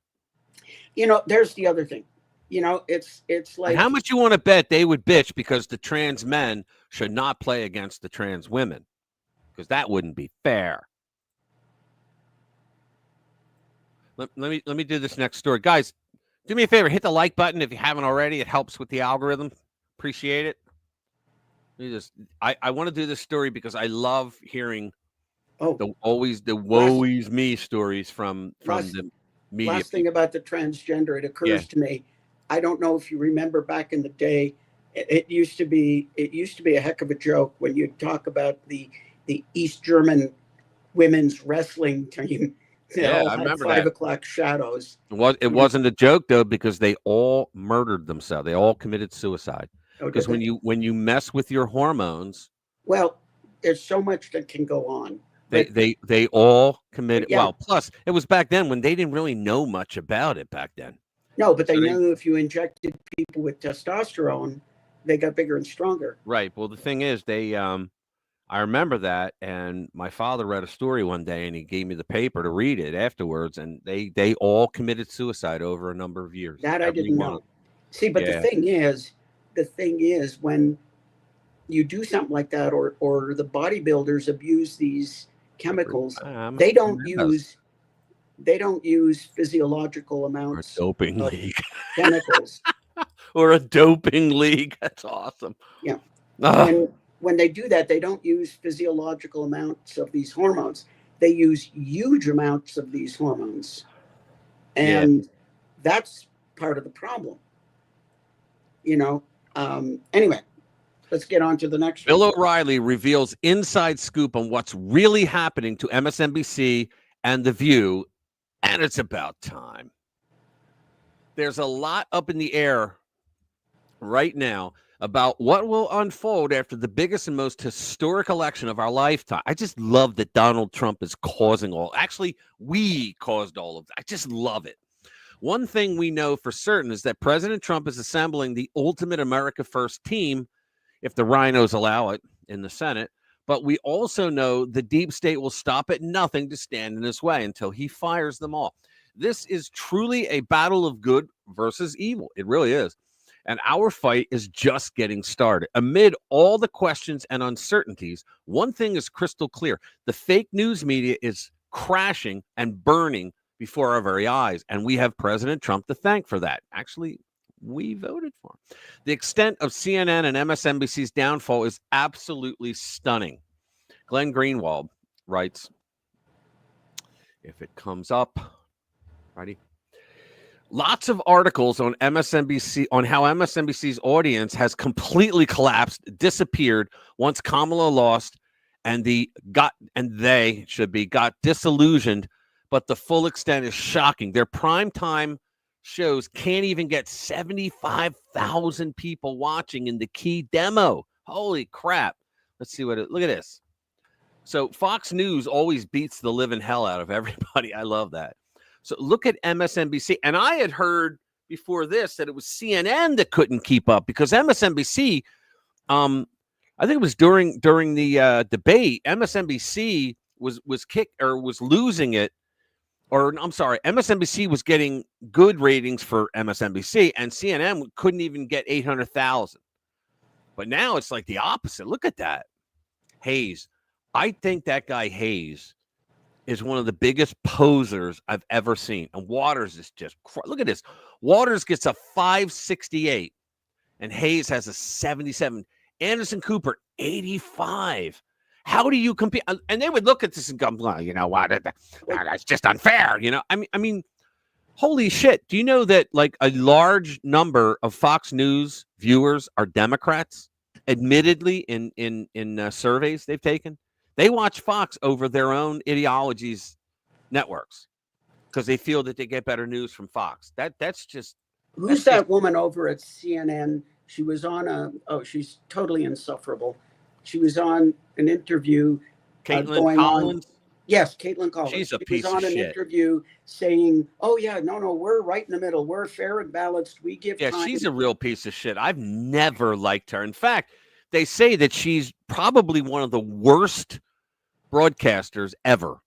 There's the other thing. It's like, and how much you want to bet they would bitch because the trans men should not play against the trans women, because that wouldn't be fair. Let me do this next story, guys. Do me a favor, hit the like button if you haven't already. It helps with the algorithm. Appreciate it. I want to do this story because I love hearing the woe is me stories from the media. Last thing about the transgender, it occurs to me. I don't know if you remember back in the day, it used to be a heck of a joke when you talk about the East German women's wrestling team. I remember 5 o'clock shadows. It wasn't a joke though, because they all murdered themselves. They all committed suicide. Because when you mess with your hormones, well, there's so much that can go on. They all committed. Yeah. Well, plus it was back then when they didn't really know much about it back then. No, but they knew if you injected people with testosterone, they got bigger and stronger. Right. Well, the thing is, I remember that, and my father read a story one day, and he gave me the paper to read it afterwards, and they all committed suicide over a number of years. That I didn't know. See, but the thing is, when you do something like that, or the bodybuilders abuse these chemicals, they don't use physiological amounts or a doping league chemicals. Or a doping league. That's awesome. Yeah. When they do that, they don't use physiological amounts of these hormones. They use huge amounts of these hormones. And that's part of the problem. Anyway, let's get on to the next Bill O'Reilly reveals inside scoop on what's really happening to MSNBC and The View, and it's about time. There's a lot up in the air right now about what will unfold after the biggest and most historic election of our lifetime. I just love that Donald Trump is causing actually, we caused all of that. I just love it. One thing we know for certain is that President Trump is assembling the ultimate America First team, if the rhinos allow it in the Senate. But we also know the deep state will stop at nothing to stand in his way until he fires them all. This is truly a battle of good versus evil. It really is. And our fight is just getting started. Amid all the questions and uncertainties, one thing is crystal clear. The fake news media is crashing and burning before our very eyes. And we have President Trump to thank for that. Actually, we voted for him. The extent of CNN and MSNBC's downfall is absolutely stunning. Glenn Greenwald writes, if it comes up, ready? Lots of articles on MSNBC on how MSNBC's audience has completely collapsed, disappeared once Kamala lost, and they got disillusioned. But the full extent is shocking. Their primetime shows can't even get 75,000 people watching in the key demo. Holy crap! Let's see look at this. So Fox News always beats the living hell out of everybody. I love that. So look at MSNBC. And I had heard before this that it was CNN that couldn't keep up because MSNBC, I think it was during the debate, MSNBC was losing it. Or I'm sorry, MSNBC was getting good ratings for MSNBC, and CNN couldn't even get 800,000. But now it's like the opposite. Look at that. Hayes. I think that guy Hayes is one of the biggest posers I've ever seen. And Waters is just, look at this. Waters gets a 568, and Hayes has a 77. Anderson Cooper, 85. How do you compete? And they would look at this and go, well, you know what? That's just unfair. You know, I mean, holy shit. Do you know that like a large number of Fox News viewers are Democrats? Admittedly, in surveys they've taken, they watch Fox over their own ideologies networks because they feel that they get better news from Fox. That's just. Who's that woman over at CNN? She was on she's totally insufferable. She was on an interview. Caitlin Collins? Yes, Caitlin Collins. She's a piece of shit. She was on an interview saying, oh, yeah, no, we're right in the middle. We're fair and balanced. We give time. Yeah, she's a real piece of shit. I've never liked her. In fact, they say that she's probably one of the worst broadcasters ever.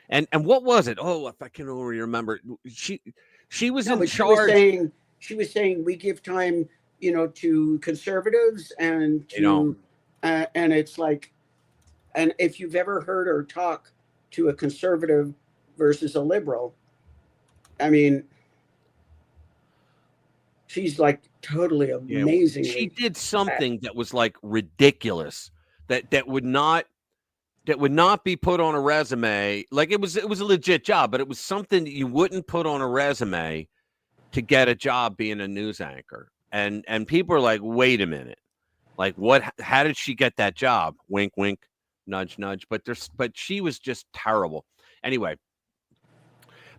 And what was it? Oh, if I can only remember. She was in charge. She was saying we give time, to conservatives and to and it's like, and if you've ever heard her talk to a conservative versus a liberal, I mean, she's like totally amazing. She did something that was like ridiculous that would not be put on a resume. Like it was a legit job, but it was something that you wouldn't put on a resume to get a job being a news anchor. And people are like, wait a minute. Like how did she get that job? Wink, wink, nudge, nudge. But she was just terrible. Anyway,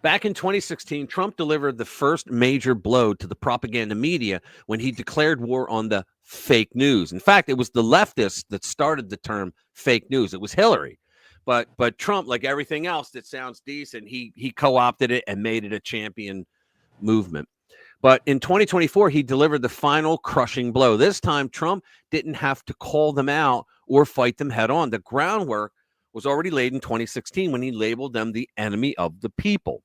back in 2016, Trump delivered the first major blow to the propaganda media when he declared war on the fake news. In fact, it was the leftists that started the term fake news. It was Hillary. But Trump, like everything else that sounds decent, he co-opted it and made it a champion movement. But in 2024, he delivered the final crushing blow. This time, Trump didn't have to call them out or fight them head on. The groundwork was already laid in 2016 when he labeled them the enemy of the people.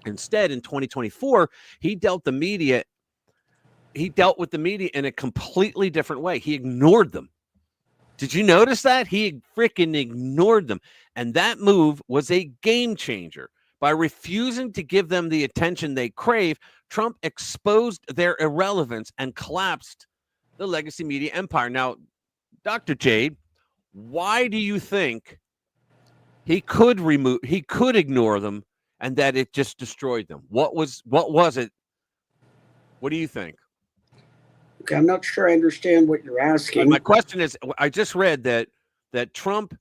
Instead, in 2024, he dealt with the media in a completely different way. He ignored them. Did you notice that? He freaking ignored them. And that move was a game changer. By refusing to give them the attention they crave, Trump exposed their irrelevance and collapsed the legacy media empire. Now, Dr. Jade, why do you think he could ignore them and that it just destroyed them? What was it? What do you think? Okay, I'm not sure I understand what you're asking. My question is, I just read that Trump,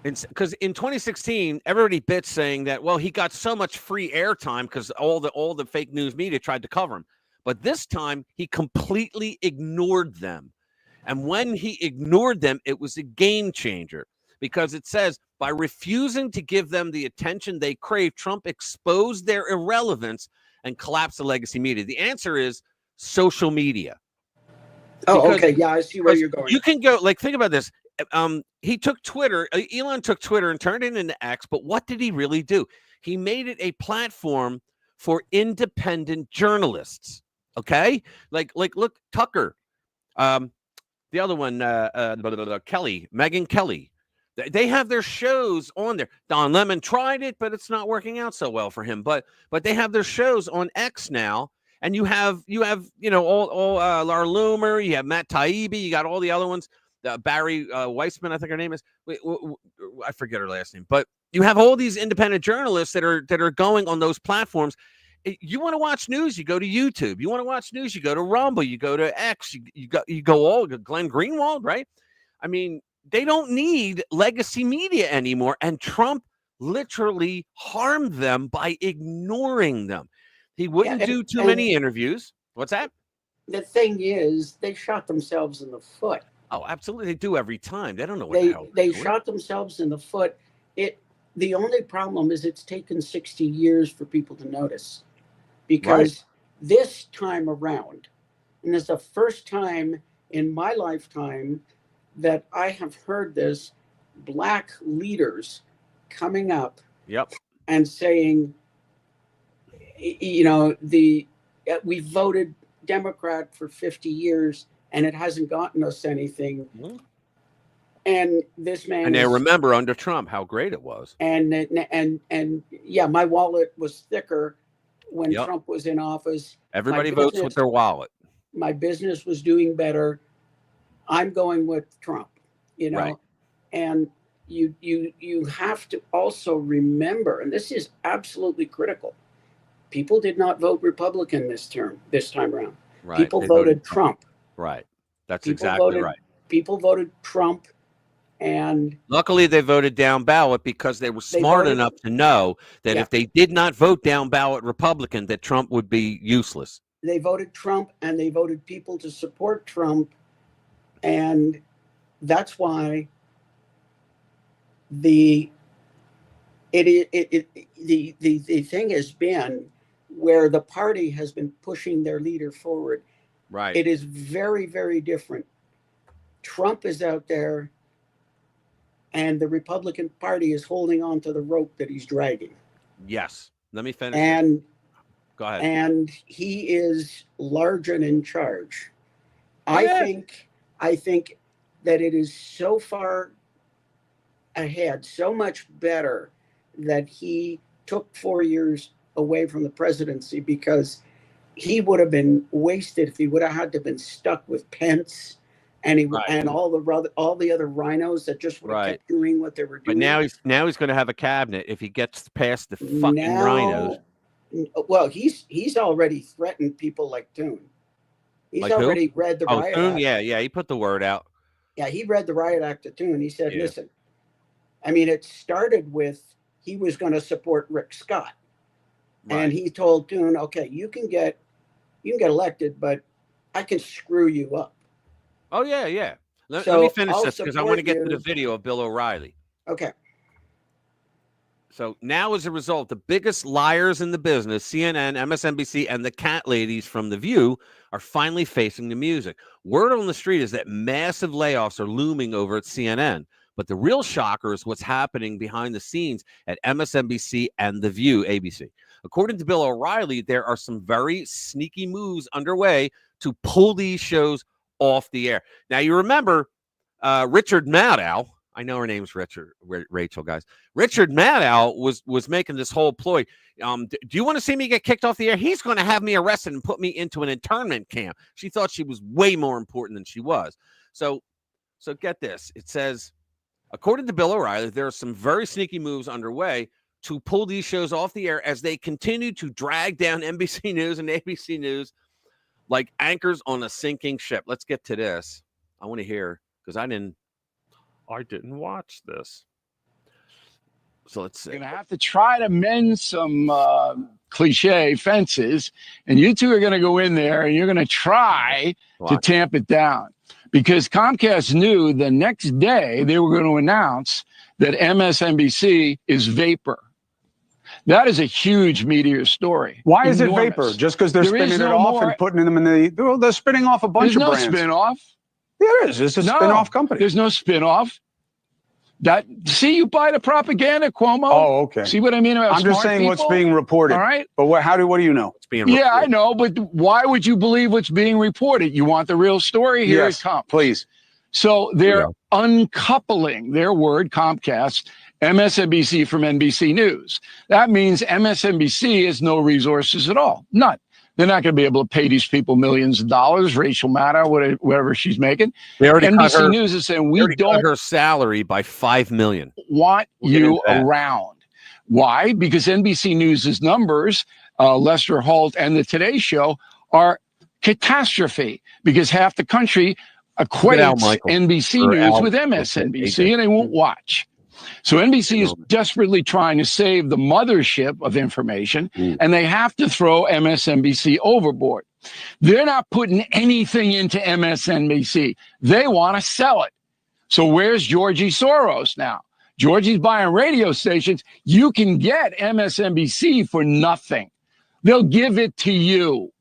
because in 2016, everybody bitched saying that, well, he got so much free airtime because all the fake news media tried to cover him. But this time, he completely ignored them. And when he ignored them, it was a game changer because it says, by refusing to give them the attention they crave, Trump exposed their irrelevance and collapsed the legacy media. The answer is social media. Oh, okay. Yeah, I see where you're going. You can go, like, think about this. He took Twitter. Elon took Twitter and turned it into X. But what did he really do? He made it a platform for independent journalists. Okay, like look, Tucker, the other one, Kelly, Megyn Kelly. They have their shows on there. Don Lemon tried it, but it's not working out so well for him. But they have their shows on X now. And you have all Laura Loomer, you have Matt Taibbi, you got all the other ones. Barry Weissman, I think her name is. I forget her last name, but you have all these independent journalists that are going on those platforms. You want to watch news, you go to YouTube. You want to watch news, you go to Rumble. You go to X. You go all Glenn Greenwald, right? I mean, they don't need legacy media anymore, and Trump literally harmed them by ignoring them. He wouldn't do too many interviews. What's that? The thing is, they shot themselves in the foot. Oh, absolutely. They do every time. They don't know what the hell they shot themselves in the foot. The only problem is it's taken 60 years for people to notice, because this time around, and it's the first time in my lifetime that I have heard this, Black leaders coming up and saying, you know, we voted Democrat for 50 years and it hasn't gotten us anything. And this man, and they remember under Trump how great it was. And yeah, my wallet was thicker when Trump was in office. Everybody votes with their wallet. My business was doing better. I'm going with Trump, you know. And you have to also remember, and this is absolutely critical, people did not vote Republican this time around. People voted Trump. That's exactly right. People voted Trump. And luckily they voted down ballot because they were smart enough to know that if they did not vote down ballot Republican, that Trump would be useless. They voted Trump, and they voted people to support Trump. And that's why the thing has been where the party has been pushing their leader forward. It is very, very different. Trump is out there, and the Republican Party is holding on to the rope that he's dragging. Yes. Let me finish. And go ahead. And he is large and in charge. I think that it is so far ahead, so much better that he took 4 years away from the presidency, because he would have been wasted if he would have had to been stuck with Pence and and all the other rhinos that just would have kept doing what they were doing. But now he's going to have a cabinet if he gets past the fucking rhinos. Well, he's already threatened people like Thune. He's already read the riot Thune? act. Yeah, he put the word out. Yeah, he read the riot act to Thune. He said, listen, I mean, it started with he was going to support Rick Scott. And he told Thune, okay, you can get elected, but I can screw you up. Oh, yeah. Let me finish this, because I want to get to the video of Bill O'Reilly. Okay. So now, as a result, the biggest liars in the business, CNN, MSNBC, and the cat ladies from The View, are finally facing the music. Word on the street is that massive layoffs are looming over at CNN. But the real shocker is what's happening behind the scenes at MSNBC and The View, ABC. According to Bill O'Reilly, there are some very sneaky moves underway to pull these shows off the air. Now, you remember Richard Maddow. I know her name's Rachel, guys. Richard Maddow was making this whole ploy. Do you want to see me get kicked off the air? He's going to have me arrested and put me into an internment camp. She thought she was way more important than she was. So get this. It says, according to Bill O'Reilly, there are some very sneaky moves underway to pull these shows off the air as they continue to drag down NBC News and ABC News like anchors on a sinking ship. Let's get to this. I want to hear, because I didn't watch this. So let's see. You're going to have to try to mend some cliche fences, and you two are going to go in there and you're going to try to tamp it down, because Comcast knew the next day they were going to announce that MSNBC is vapor. That is a huge meteor story. Why is it vapor? Just because they're spinning it off and putting them in the... They're spinning off a bunch of brands. There's no spin-off. Yeah, there is. It's a spin-off company. There's no spin-off. See, you buy the propaganda, Cuomo. Oh, okay. See what I mean about I'm just saying people? what's being reported. All right. But what do you know? It's being reported. Yeah, I know, but why would you believe what's being reported? You want the real story? Here it comes. Please. So they're uncoupling their word, Comcast, MSNBC from NBC News. That means MSNBC has no resources at all. None. They're not going to be able to pay these people millions of dollars, Rachel Maddow, whatever she's making. They already NBC News is saying, we don't cut her salary by $5 million. Want you around. Why? Because NBC News's numbers, Lester Holt and the Today Show, are catastrophe, because half the country equates NBC News with MSNBC, and they won't watch. So NBC is desperately trying to save the mothership of information, and they have to throw MSNBC overboard. They're not putting anything into MSNBC. They want to sell it. So where's Georgie Soros now? Georgie's buying radio stations. You can get MSNBC for nothing. They'll give it to you.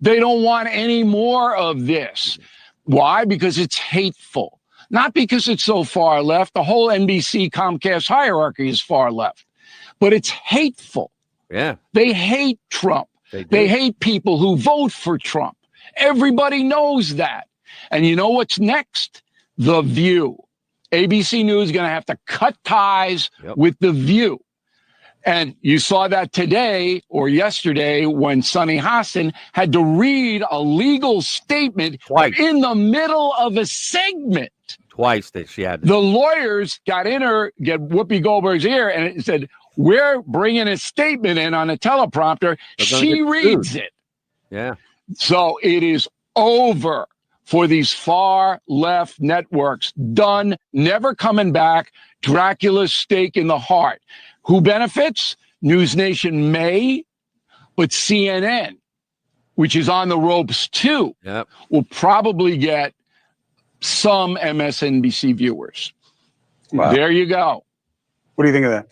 They don't want any more of this. Why? Because it's hateful. Not because it's so far left. The whole NBC Comcast hierarchy is far left. But it's hateful. Yeah. They hate Trump. They hate people who vote for Trump. Everybody knows that. And you know what's next? The View. ABC News is going to have to cut ties with The View. And you saw that today or yesterday when Sonny Hassan had to read a legal statement in the middle of a segment. Twice that she had. The lawyers get Whoopi Goldberg's ear and it said, we're bringing a statement in on a teleprompter. She reads it. Yeah. So it is over for these far left networks. Done, never coming back. Dracula's stake in the heart. Who benefits? News Nation may, but CNN, which is on the ropes too, will probably get some MSNBC viewers. Wow. There you go. What do you think of that?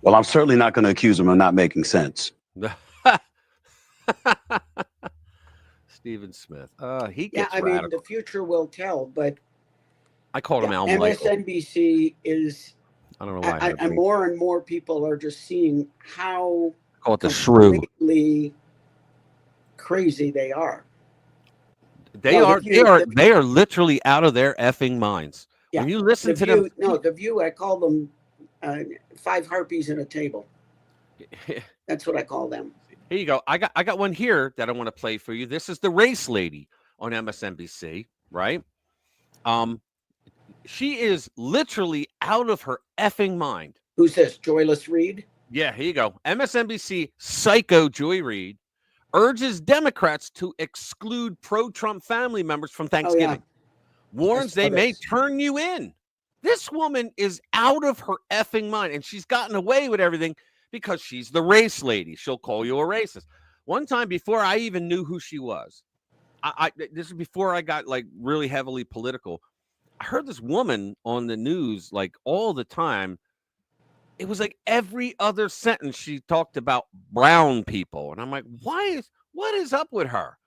Well, I'm certainly not going to accuse him of not making sense. Stephen Smith. He Yeah, gets I mean, radical. the future will tell, but I called him Al Michael. MSNBC is, I don't know why. and more and more people are just seeing how Call it the shrew. completely crazy they are. They are literally out of their effing minds. Yeah, when you listen to them. No, The View, I call them 5 harpies in a table. That's what I call them. Here you go. I got one here that I want to play for you. This is the race lady on MSNBC, right? She is literally out of her effing mind. Who's this? Joyless Reed? Yeah, here you go. MSNBC psycho Joy Reid urges Democrats to exclude pro-Trump family members from Thanksgiving. Warns they may turn you in. This woman is out of her effing mind, and she's gotten away with everything because she's the race lady. She'll call you a racist. One time before I even knew who she was, this is before I got like really heavily political. I heard this woman on the news like all the time. It was like every other sentence she talked about brown people. And I'm like, what is up with her?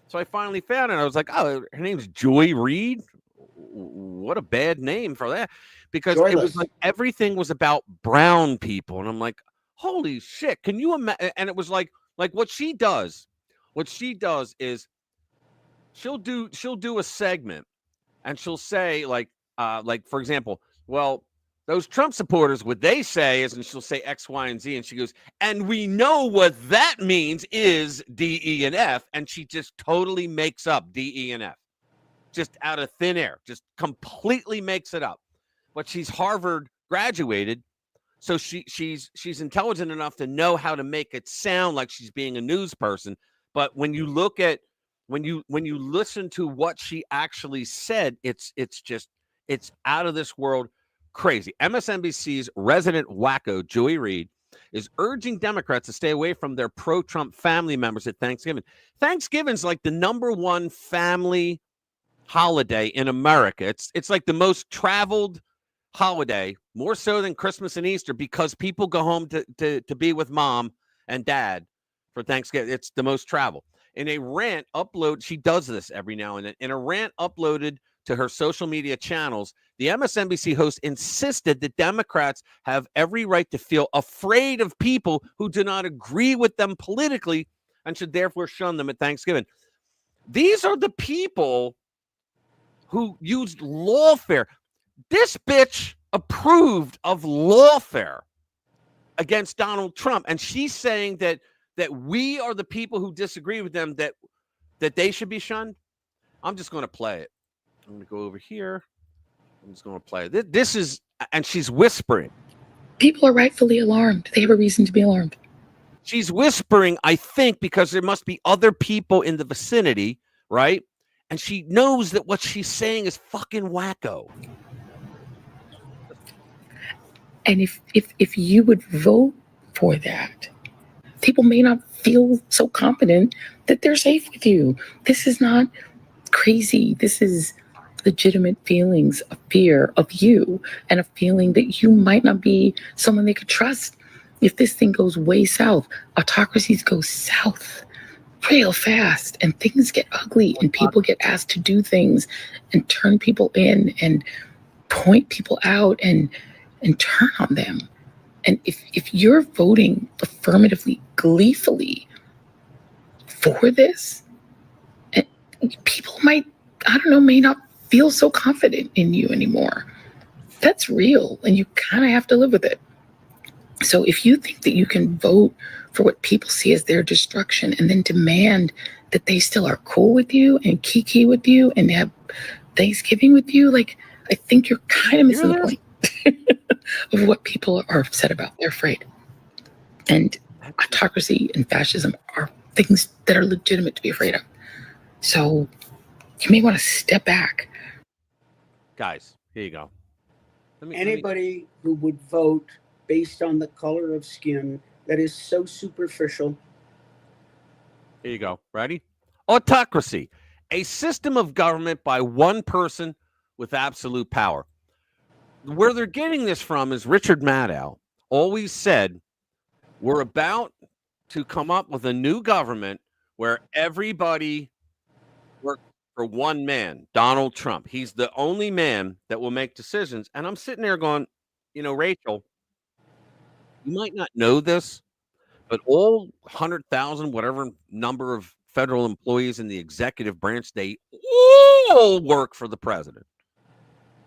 So I finally found it. I was like, oh, her name's Joy Reid. What a bad name for that. Because it was like everything was about brown people. And I'm like, holy shit. Can you imagine? And it was like what she does is she'll do a segment and she'll say like for example, well, those Trump supporters, what they say is, and she'll say X, Y, and Z, and she goes, and we know what that means is D, E, and F, and she just totally makes up D, E, and F, just out of thin air, just completely makes it up. But she's Harvard graduated, so she's intelligent enough to know how to make it sound like she's being a news person. But when you look at when you listen to what she actually said, it's out of this world. Crazy. MSNBC's resident wacko, Joy Reid, is urging Democrats to stay away from their pro-Trump family members at Thanksgiving. Thanksgiving's like the #1 family holiday in America. It's like the most traveled holiday, more so than Christmas and Easter, because people go home to be with mom and dad for Thanksgiving. It's the most traveled. In a rant upload, she does this every now and then. In a rant uploaded to her social media channels, the MSNBC host insisted that Democrats have every right to feel afraid of people who do not agree with them politically and should therefore shun them at Thanksgiving. These are the people who used lawfare. This bitch approved of lawfare against Donald Trump, and she's saying that we are the people who disagree with them, that they should be shunned. I'm just going to play it. I'm going to go over here. I'm just going to play it. This is, and she's whispering. People are rightfully alarmed. They have a reason to be alarmed. She's whispering, I think, because there must be other people in the vicinity, right? And she knows that what she's saying is fucking wacko. And if you would vote for that, people may not feel so confident that they're safe with you. This is not crazy. This is legitimate feelings of fear of you and a feeling that you might not be someone they could trust. If this thing goes way south, autocracies go south real fast and things get ugly and people get asked to do things and turn people in and point people out and turn on them. And if you're voting affirmatively, gleefully for this, people might, I don't know, may not feel so confident in you anymore. That's real, and you kind of have to live with it. So if you think that you can vote for what people see as their destruction and then demand that they still are cool with you and kiki with you and have Thanksgiving with you, like, I think you're kind of missing the point of what people are upset about. They're afraid. And autocracy and fascism are things that are legitimate to be afraid of. So you may want to step back. Guys, here you go. Anybody who would vote based on the color of skin that is so superficial. Here you go. Ready? Autocracy, a system of government by one person with absolute power. Where they're getting this from is Richard Maddow always said, we're about to come up with a new government where everybody works for one man, Donald Trump. He's the only man that will make decisions. And I'm sitting there going, you know, Rachel, you might not know this, but all 100,000, whatever number of federal employees in the executive branch, they all work for the president.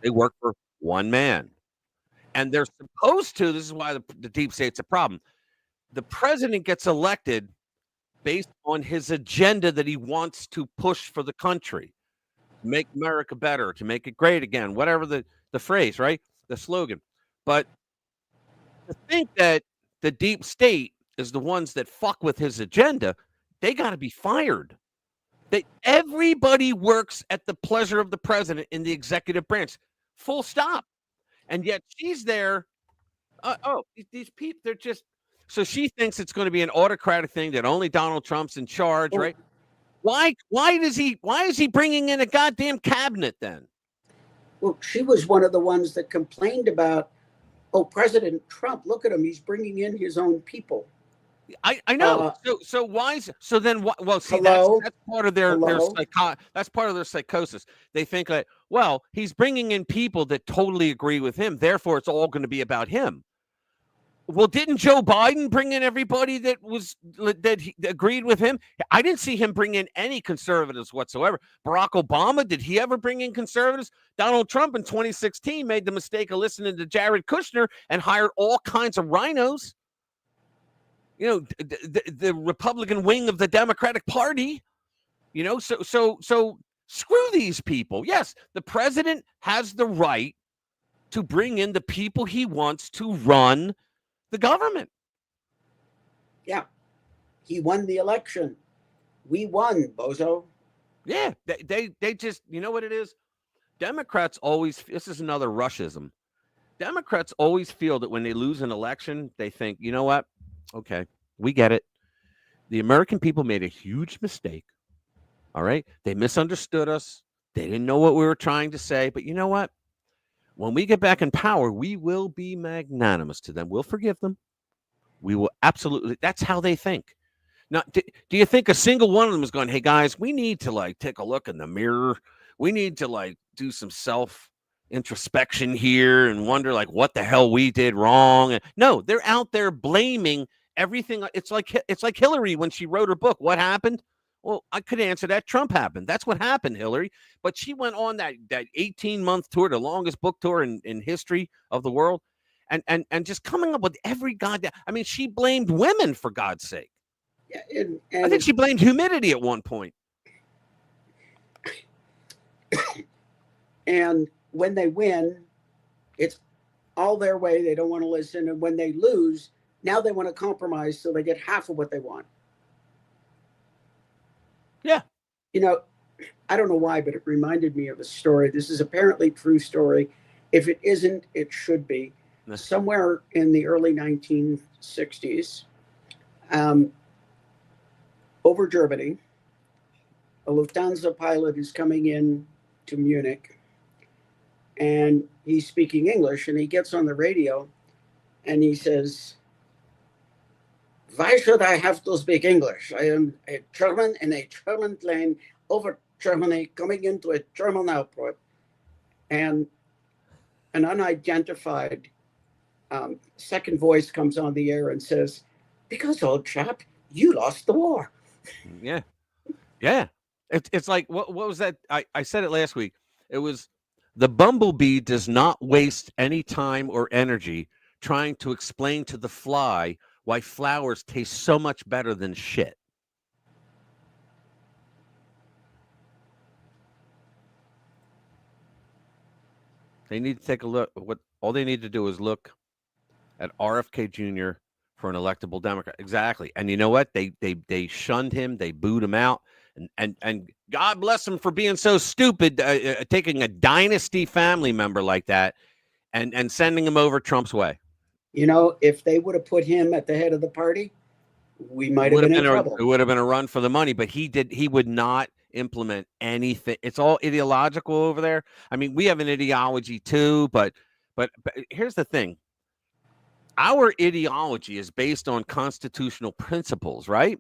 They work for one man. And they're supposed to, this is why the deep state's a problem. The president gets elected based on his agenda that he wants to push for the country, to make America better, to make it great again, whatever the phrase, right? The slogan. But to think that the deep state is the ones that fuck with his agenda, they got to be fired. Everybody works at the pleasure of the president in the executive branch, full stop. And yet she's there. These people, they're just, so she thinks it's going to be an autocratic thing that only Donald Trump's in charge, right? Why is he bringing in a goddamn cabinet then? Well, she was one of the ones that complained about, President Trump, look at him, he's bringing in his own people. I know. So why is so then? Well, see, that's part of their that's part of their psychosis. They think that, well, he's bringing in people that totally agree with him, therefore it's all going to be about him. Well, didn't Joe Biden bring in everybody that he agreed with him? I didn't see him bring in any conservatives whatsoever. Barack Obama, did he ever bring in conservatives? Donald Trump in 2016 made the mistake of listening to Jared Kushner and hired all kinds of rhinos. You know, the Republican wing of the Democratic Party. You know, so screw these people. Yes, the president has the right to bring in the people he wants to run the government. Yeah. He won the election. We won, bozo. Yeah. They just, you know what it is? Democrats always, this is another Rushism. Democrats always feel that when they lose an election, they think, you know what? Okay, we get it. The American people made a huge mistake. All right. They misunderstood us. They didn't know what we were trying to say. But you know what? When we get back in power, we will be magnanimous to them. We'll forgive them. We will absolutely. That's how they think. Now, do you think a single one of them is going, hey, guys, we need to take a look in the mirror. We need to do some self introspection here and wonder what the hell we did wrong. No, they're out there blaming everything. It's like Hillary when she wrote her book. What happened? Well, I could answer that. Trump happened. That's what happened, Hillary. But she went on that 18-month tour, the longest book tour in history of the world. And just coming up with every goddamn, I mean, she blamed women, for God's sake. Yeah, and I think she blamed humidity at one point. And when they win, it's all their way. They don't want to listen. And when they lose, now they want to compromise so they get half of what they want. Yeah. You know, I don't know why, but it reminded me of a story. This is apparently a true story. If it isn't, it should be. Somewhere in the early 1960s, over Germany. A Lufthansa pilot is coming in to Munich, and he's speaking English, and he gets on the radio, and he says, "Why should I have to speak English? I am a German in a German plane over Germany coming into a German airport." And an unidentified second voice comes on the air and says, "Because, old chap, you lost the war." Yeah. Yeah. It's like, what was that? I said it last week. It was, the bumblebee does not waste any time or energy trying to explain to the fly why flowers taste so much better than shit. They need to take a look. All they need to do is look at RFK Jr. for an electable Democrat. Exactly. And you know what? They shunned him. They booed him out. And God bless him for being so stupid, taking a dynasty family member like that and sending him over Trump's way. You know, if they would have put him at the head of the party, we might have been in trouble. It would have been a run for the money, but he would not implement anything. It's all ideological over there. I mean, we have an ideology too, but here's the thing. Our ideology is based on constitutional principles, right?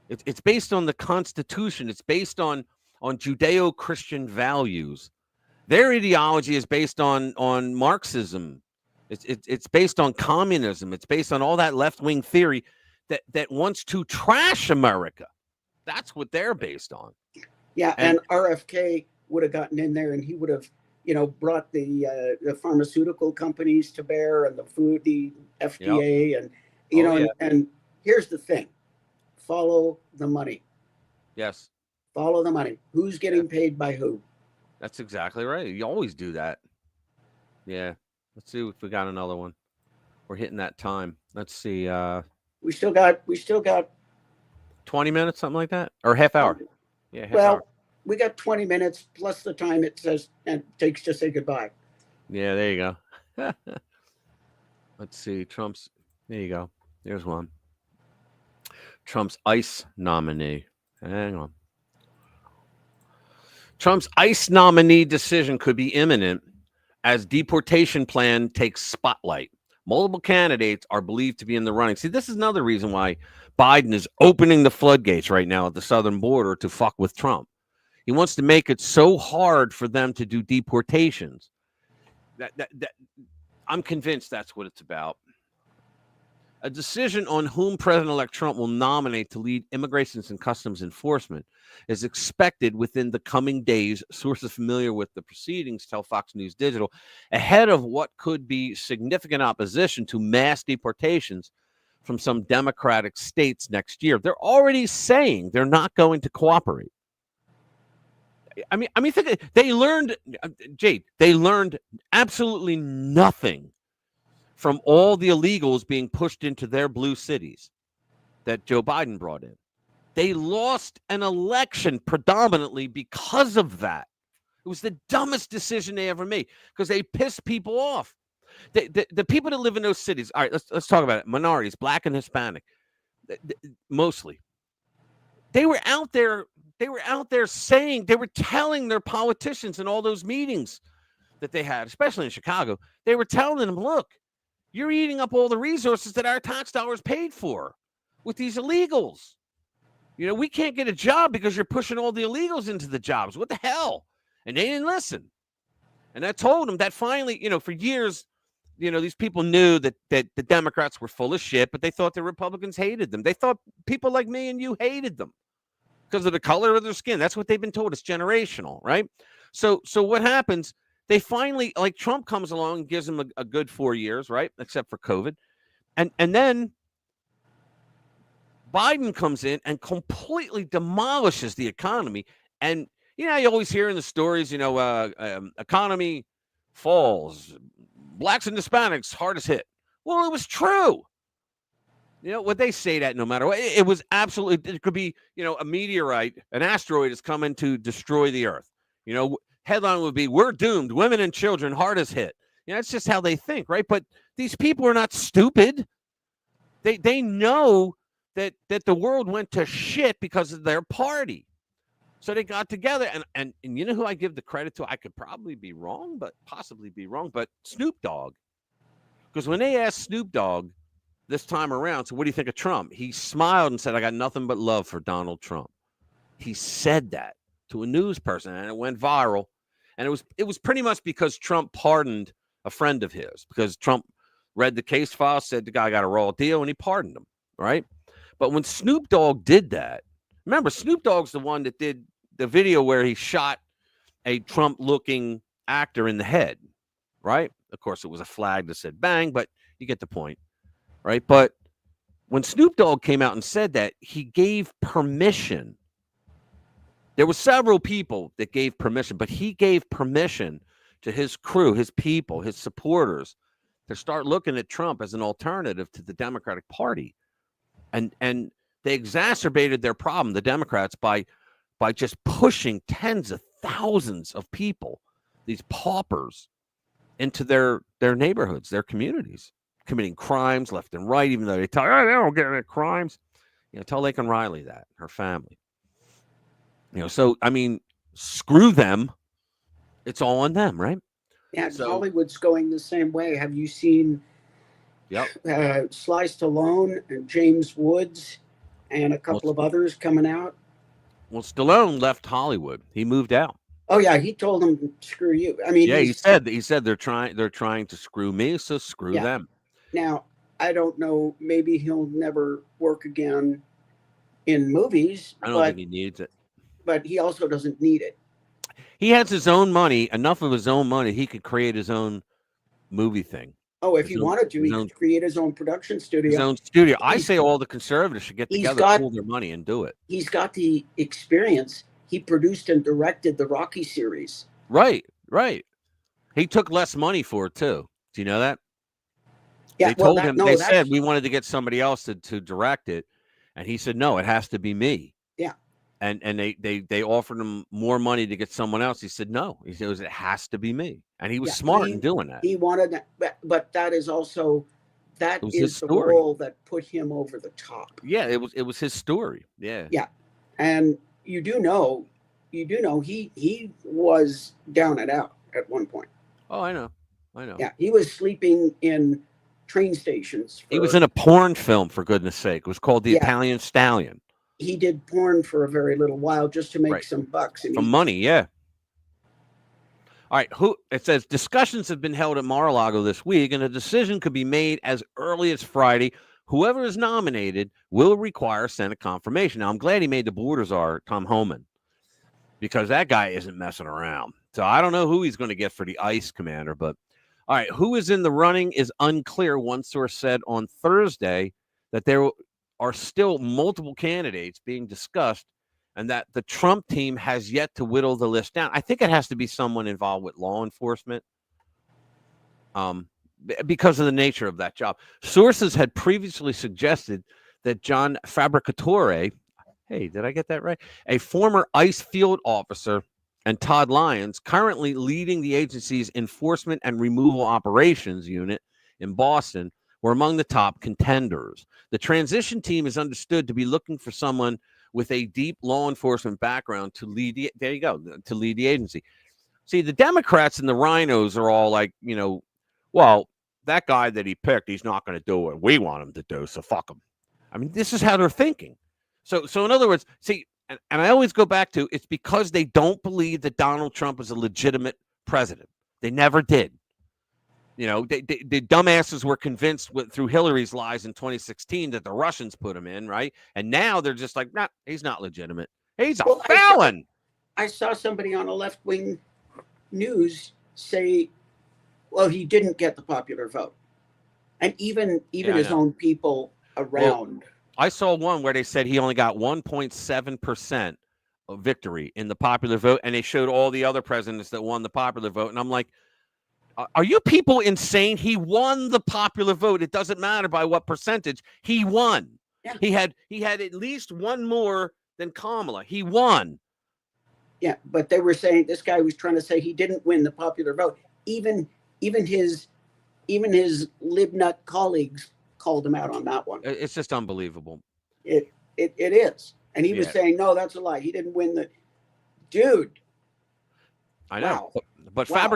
It's based on the Constitution. It's based on Judeo-Christian values. Their ideology is based on Marxism. It's based on communism. It's based on all that left-wing theory that wants to trash America. That's what they're based on. Yeah, and RFK would have gotten in there, and he would have, brought the pharmaceutical companies to bear, and the FDA, Yep. and and here's the thing: follow the money. Yes. Follow the money. Who's getting paid by who? That's exactly right. You always do that. Yeah. Let's see if we got another one. We're hitting that time. Let's see. We still got 20 minutes, something like that, or half hour. Yeah. Half hour. We got 20 minutes plus the time it takes to say goodbye. Yeah, there you go. Let's see. There you go. There's one. Trump's ICE nominee. Hang on. Trump's ICE nominee decision could be imminent as deportation plan takes spotlight. Multiple candidates are believed to be in the running. See, this is another reason why Biden is opening the floodgates right now at the southern border to fuck with Trump. He wants to make it so hard for them to do deportations. That I'm convinced that's what it's about. A decision on whom President-elect Trump will nominate to lead Immigration and Customs Enforcement is expected within the coming days. Sources familiar with the proceedings tell Fox News Digital, ahead of what could be significant opposition to mass deportations from some Democratic states next year. They're already saying they're not going to cooperate. I mean, think they learned, Jade. They learned absolutely nothing from all the illegals being pushed into their blue cities that Joe Biden brought in. They lost an election predominantly because of that. It was the dumbest decision they ever made because they pissed people off. The people that live in those cities. All right, let's talk about it. Minorities, Black and Hispanic, mostly. They were out there saying, they were telling their politicians in all those meetings that they had, especially in Chicago, they were telling them, look, you're eating up all the resources that our tax dollars paid for with these illegals. We can't get a job because you're pushing all the illegals into the jobs. What the hell? And they didn't listen. And I told them that finally, for years, these people knew that the Democrats were full of shit, but they thought the Republicans hated them. They thought people like me and you hated them because of the color of their skin. That's what they've been told. It's generational, right? So what happens? They finally, like Trump comes along and gives them a good 4 years, right? Except for COVID. And then Biden comes in and completely demolishes the economy. And, you always hear in the stories, economy falls, Blacks and Hispanics hardest hit. Well, it was true. Would they say that no matter what? It was absolutely, it could be, a meteorite, an asteroid is coming to destroy the earth. Headline would be, we're doomed, women and children hardest hit. It's just how they think, right? But these people are not stupid. They know that the world went to shit because of their party. So they got together, and you know who I give the credit to? I could probably be wrong, but possibly be wrong, but Snoop Dogg. Because when they asked Snoop Dogg this time around, so what do you think of Trump? He smiled and said, I got nothing but love for Donald Trump. He said that to a news person, and it went viral. And it was pretty much because Trump pardoned a friend of his, because Trump read the case file, said the guy got a raw deal, and he pardoned him, right? But when Snoop Dogg did that, remember, Snoop Dogg's the one that did the video where he shot a Trump-looking actor in the head, right? Of course, it was a flag that said bang, but you get the point, right? But when Snoop Dogg came out and said that, he gave permission. There were several people that gave permission, but he gave permission to his crew, his people, his supporters to start looking at Trump as an alternative to the Democratic Party. And they exacerbated their problem, the Democrats, by just pushing tens of thousands of people, these paupers, into their neighborhoods, their communities, committing crimes left and right, even though they tell they don't get any crimes. You know, tell Laken Riley that, her family. You know, so I mean, screw them. It's all on them, right? Yeah, so, Hollywood's going the same way. Have you seen Sly Stallone and James Woods and a couple of others coming out? Well, Stallone left Hollywood. He moved out. Oh yeah, he told them screw you. I mean, yeah, he said they're trying to screw me, so screw them. Now, I don't know, maybe he'll never work again in movies. I don't think he needs it. But he also doesn't need it. He has his own money, enough of his own money, he could create his own movie thing. Oh, if he wanted to, he could create his own production studio. His own studio. I say all the conservatives should get together, pool their money, and do it. He's got the experience. He produced and directed the Rocky series. Right. He took less money for it, too. Do you know that? Yeah, they told him, they said, we wanted to get somebody else to direct it. And he said, no, it has to be me. Yeah. And they offered him more money to get someone else. He said, no. He said, it has to be me. And he was smart in doing that. He wanted that, but that is also, that is the role that put him over the top. Yeah, it was his story. Yeah. Yeah. And you do know he was down and out at one point. Oh, I know. Yeah, he was sleeping in train stations. He was in a porn film, for goodness sake. It was called The Italian Stallion. He did porn for a very little while just to make some bucks. Some money, yeah. All right, it says discussions have been held at Mar-a-Lago this week, and a decision could be made as early as Friday. Whoever is nominated will require Senate confirmation. Now, I'm glad he made the borders are Tom Homan, because that guy isn't messing around. So I don't know who he's going to get for the ICE commander, but all right, who is in the running is unclear. One source said on Thursday that there are still multiple candidates being discussed and that the Trump team has yet to whittle the list down. I think it has to be someone involved with law enforcement because of the nature of that job. Sources had previously suggested that John Fabricatore, hey, did I get that right? A former ICE field officer, and Todd Lyons, currently leading the agency's enforcement and removal operations unit in Boston, were among the top contenders. The transition team is understood to be looking for someone with a deep law enforcement background to lead to lead the agency. See, the Democrats and the rhinos are all like, well, that guy that he picked, he's not going to do what we want him to do, so fuck him. I mean, this is how they're thinking. So in other words, see, and I always go back to, it's because they don't believe that Donald Trump is a legitimate president. They never did. The dumbasses were convinced through Hillary's lies in 2016 that the Russians put him in, right? And now they're just like, nah, he's not legitimate. He's a felon. I saw somebody on a left-wing news say, well, he didn't get the popular vote. And even his own people around. Well, I saw one where they said he only got 1.7% of victory in the popular vote, and they showed all the other presidents that won the popular vote. And I'm like, are you people insane? He won the popular vote. It doesn't matter by what percentage. He won. Yeah. He had at least one more than Kamala. He won. Yeah, but they were saying this guy was trying to say he didn't win the popular vote. Even his libnut colleagues called him out on that one. It's just unbelievable. It is. And he was saying, no, that's a lie. He didn't win the dude. I know. Wow. But Wow.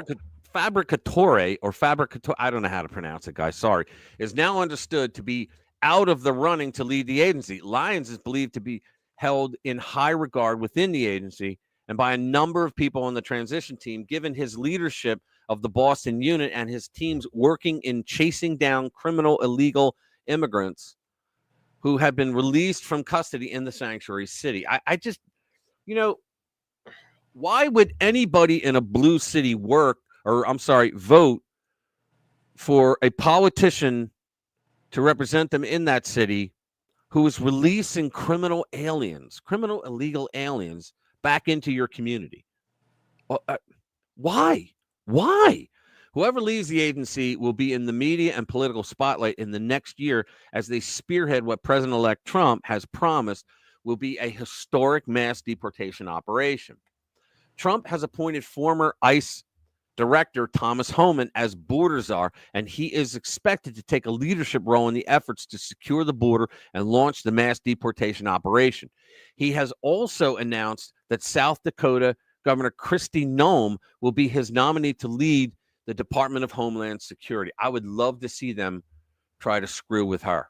Fabricatore or Fabricator, I don't know how to pronounce it, guys. Sorry, is now understood to be out of the running to lead the agency. Lyons is believed to be held in high regard within the agency and by a number of people on the transition team, given his leadership of the Boston unit and his teams working in chasing down criminal illegal immigrants who had been released from custody in the sanctuary city. I just, why would anybody in a blue city vote for a politician to represent them in that city who is releasing criminal illegal aliens back into your community? Why? Whoever leaves the agency will be in the media and political spotlight in the next year as they spearhead what President-elect Trump has promised will be a historic mass deportation operation. Trump has appointed former ICE Director Thomas Homan as border czar, and he is expected to take a leadership role in the efforts to secure the border and launch the mass deportation operation. He has also announced that South Dakota Governor Kristi Noem will be his nominee to lead the Department of Homeland Security. I would love to see them try to screw with her.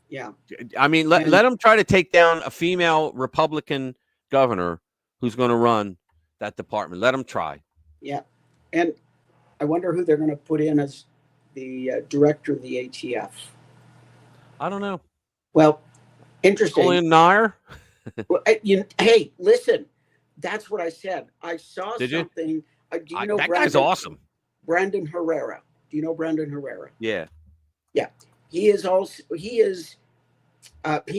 Yeah. I mean, let them try to take down a female Republican governor who's going to run that department. Let them try. Yeah. And I wonder who they're going to put in as the director of the ATF. I don't know. Well, interesting. Julian Nair? Well, hey, listen. That's what I said. I saw Did something. Do you know that guy's awesome. Brandon Herrera. Do you know Brandon Herrera? Yeah. Yeah. He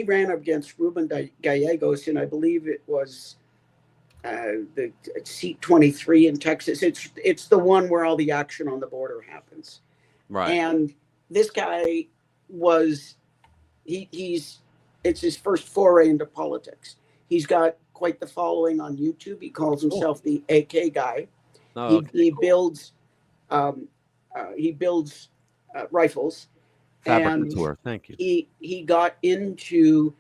ran up against Ruben Gallegos, and I believe it was the seat 23 in Texas. It's the one where all the action on the border happens. Right. And this guy it's his first foray into politics. He's got quite the following on YouTube. He calls himself the AK guy. Oh, he builds rifles. Fabricator. Thank you. He got into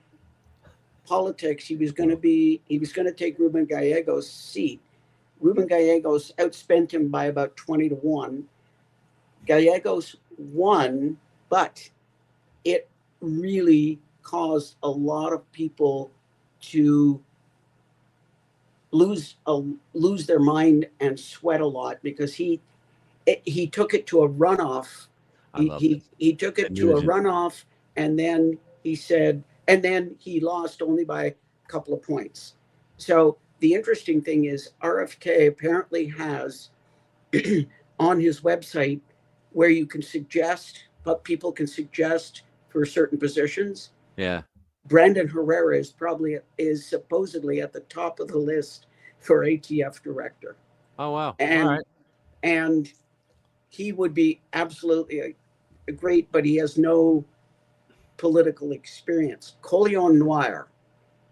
politics. He was going to take Ruben Gallegos' seat. Ruben Gallegos outspent him by about 20-1. Gallegos won, but it really caused a lot of people to lose their mind and sweat a lot because he took it to a runoff. He took it to a runoff, and then he lost only by a couple of points. So the interesting thing is RFK apparently has on his website where you can suggest, but people can suggest for certain positions. Yeah. Brandon Herrera is supposedly at the top of the list for ATF director. Oh, wow. And, all right. And he would be absolutely great, but he has no political experience. Colion Noir.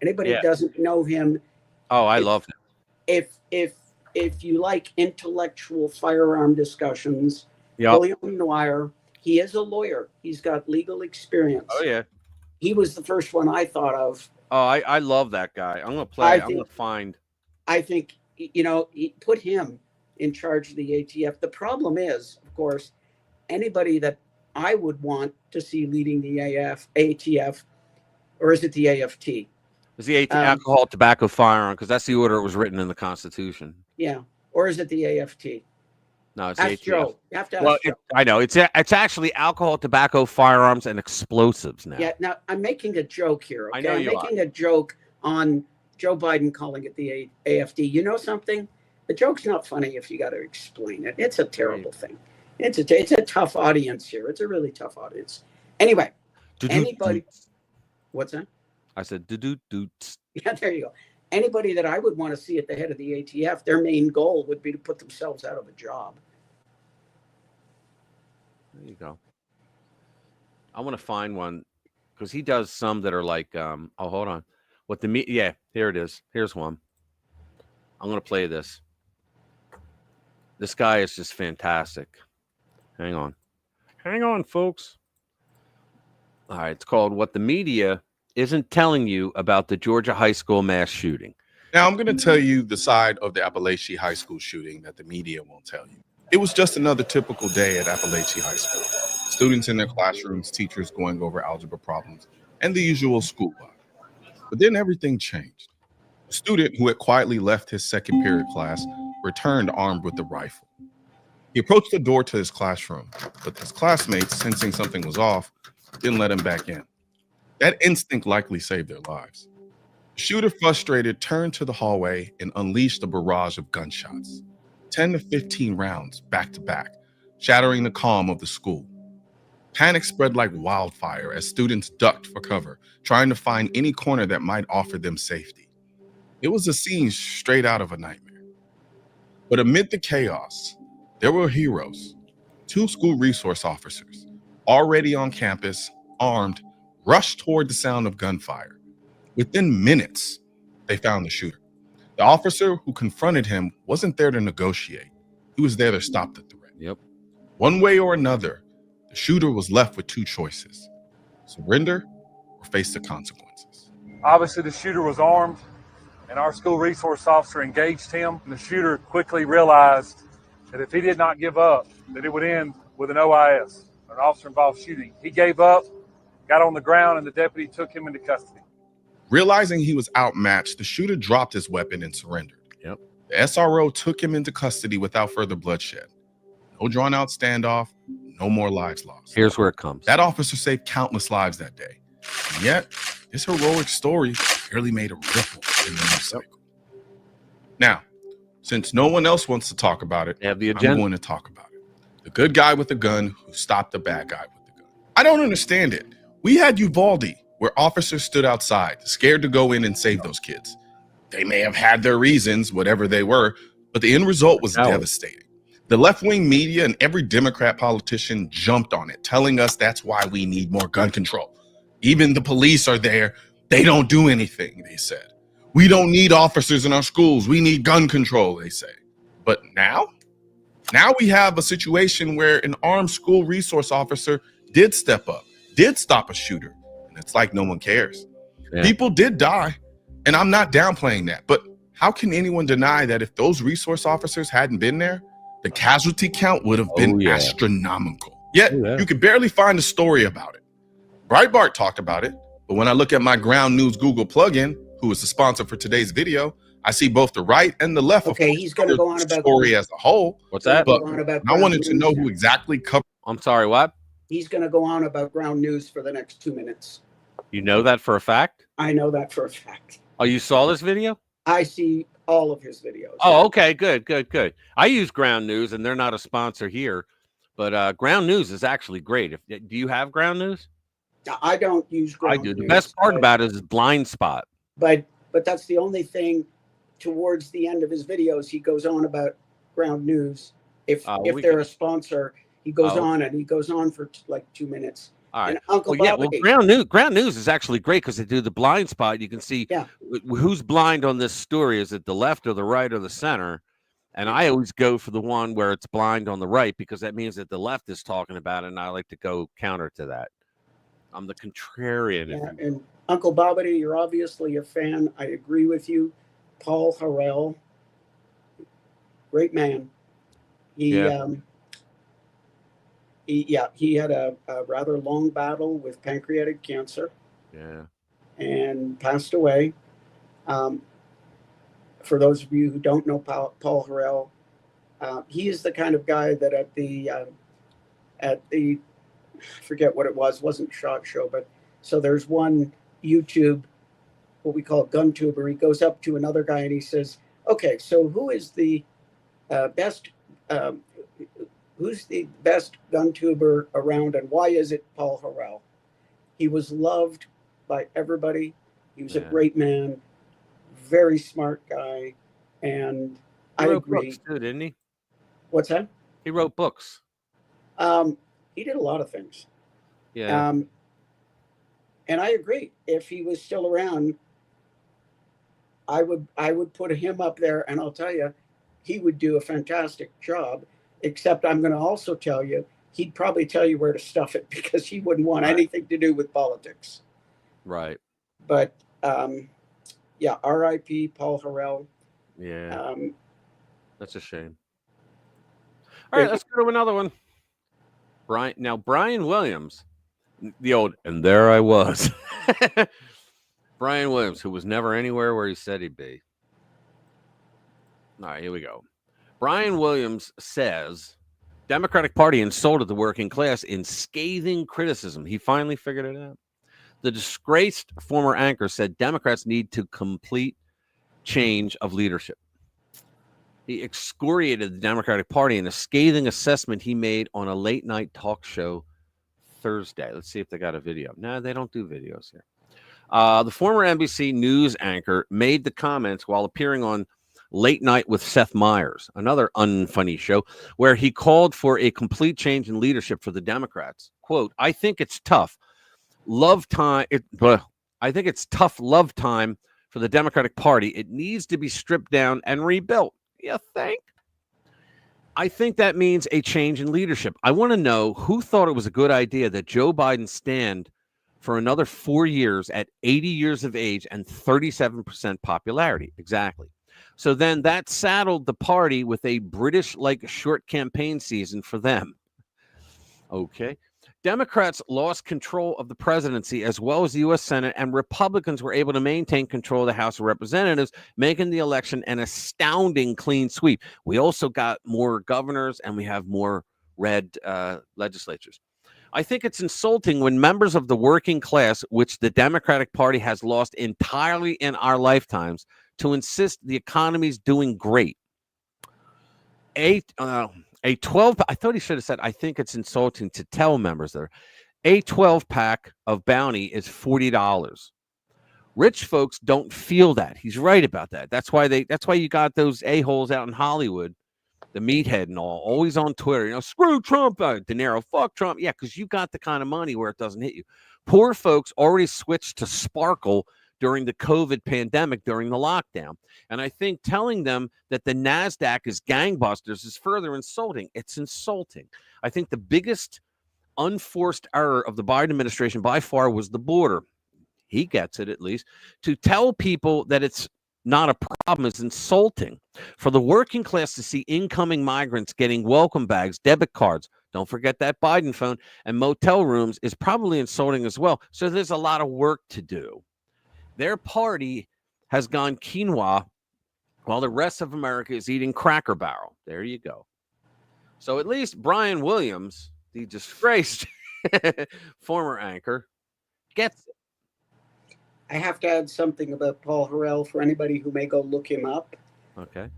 Anybody who doesn't know him. Oh, I love him. If you like intellectual firearm discussions, yep. Colion Noir, he is a lawyer. He's got legal experience. Oh, yeah. He was the first one I thought of. Oh, I love that guy. I'm going to play. I'm going to find. I think, put him in charge of the ATF. The problem is, of course, anybody that I would want to see leading the ATF, or is it the AFT? It's the alcohol, tobacco, firearm, because that's the order it was written in the Constitution. Yeah. Or is it the AFT? No, it's ask ATF. Joe. You have to ask Joe. I know. It's actually alcohol, tobacco, firearms, and explosives now. Yeah. Now, I'm making a joke here. Okay? I know I'm making a joke on Joe Biden calling it the AFD. You know something? The joke's not funny if you got to explain it. It's a terrible thing. It's a tough audience here. It's a really tough audience. Anyway, anybody. What's that? I said, do. Yeah, there you go. Anybody that I would want to see at the head of the ATF, their main goal would be to put themselves out of a job. There you go. I want to find one because he does some that are like, hold on. Yeah, here it is. Here's one. I'm going to play this. This guy is just fantastic. Hang on, folks. All right. It's called What the Media isn't telling you about the Georgia high school mass shooting. Now, I'm going to tell you the side of the Appalachia High School shooting that the media won't tell you. It was just another typical day at Appalachia High School. Students in their classrooms, teachers going over algebra problems, and the usual school vibe. But then everything changed. A student who had quietly left his second period class returned armed with a rifle. He approached the door to his classroom, but his classmates, sensing something was off, didn't let him back in. That instinct likely saved their lives. The shooter, frustrated, turned to the hallway and unleashed a barrage of gunshots, 10 to 15 rounds back to back, shattering the calm of the school. Panic spread like wildfire as students ducked for cover, trying to find any corner that might offer them safety. It was a scene straight out of a nightmare. But amid the chaos, there were heroes. 2 school resource officers, already on campus, armed, rushed toward the sound of gunfire. Within minutes, they found the shooter. The officer who confronted him wasn't there to negotiate. He was there to stop the threat. Yep. One way or another, the shooter was left with 2 choices: surrender or face the consequences. Obviously, the shooter was armed, and our school resource officer engaged him. And the shooter quickly realized that if he did not give up, that it would end with an OIS, an officer-involved shooting. He gave up, got on the ground, and the deputy took him into custody. Realizing he was outmatched, the shooter dropped his weapon and surrendered. Yep. The SRO took him into custody without further bloodshed. No drawn-out standoff, no more lives lost. Here's where it comes. That officer saved countless lives that day. And yet, this heroic story barely made a ripple in the news cycle. Now, since no one else wants to talk about it, I'm going to talk about it. The good guy with the gun who stopped the bad guy with the gun. I don't understand it. We had Uvalde, where officers stood outside, scared to go in and save those kids. They may have had their reasons, whatever they were, but the end result was devastating. The left-wing media and every Democrat politician jumped on it, telling us that's why we need more gun control. Even the police are there. They don't do anything, they said. We don't need officers in our schools. We need gun control, they say. But now we have a situation where an armed school resource officer did step up, did stop a shooter. And it's like no one cares. Yeah. People did die, and I'm not downplaying that. But how can anyone deny that if those resource officers hadn't been there, the casualty count would have been astronomical? Yet you could barely find a story about it. Breitbart talked about it, but when I look at my Ground News Google plugin, who is the sponsor for today's video, I see both the right and the left. Okay, he's going to go on the about story as a whole. What's that? But I wanted to know who exactly covered. I'm sorry, what? He's going to go on about Ground News for the next 2 minutes. You know that for a fact? I know that for a fact. Oh, you saw this video? I see all of his videos. Oh, okay, good. I use Ground News, and they're not a sponsor here, but Ground News is actually great. Do you have Ground News? I don't use Ground News. I do. The News, best part about it is blind spot. But that's the only thing. Towards the end of his videos, he goes on about Ground News. If they're a sponsor, he goes on and he goes on for like 2 minutes. All right. And Uncle Bobby, Ground News is actually great because they do the blind spot. You can see who's blind on this story. Is it the left or the right or the center? And I always go for the one where it's blind on the right because that means that the left is talking about it, and I like to go counter to that. I'm the contrarian. Yeah, and Uncle Bobby, you're obviously a fan. I agree with you. Paul Harrell, great man. He had a rather long battle with pancreatic cancer. Yeah. And passed away. For those of you who don't know Paul Harrell, he is the kind of guy that at the I forget what it wasn't SHOT Show, but so there's one YouTube, what we call gun tuber. He goes up to another guy and he says, okay, so who is the best who's the best gun tuber around, and why is it Paul Harrell? He was loved by everybody. He was a great man, very smart guy, and I agree. Books too, didn't he? What's that? He wrote books. He did a lot of things. Yeah. And I agree. If he was still around, I would put him up there, and I'll tell you, he would do a fantastic job. Except I'm going to also tell you, he'd probably tell you where to stuff it because he wouldn't want anything to do with politics. Right. But yeah, R.I.P. Paul Harrell. Yeah, that's a shame. All right, let's go to another one. Brian Williams, the old, and there I was. Brian Williams, who was never anywhere where he said he'd be. All right, here we go. Brian Williams says Democratic Party insulted the working class in scathing criticism. He finally figured it out. The disgraced former anchor said Democrats need to complete change of leadership. He excoriated the Democratic Party in a scathing assessment he made on a late-night talk show Thursday. Let's see if they got a video. No, they don't do videos here. The former NBC News anchor made the comments while appearing on Late Night with Seth Meyers, another unfunny show, where he called for a complete change in leadership for the Democrats. Quote, I think it's tough. I think it's tough love time for the Democratic Party. It needs to be stripped down and rebuilt. You think? I think that means a change in leadership. I want to know who thought it was a good idea that Joe Biden stand for another 4 years at 80 years of age and 37% popularity. Exactly. So then that saddled the party with a British-like short campaign season for them. Okay. Democrats lost control of the presidency as well as the U.S. Senate, and Republicans were able to maintain control of the House of Representatives, making the election an astounding clean sweep. We also got more governors, and we have more red legislatures. I think it's insulting when members of the working class, which the Democratic Party has lost entirely in our lifetimes, to insist the economy's doing great. A 12, I thought he should have said, I think it's insulting to tell members there. A 12-pack of Bounty is $40. Rich folks don't feel that. He's right about that. That's why you got those a-holes out in Hollywood, the meathead and all, always on Twitter, screw Trump, De Niro, fuck Trump. Yeah, because you got the kind of money where it doesn't hit you. Poor folks already switched to Sparkle during the COVID pandemic, during the lockdown. And I think telling them that the NASDAQ is gangbusters is further insulting. It's insulting. I think the biggest unforced error of the Biden administration by far was the border. He gets it, at least. To tell people that it's not a problem is insulting. For the working class to see incoming migrants getting welcome bags, debit cards, don't forget that Biden phone, and motel rooms is probably insulting as well. So there's a lot of work to do. Their party has gone quinoa while the rest of America is eating Cracker Barrel. There you go. So at least Brian Williams, the disgraced former anchor, gets it. I have to add something about Paul Harrell for anybody who may go look him up. Okay.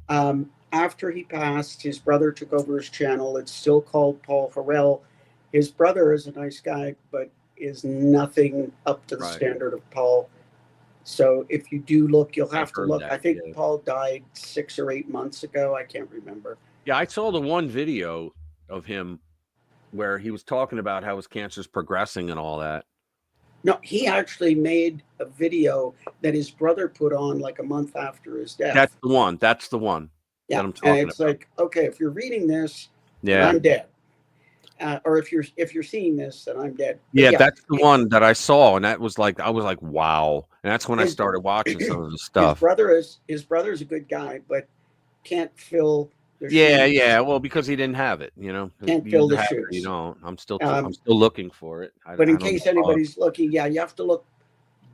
After he passed, his brother took over his channel. It's still called Paul Harrell. His brother is a nice guy, but is nothing up to the standard of Paul. So if you do look, you'll have to look. I think Paul died 6 or 8 months ago. I can't remember. Yeah, I saw the one video of him where he was talking about how his cancer's progressing and all that. No, he actually made a video that his brother put on like a month after his death. That's the one. That's the one that I'm talking about. And it's like, okay, if you're reading this, I'm dead. Or if you're seeing this, then I'm dead. Yeah, that's the one that I saw, and that was like, I was like, wow. And that's when I started watching some of the stuff. His brother's a good guy, but can't fill the shoes. Yeah. Well, because he didn't have it, Can't fill the shoes. You don't. I'm still looking for it. But in case anybody's looking, you have to look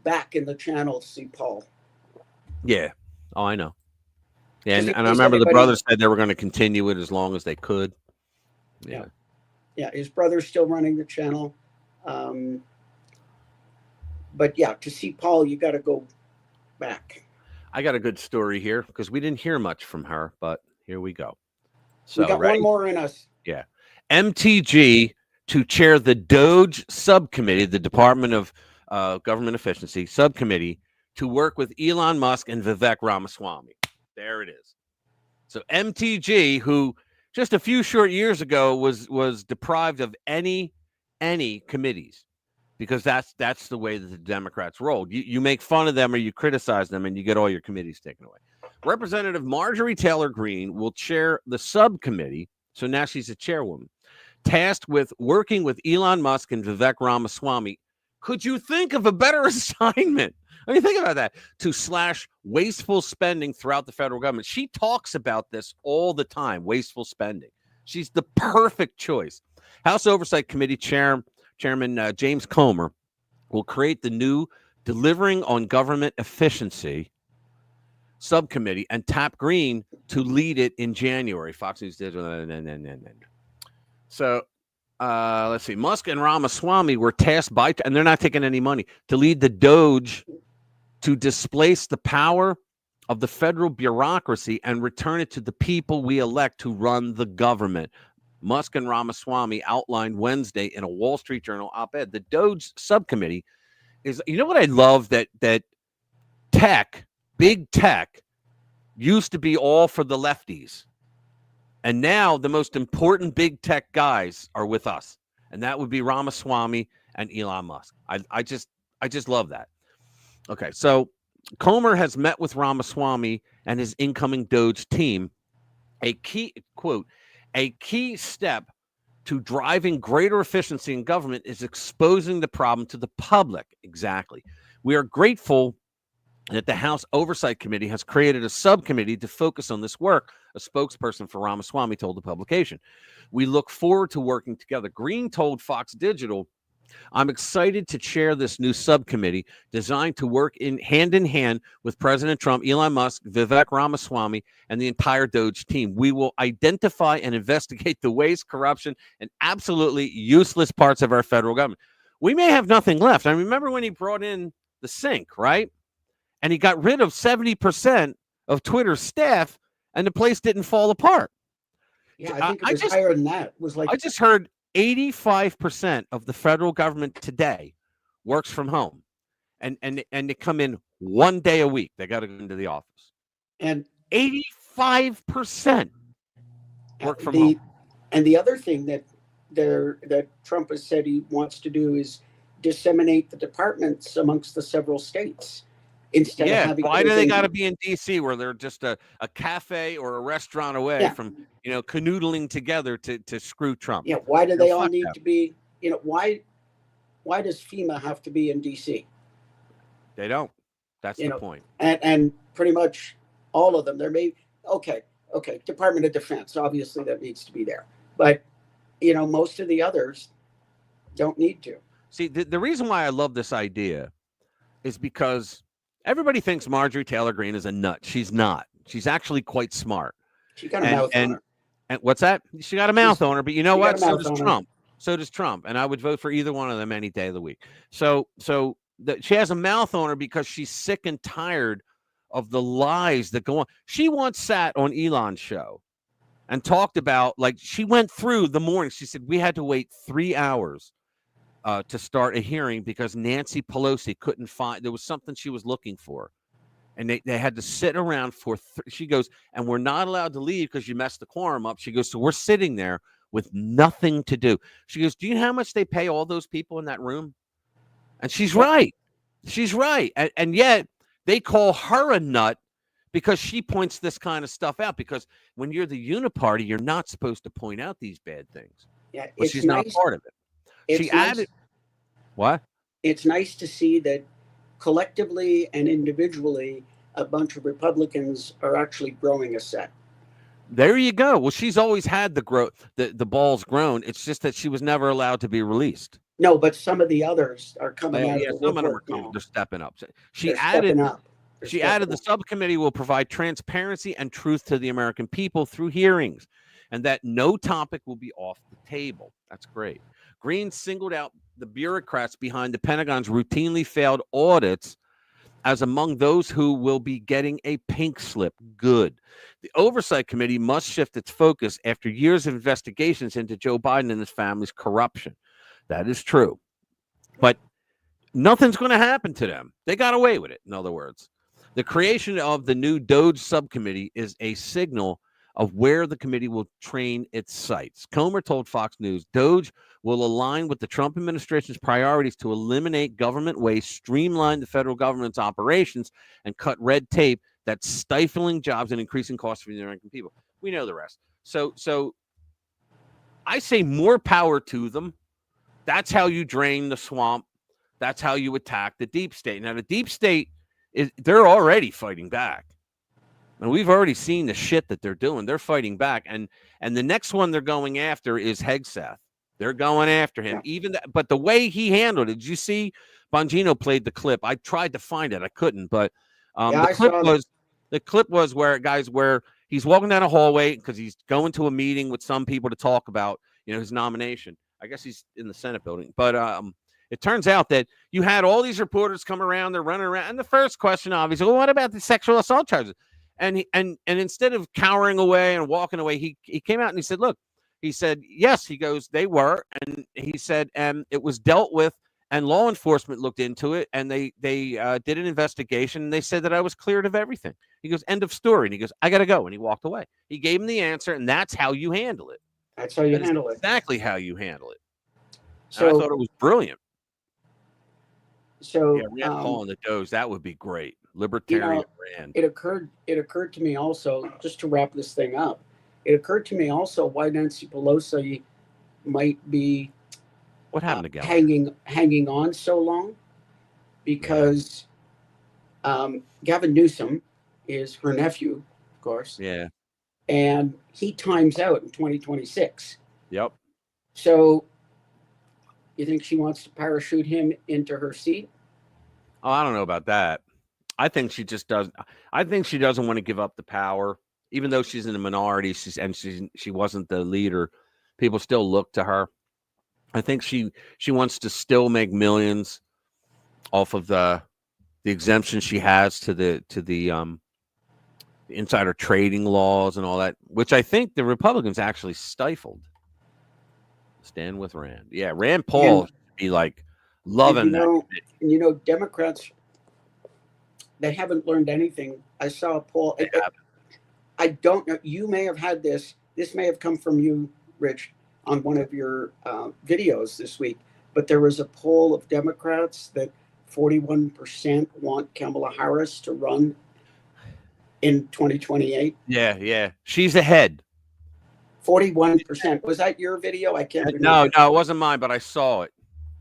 back in the channel to see Paul. Yeah. Oh, I know. Yeah, and I remember the brothers said they were going to continue it as long as they could. Yeah. Yeah, his brother's still running the channel. But yeah, to see Paul, you got to go back. I got a good story here because we didn't hear much from her, but here we go. So we got one more in us. Yeah. MTG to chair the DOGE subcommittee, the Department of Government Efficiency subcommittee, to work with Elon Musk and Vivek Ramaswamy. There it is. So MTG, who just a few short years ago was deprived of any committees, because that's the way that the Democrats rolled. You make fun of them or you criticize them and you get all your committees taken away. Representative Marjorie Taylor Greene will chair the subcommittee, so now she's a chairwoman, tasked with working with Elon Musk and Vivek Ramaswamy. Could you think of a better assignment? I mean, think about that. To slash wasteful spending throughout the federal government. She talks about this all the time, wasteful spending. She's the perfect choice. House Oversight Committee Chairman James Comer will create the new Delivering on Government Efficiency subcommittee and tap Green to lead it in January. Fox News did. So let's see. Musk and Ramaswamy were tasked by, and they're not taking any money, to lead the Doge to displace the power of the federal bureaucracy and return it to the people we elect to run the government. Musk and Ramaswamy outlined Wednesday in a Wall Street Journal op-ed. The Doge subcommittee is, you know what I love, that tech, big tech, used to be all for the lefties. And now the most important big tech guys are with us. And that would be Ramaswamy and Elon Musk. I just love that. Okay, so Comer has met with Ramaswamy and his incoming Doge team. A key step to driving greater efficiency in government is exposing the problem to the public. Exactly. We are grateful that the House Oversight Committee has created a subcommittee to focus on this work, a spokesperson for Ramaswamy told the publication. We look forward to working together. Green told Fox Digital, I'm excited to chair this new subcommittee designed to work hand in hand with President Trump, Elon Musk, Vivek Ramaswamy, and the entire Doge team. We will identify and investigate the waste, corruption, and absolutely useless parts of our federal government. We may have nothing left. I remember when he brought in the sink, right? And he got rid of 70% of Twitter's staff, and the place didn't fall apart. Yeah, I think it was higher than that. It was like, I just heard 85% of the federal government today works from home, and they come in 1 day a week. They got to go into the office, and 85% work from home. And the other thing that Trump has said he wants to do is disseminate the departments amongst the several states. Instead of having, why do they got to be in D.C. where they're just a cafe or a restaurant away from, canoodling together to screw Trump? Yeah, why do they all need to be, why does FEMA have to be in D.C.? They don't. That's the point. And pretty much all of them. There may, okay, Department of Defense, obviously that needs to be there. But, most of the others don't need to. See, the reason why I love this idea is because everybody thinks Marjorie Taylor Greene is a nut. She's not. She's actually quite smart. She got a mouth on her. And what's that? She got a mouth on her. But you know what? So does Trump. So does Trump. And I would vote for either one of them any day of the week. So she has a mouth on her because she's sick and tired of the lies that go on. She once sat on Elon's show and talked about, she went through the morning. She said, we had to wait 3 hours to start a hearing because Nancy Pelosi couldn't find, there was something she was looking for. And they had to sit around for, she goes, and we're not allowed to leave because you messed the quorum up. She goes, so we're sitting there with nothing to do. She goes, do you know how much they pay all those people in that room? And she's right. She's right. And yet they call her a nut because she points this kind of stuff out. Because when you're the uniparty, you're not supposed to point out these bad things. Yeah, but she's not part of it. She added, what? It's nice to see that collectively and individually, a bunch of Republicans are actually growing a set. There you go. Well, she's always had the balls grown. It's just that she was never allowed to be released. No, but some of the others are coming out. Yeah, some of them are coming. They're stepping up. She added the subcommittee will provide transparency and truth to the American people through hearings, and that no topic will be off the table. That's great. Green singled out the bureaucrats behind the Pentagon's routinely failed audits as among those who will be getting a pink slip. Good. The Oversight Committee must shift its focus after years of investigations into Joe Biden and his family's corruption. That is true. But nothing's going to happen to them. They got away with it, in other words. The creation of the new Doge subcommittee is a signal of where the committee will train its sights. Comer told Fox News, Doge will align with the Trump administration's priorities to eliminate government waste, streamline the federal government's operations, and cut red tape that's stifling jobs and increasing costs for the American people. We know the rest. So I say more power to them. That's how you drain the swamp. That's how you attack the deep state. Now, the deep state they're already fighting back. And we've already seen the shit that they're doing. They're fighting back. And the next one they're going after is Hegseth. They're going after him. But the way he handled it, did you see Bongino played the clip? I tried to find it. I couldn't, but the clip was where he's walking down a hallway because he's going to a meeting with some people to talk about, his nomination. I guess he's in the Senate building. But it turns out that you had all these reporters come around, they're running around. And the first question, obviously, well, what about the sexual assault charges? And instead of cowering away and walking away, he came out and he said, look, he said, yes, he goes, they were. And he said, it was dealt with and law enforcement looked into it and they did an investigation and they said that I was cleared of everything. He goes, end of story. And he goes, I got to go. And he walked away. He gave him the answer. And that's how you handle it. That's how you handle it. Exactly how you handle it. So and I thought it was brilliant. So Rand Paul and the Does, that would be great. Libertarian Rand. It occurred to me also, just to wrap this thing up, it occurred to me also why Nancy Pelosi might be what happened to Gavin? hanging on so long, because Gavin Newsom is her nephew, of course. Yeah. And he times out in 2026. Yep. So you think she wants to parachute him into her seat? Oh, I don't know about that. I think she just doesn't. I think she doesn't want to give up the power, even though she's in the minority. She wasn't the leader. People still look to her. I think she wants to still make millions off of the exemption she has to the insider trading laws and all that, which I think the Republicans actually stifled. Stand with Rand. Yeah, Rand Paul be like loving that. Democrats, they haven't learned anything. I saw a poll. I don't know. You may have had this. This may have come from you, Rich, on one of your videos this week. But there was a poll of Democrats that 41% want Kamala Harris to run in 2028. Yeah. She's ahead. 41%. Was that your video? I can't remember. No, it wasn't mine, but I saw it.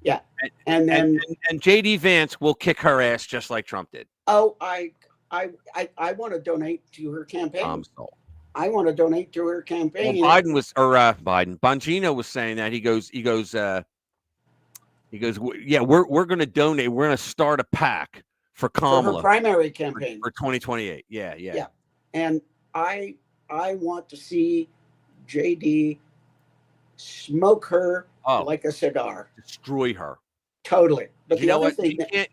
Yeah. And then JD Vance will kick her ass just like Trump did. Oh, I want to donate to her campaign. I want to donate to her campaign. Well, Bongino was saying that he goes, yeah, we're going to donate. We're going to start a PAC for Kamala for her primary campaign for 2028. Yeah. And I want to see JD smoke her like a cigar, destroy her totally. But you know what?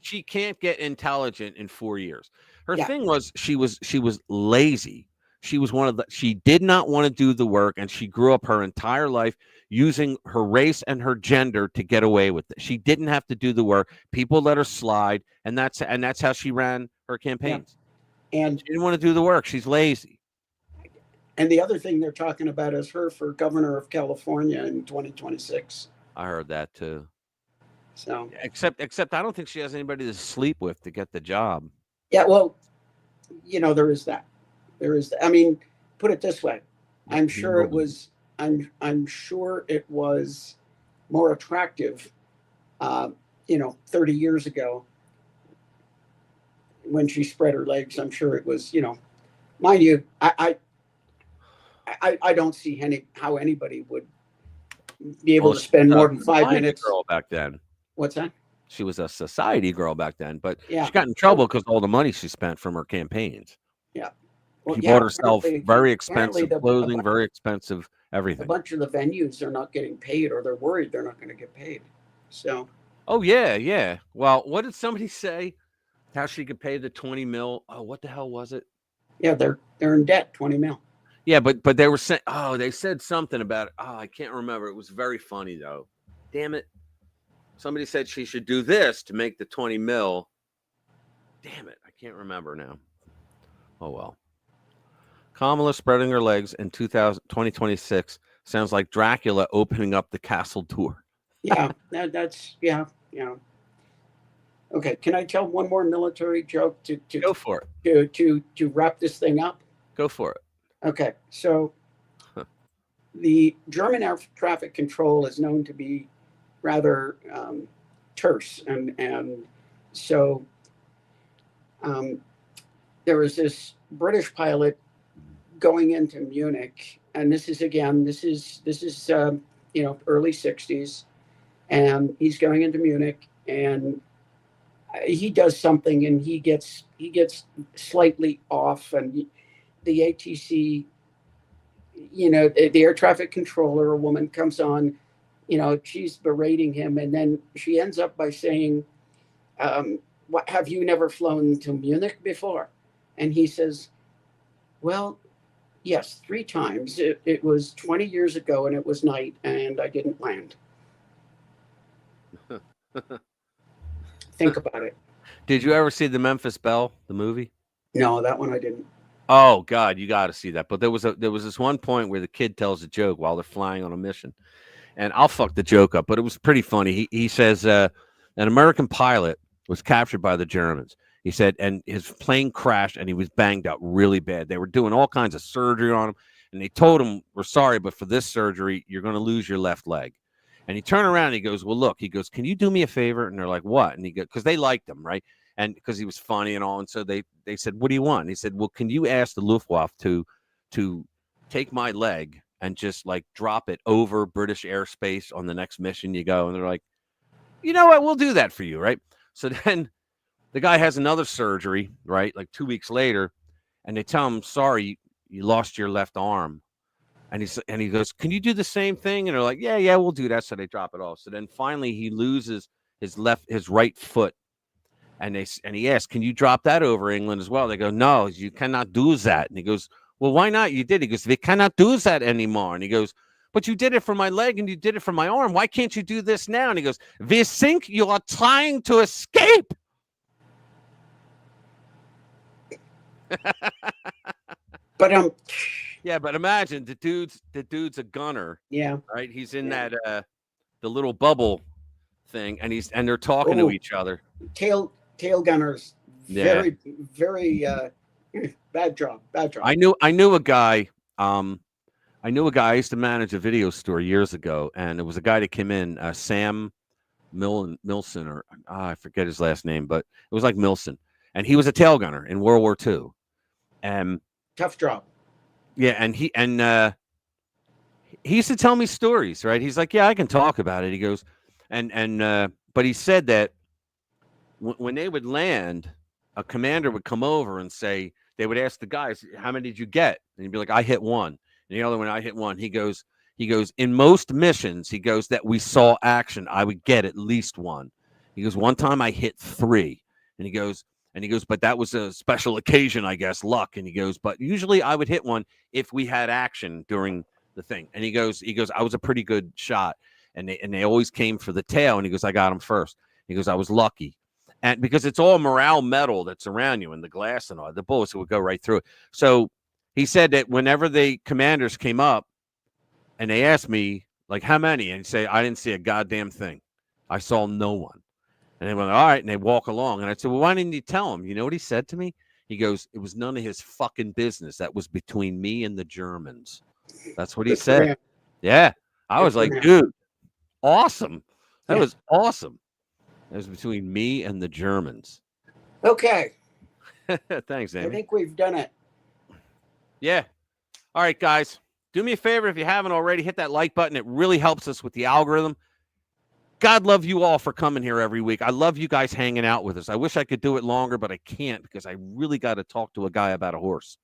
She can't get intelligent in 4 years. Her thing was she was lazy. She did not want to do the work, and she grew up her entire life using her race and her gender to get away with it. She didn't have to do the work. People let her slide, and that's how she ran her campaigns. Yeah. And she didn't want to do the work. She's lazy. And the other thing they're talking about is her for governor of California in 2026. I heard that too. So except I don't think she has anybody to sleep with to get the job. Yeah, well, there is that. I mean, put it this way. I'm sure it was more attractive 30 years ago when she spread her legs. I'm sure it was, mind you, I don't see how anybody would be able to spend more than 5 minutes. Girl back then. What's that? She was a society girl back then, but she got in trouble because all the money she spent from her campaigns. Yeah. Well, she bought herself very expensive clothing, very expensive everything. A bunch of the venues are not getting paid, or they're worried they're not going to get paid. So. Oh yeah. Well, what did somebody say? How she could pay the 20 mil? Oh, what the hell was it? Yeah, they're in debt, 20 mil. Yeah, but they were saying, they said something about it. Oh, I can't remember. It was very funny though. Damn it. Somebody said she should do this to make the 20 mil. Damn it. I can't remember now. Oh, well. Kamala spreading her legs in 2026 sounds like Dracula opening up the castle door. Yeah, that's. Okay, can I tell one more military joke to go for it to wrap this thing up? Go for it. Okay, so the German air traffic control is known to be rather terse. And so there was this British pilot going into Munich, and this is early 60s, and he's going into Munich, and he does something, and he gets slightly off, and the ATC, the air traffic controller, a woman comes on, she's berating him, and then she ends up by saying, "What, have you never flown to Munich before?" And he says, "Well, yes, 3 times. It was 20 years ago, and it was night, and I didn't land." Think about it. Did you ever see the Memphis Belle, the movie? No, that one I didn't. Oh God, you got to see that. But there was this one point where the kid tells a joke while they're flying on a mission, and I'll fuck the joke up, but it was pretty funny. He says an American pilot was captured by the Germans. He said, and his plane crashed, and he was banged up really bad. They were doing all kinds of surgery on him, and they told him, "We're sorry, but for this surgery, you're going to lose your left leg." And he turned around and he goes, "Well, look," he goes, "can you do me a favor?" And they're like, "What?" And he goes, because they liked him, right? And because he was funny and all. And so they said, "What do you want?" And he said, "Well, can you ask the Luftwaffe to take my leg and just like drop it over British airspace on the next mission you go?" And they're like, "You know what? We'll do that for you." Right. So then the guy has another surgery, right? Like 2 weeks later, and they tell him, "Sorry, you lost your left arm." And he goes, "Can you do the same thing?" And they're like, yeah, we'll do that. So they drop it off. So then finally he loses his right foot. And he asks, "Can you drop that over England as well?" They go, "No, you cannot do that." And he goes, "Well, why not? You did." He goes, "They cannot do that anymore." And he goes, "But you did it for my leg and you did it for my arm. Why can't you do this now?" And he goes, "We think you are trying to escape." But yeah, but imagine the dude's a gunner. Yeah. Right? He's in that the little bubble thing, and they're talking to each other. Tail gunners. Yeah. Very bad job. I knew a guy. I used to manage a video store years ago, and there was a guy that came in, Sam Milson, or I forget his last name, but it was like Milson, and he was a tail gunner in World War II. Tough job. Yeah, and he used to tell me stories, right? He's like, "Yeah, I can talk about it." He goes, but he said that when they would land, a commander would come over and say, they would ask the guys, "How many did you get?" And he'd be like, "I hit 1." And the other one, "I hit 1." He goes, "In most missions," he goes, "that we saw action, I would get at least 1." He goes, "One time I hit 3." And he goes, "But that was a special occasion, I guess, luck." And he goes, "But usually I would hit 1 if we had action during the thing." And he goes, "I was a pretty good shot. And they always came for the tail." And he goes, "I got him first." He goes, "I was lucky." And because it's all morale metal that's around you and the glass and all, the bullets would go right through it. So he said that whenever the commanders came up and they asked me, like, "How many?" And he'd say, "I didn't see a goddamn thing. I saw no one." And they went, "All right." And they walk along. And I said, "Well, why didn't you tell him?" You know what he said to me? He goes, "It was none of his fucking business. That was between me and the Germans." That's what he said. Yeah. I was like, dude, awesome. That was awesome. It was between me and the Germans. Okay. Thanks, Amy. I think we've done it. Yeah. All right, guys. Do me a favor, if you haven't already, hit that like button. It really helps us with the algorithm. God love you all for coming here every week. I love you guys hanging out with us. I wish I could do it longer, but I can't because I really got to talk to a guy about a horse.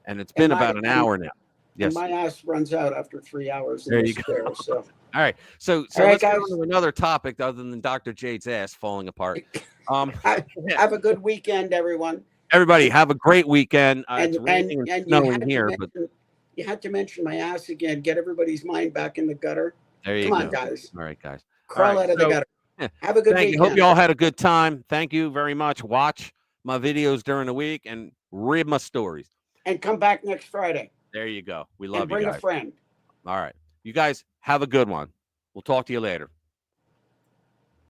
And it's been about an hour now. Yes. And my ass runs out after 3 hours. There you go. So. All right. So let's go on to another topic other than Dr. Jade's ass falling apart. Have a good weekend, everyone. Everybody, have a great weekend. And it's raining and snowing here, but you had to mention my ass again. Get everybody's mind back in the gutter. There you go. Come on, guys. All right, guys. Crawl out of the gutter. Have a good weekend. Hope you all had a good time. Thank you very much. Watch my videos during the week and read my stories. And come back next Friday. There you go. We love you guys. Bring a friend. All right. You guys have a good one. We'll talk to you later.